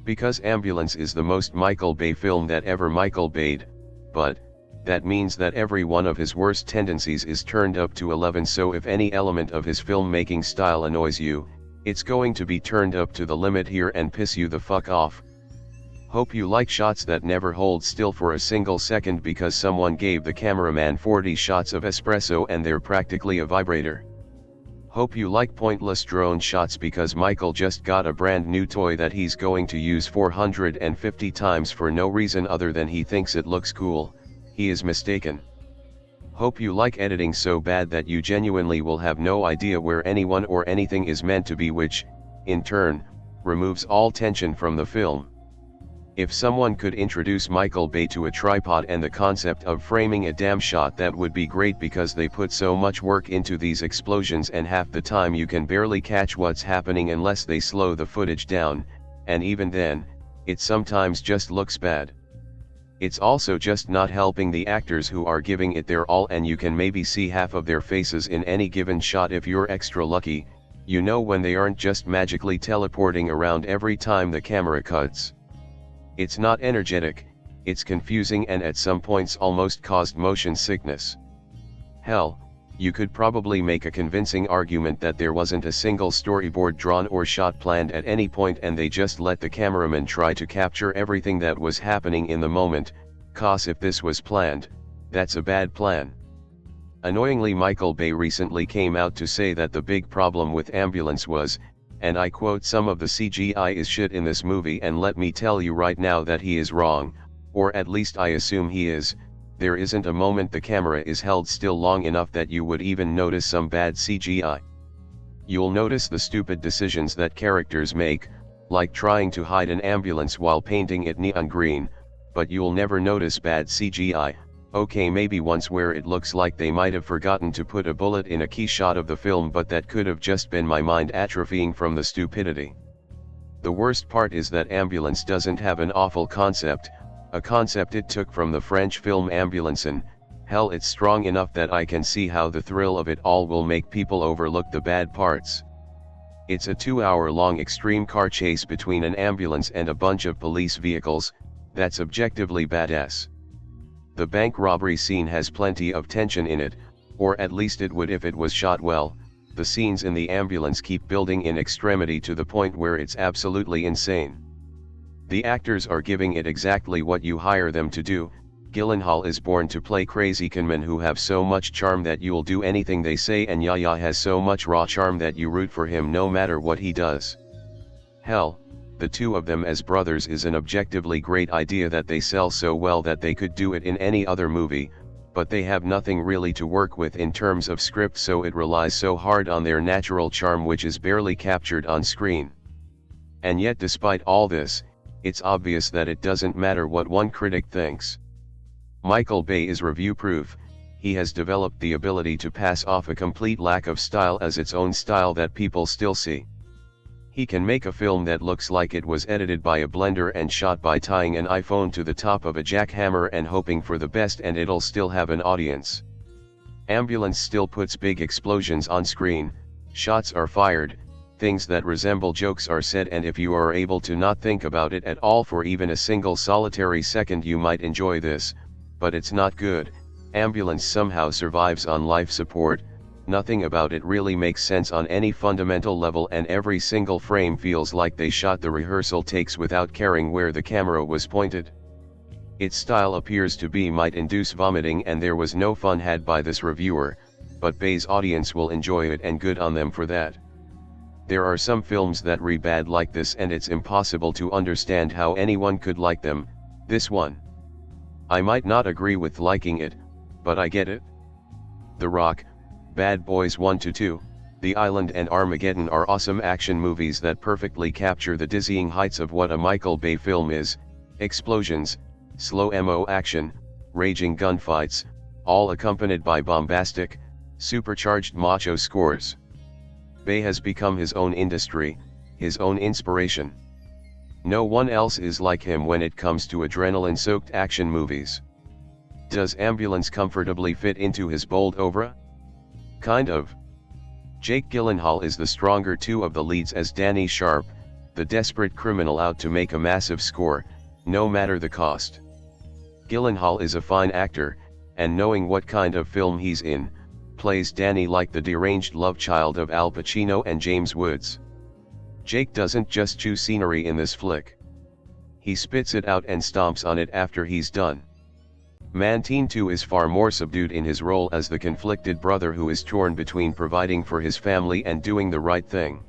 Because Ambulance is the most Michael Bay film that ever Michael Bayed, but that means that every one of his worst tendencies is turned up to 11, so if any element of his filmmaking style annoys you, it's going to be turned up to the limit here and piss you the fuck off. Hope you like shots that never hold still for a single second because someone gave the cameraman 40 shots of espresso and they're practically a vibrator. Hope you like pointless drone shots because Michael just got a brand new toy that he's going to use 450 times for no reason other than he thinks it looks cool. He is mistaken. Hope you like editing so bad that you genuinely will have no idea where anyone or anything is meant to be, which, in turn, removes all tension from the film. If someone could introduce Michael Bay to a tripod and the concept of framing a damn shot, that would be great because they put so much work into these explosions and half the time you can barely catch what's happening unless they slow the footage down, and even then, it sometimes just looks bad. It's also just not helping the actors who are giving it their all, and you can maybe see half of their faces in any given shot if you're extra lucky, you know, when they aren't just magically teleporting around every time the camera cuts. It's not energetic, it's confusing and at some points almost caused motion sickness. Hell, you could probably make a convincing argument that there wasn't a single storyboard drawn or shot planned at any point and they just let the cameraman try to capture everything that was happening in the moment, 'cause if this was planned, that's a bad plan. Annoyingly, Michael Bay recently came out to say that the big problem with Ambulance was, and I quote, "Some of the CGI is shit in this movie, and let me tell you right now that he is wrong, or at least I assume he is. There isn't a moment the camera is held still long enough that you would even notice some bad CGI. You'll notice the stupid decisions that characters make, like trying to hide an ambulance while painting it neon green, but you'll never notice bad CGI. Okay, maybe once where it looks like they might have forgotten to put a bullet in a key shot of the film, but that could have just been my mind atrophying from the stupidity. The worst part is that Ambulance doesn't have an awful concept, a concept it took from the French film Ambulance, and hell, it's strong enough that I can see how the thrill of it all will make people overlook the bad parts. It's a 2-hour-long extreme car chase between an ambulance and a bunch of police vehicles, that's objectively badass. The bank robbery scene has plenty of tension in it, or at least it would if it was shot well. The scenes in the ambulance keep building in extremity to the point where it's absolutely insane. The actors are giving it exactly what you hire them to do. Gyllenhaal is born to play crazy conmen who have so much charm that you'll do anything they say, and Yahya has so much raw charm that you root for him no matter what he does. Hell, the two of them as brothers is an objectively great idea that they sell so well that they could do it in any other movie, but they have nothing really to work with in terms of script, so it relies so hard on their natural charm which is barely captured on screen. And yet despite all this, it's obvious that it doesn't matter what one critic thinks. Michael Bay is review proof. He has developed the ability to pass off a complete lack of style as its own style that people still see. He can make a film that looks like it was edited by a blender and shot by tying an iPhone to the top of a jackhammer and hoping for the best, and it'll still have an audience. Ambulance still puts big explosions on screen, shots are fired, things that resemble jokes are said, and if you are able to not think about it at all for even a single solitary second, you might enjoy this, but it's not good. Ambulance somehow survives on life support. Nothing about it really makes sense on any fundamental level, and every single frame feels like they shot the rehearsal takes without caring where the camera was pointed. Its style appears to be might induce vomiting, and there was no fun had by this reviewer, but Bay's audience will enjoy it, and good on them for that. There are some films that read bad like this, and it's impossible to understand how anyone could like them. This one, I might not agree with liking it, but I get it. The Rock, Bad Boys 1-2, The Island and Armageddon are awesome action movies that perfectly capture the dizzying heights of what a Michael Bay film is: explosions, slow-mo action, raging gunfights, all accompanied by bombastic, supercharged macho scores. Bay has become his own industry, his own inspiration. No one else is like him when it comes to adrenaline-soaked action movies. Does Ambulance comfortably fit into his bold oeuvre? Kind of. Jake Gyllenhaal is the stronger two of the leads as Danny Sharp, the desperate criminal out to make a massive score, no matter the cost. Gyllenhaal is a fine actor, and knowing what kind of film he's in, plays Danny like the deranged love child of Al Pacino and James Woods. Jake doesn't just chew scenery in this flick. He spits it out and stomps on it after he's done. Mateen too is far more subdued in his role as the conflicted brother who is torn between providing for his family and doing the right thing.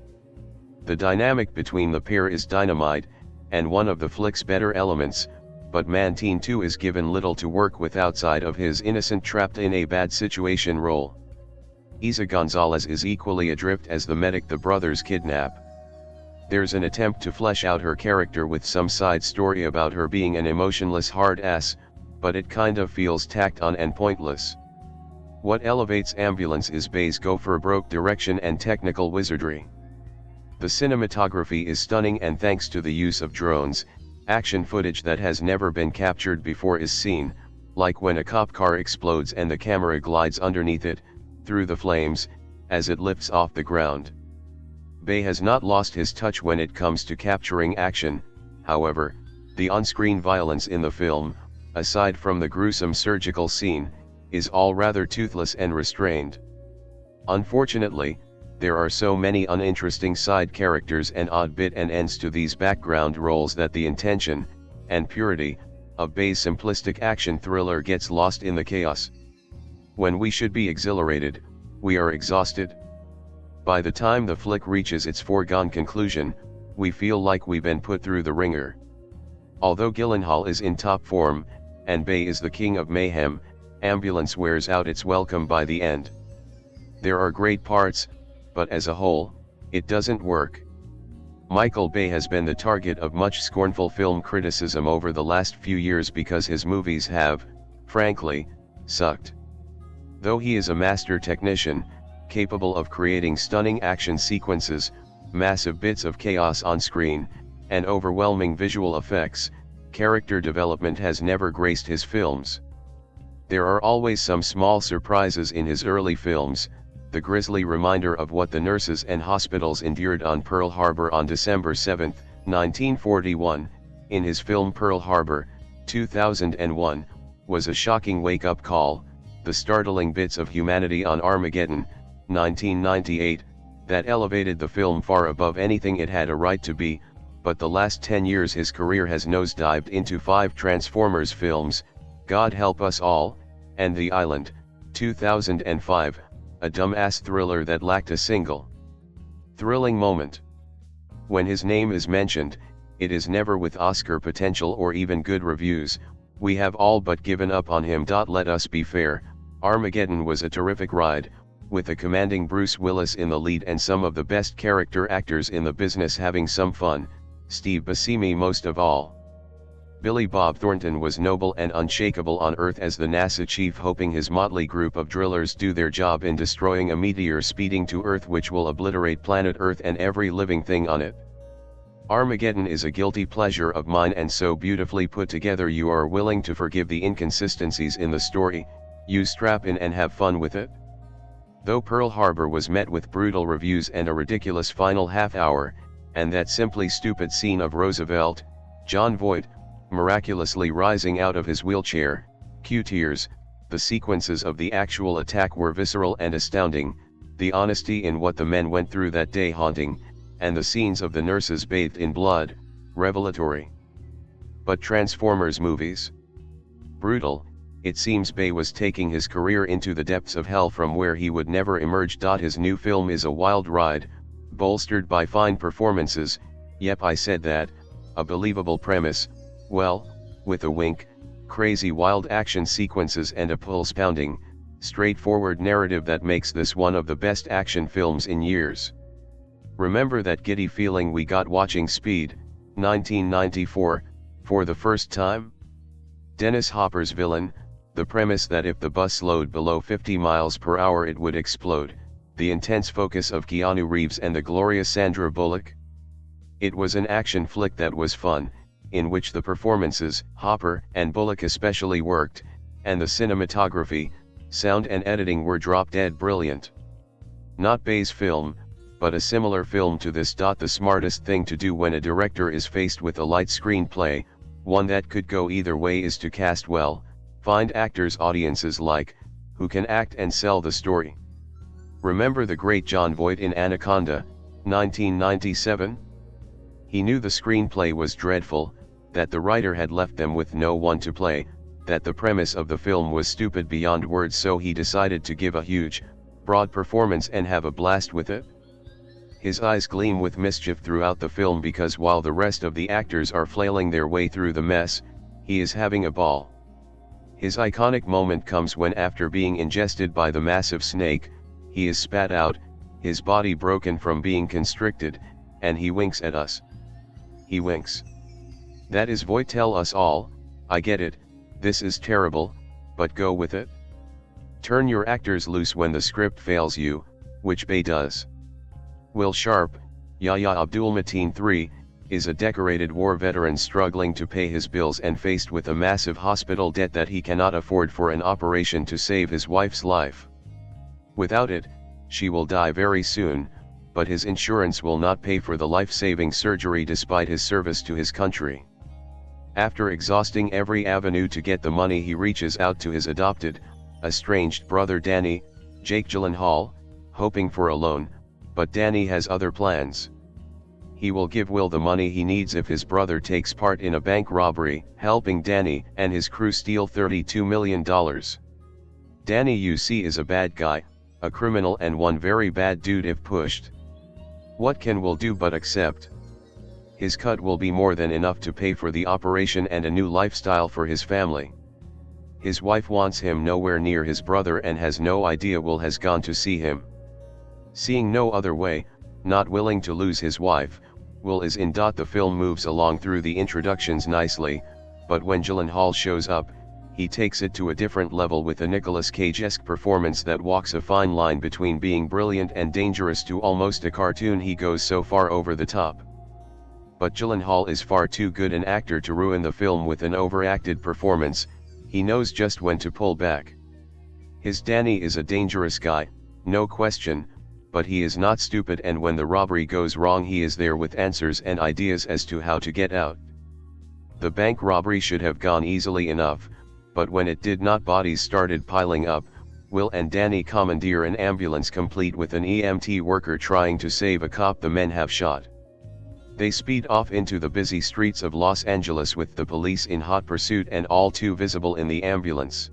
The dynamic between the pair is dynamite, and one of the flick's better elements, but Mateen too is given little to work with outside of his innocent trapped in a bad situation role. Eiza González is equally adrift as the medic the brothers kidnap. There's an attempt to flesh out her character with some side story about her being an emotionless hard ass, but it kind of feels tacked on and pointless. What elevates Ambulance is Bay's go-for-broke direction and technical wizardry. The cinematography is stunning, and thanks to the use of drones, action footage that has never been captured before is seen, like when a cop car explodes and the camera glides underneath it, through the flames, as it lifts off the ground. Bay has not lost his touch when it comes to capturing action. However, the on-screen violence in the film, aside from the gruesome surgical scene, is all rather toothless and restrained. Unfortunately, there are so many uninteresting side characters and odd bit and ends to these background roles that the intention, and purity, of Bay's simplistic action thriller gets lost in the chaos. When we should be exhilarated, we are exhausted. By the time the flick reaches its foregone conclusion, we feel like we've been put through the ringer. Although Gyllenhaal is in top form, and Bay is the king of mayhem, Ambulance wears out its welcome by the end. There are great parts, but as a whole, it doesn't work. Michael Bay has been the target of much scornful film criticism over the last few years because his movies have, frankly, sucked. Though he is a master technician, capable of creating stunning action sequences, massive bits of chaos on screen, and overwhelming visual effects, character development has never graced his films. There are always some small surprises in his early films, the grisly reminder of what the nurses and hospitals endured on Pearl Harbor on December 7, 1941, in his film Pearl Harbor, 2001, was a shocking wake-up call, the startling bits of humanity on Armageddon, 1998, that elevated the film far above anything it had a right to be, but the last 10 years his career has nosedived into 5 Transformers films, God Help Us All, and The Island, 2005, a dumbass thriller that lacked a single thrilling moment. When his name is mentioned, it is never with Oscar potential or even good reviews. We have all but given up on him. Let us be fair, Armageddon was a terrific ride, with a commanding Bruce Willis in the lead and some of the best character actors in the business having some fun, Steve Buscemi most of all. Billy Bob Thornton was noble and unshakable on Earth as the NASA chief, hoping his motley group of drillers do their job in destroying a meteor speeding to Earth which will obliterate planet Earth and every living thing on it. Armageddon is a guilty pleasure of mine, and so beautifully put together you are willing to forgive the inconsistencies in the story. You strap in and have fun with it. Though Pearl Harbor was met with brutal reviews and a ridiculous final half hour, and that simply stupid scene of Roosevelt, John Voight, miraculously rising out of his wheelchair, cue tears, the sequences of the actual attack were visceral and astounding, the honesty in what the men went through that day haunting, and the scenes of the nurses bathed in blood, revelatory. But Transformers movies? Brutal. It seems Bay was taking his career into the depths of hell from where he would never emerge. His new film is a wild ride, bolstered by fine performances, yep, I said that, a believable premise, well, with a wink, crazy wild action sequences and a pulse-pounding, straightforward narrative that makes this one of the best action films in years. Remember that giddy feeling we got watching Speed, 1994, for the first time? Dennis Hopper's villain, the premise that if the bus slowed below 50 miles per hour it would explode, the intense focus of Keanu Reeves and the glorious Sandra Bullock. It was an action flick that was fun, in which the performances, Hopper and Bullock especially, worked, and the cinematography, sound and editing were drop-dead brilliant. Not Bay's film, but a similar film to this. The smartest thing to do when a director is faced with a light screenplay, one that could go either way, is to cast well, find actors audiences like, who can act and sell the story. Remember the great Jon Voight in Anaconda, 1997? He knew the screenplay was dreadful, that the writer had left them with no one to play, that the premise of the film was stupid beyond words, so he decided to give a huge, broad performance and have a blast with it. His eyes gleam with mischief throughout the film because while the rest of the actors are flailing their way through the mess, he is having a ball. His iconic moment comes when, after being ingested by the massive snake, he is spat out, his body broken from being constricted, and he winks at us. He winks. That is Voight. Tell us all, I get it, this is terrible, but go with it. Turn your actors loose when the script fails you, which Bay does. Will Sharp, Yahya Abdul-Mateen III, is a decorated war veteran struggling to pay his bills and faced with a massive hospital debt that he cannot afford for an operation to save his wife's life. Without it, she will die very soon, but his insurance will not pay for the life-saving surgery despite his service to his country. After exhausting every avenue to get the money, he reaches out to his adopted, estranged brother Danny, Jake Gyllenhaal, hoping for a loan, but Danny has other plans. He will give Will the money he needs if his brother takes part in a bank robbery, helping Danny and his crew steal $32 million. Danny, you see, is a bad guy, a criminal, and one very bad dude if pushed. What can Will do but accept? His cut will be more than enough to pay for the operation and a new lifestyle for his family. His wife wants him nowhere near his brother and has no idea Will has gone to see him. Seeing no other way, not willing to lose his wife, Will is in. The film moves along through the introductions nicely, but when Gyllenhaal shows up, he takes it to a different level with a Nicolas Cage-esque performance that walks a fine line between being brilliant and dangerous to almost a cartoon. He goes so far over the top. But Gyllenhaal is far too good an actor to ruin the film with an overacted performance. He knows just when to pull back. His Danny is a dangerous guy, no question, but he is not stupid, and when the robbery goes wrong he is there with answers and ideas as to how to get out. The bank robbery should have gone easily enough, but when it did not, bodies started piling up. Will and Danny commandeer an ambulance complete with an EMT worker trying to save a cop the men have shot. They speed off into the busy streets of Los Angeles with the police in hot pursuit and all too visible in the ambulance.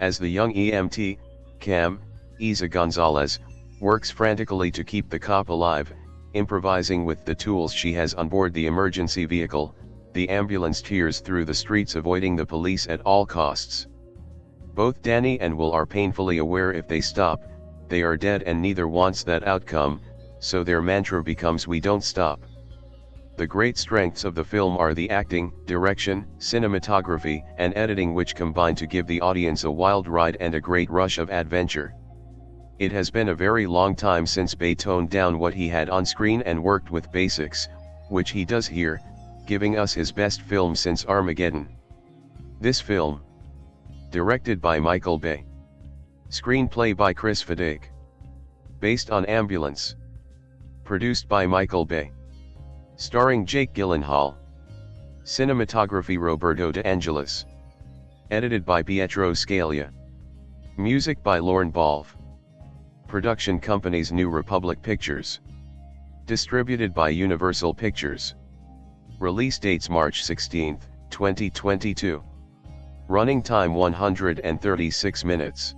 As the young EMT, Cam, Eiza González, works frantically to keep the cop alive, improvising with the tools she has on board the emergency vehicle, the ambulance tears through the streets avoiding the police at all costs. Both Danny and Will are painfully aware if they stop, they are dead, and neither wants that outcome, so their mantra becomes "we don't stop." The great strengths of the film are the acting, direction, cinematography, and editing, which combine to give the audience a wild ride and a great rush of adventure. It has been a very long time since Bay toned down what he had on screen and worked with basics, which he does here, giving us his best film since Armageddon. This film, directed by Michael Bay, screenplay by Chris Fiddick, based on Ambulance, produced by Michael Bay, starring Jake Gyllenhaal, cinematography Roberto De Angelis, edited by Pietro Scalia, music by Lorne Balfe, production companies New Republic Pictures, distributed by Universal Pictures. Release dates March 16, 2022. Running time 136 minutes.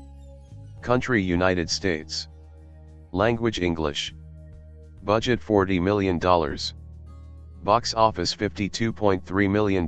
Country United States. Language English. Budget $40 million. Box office $52.3 million.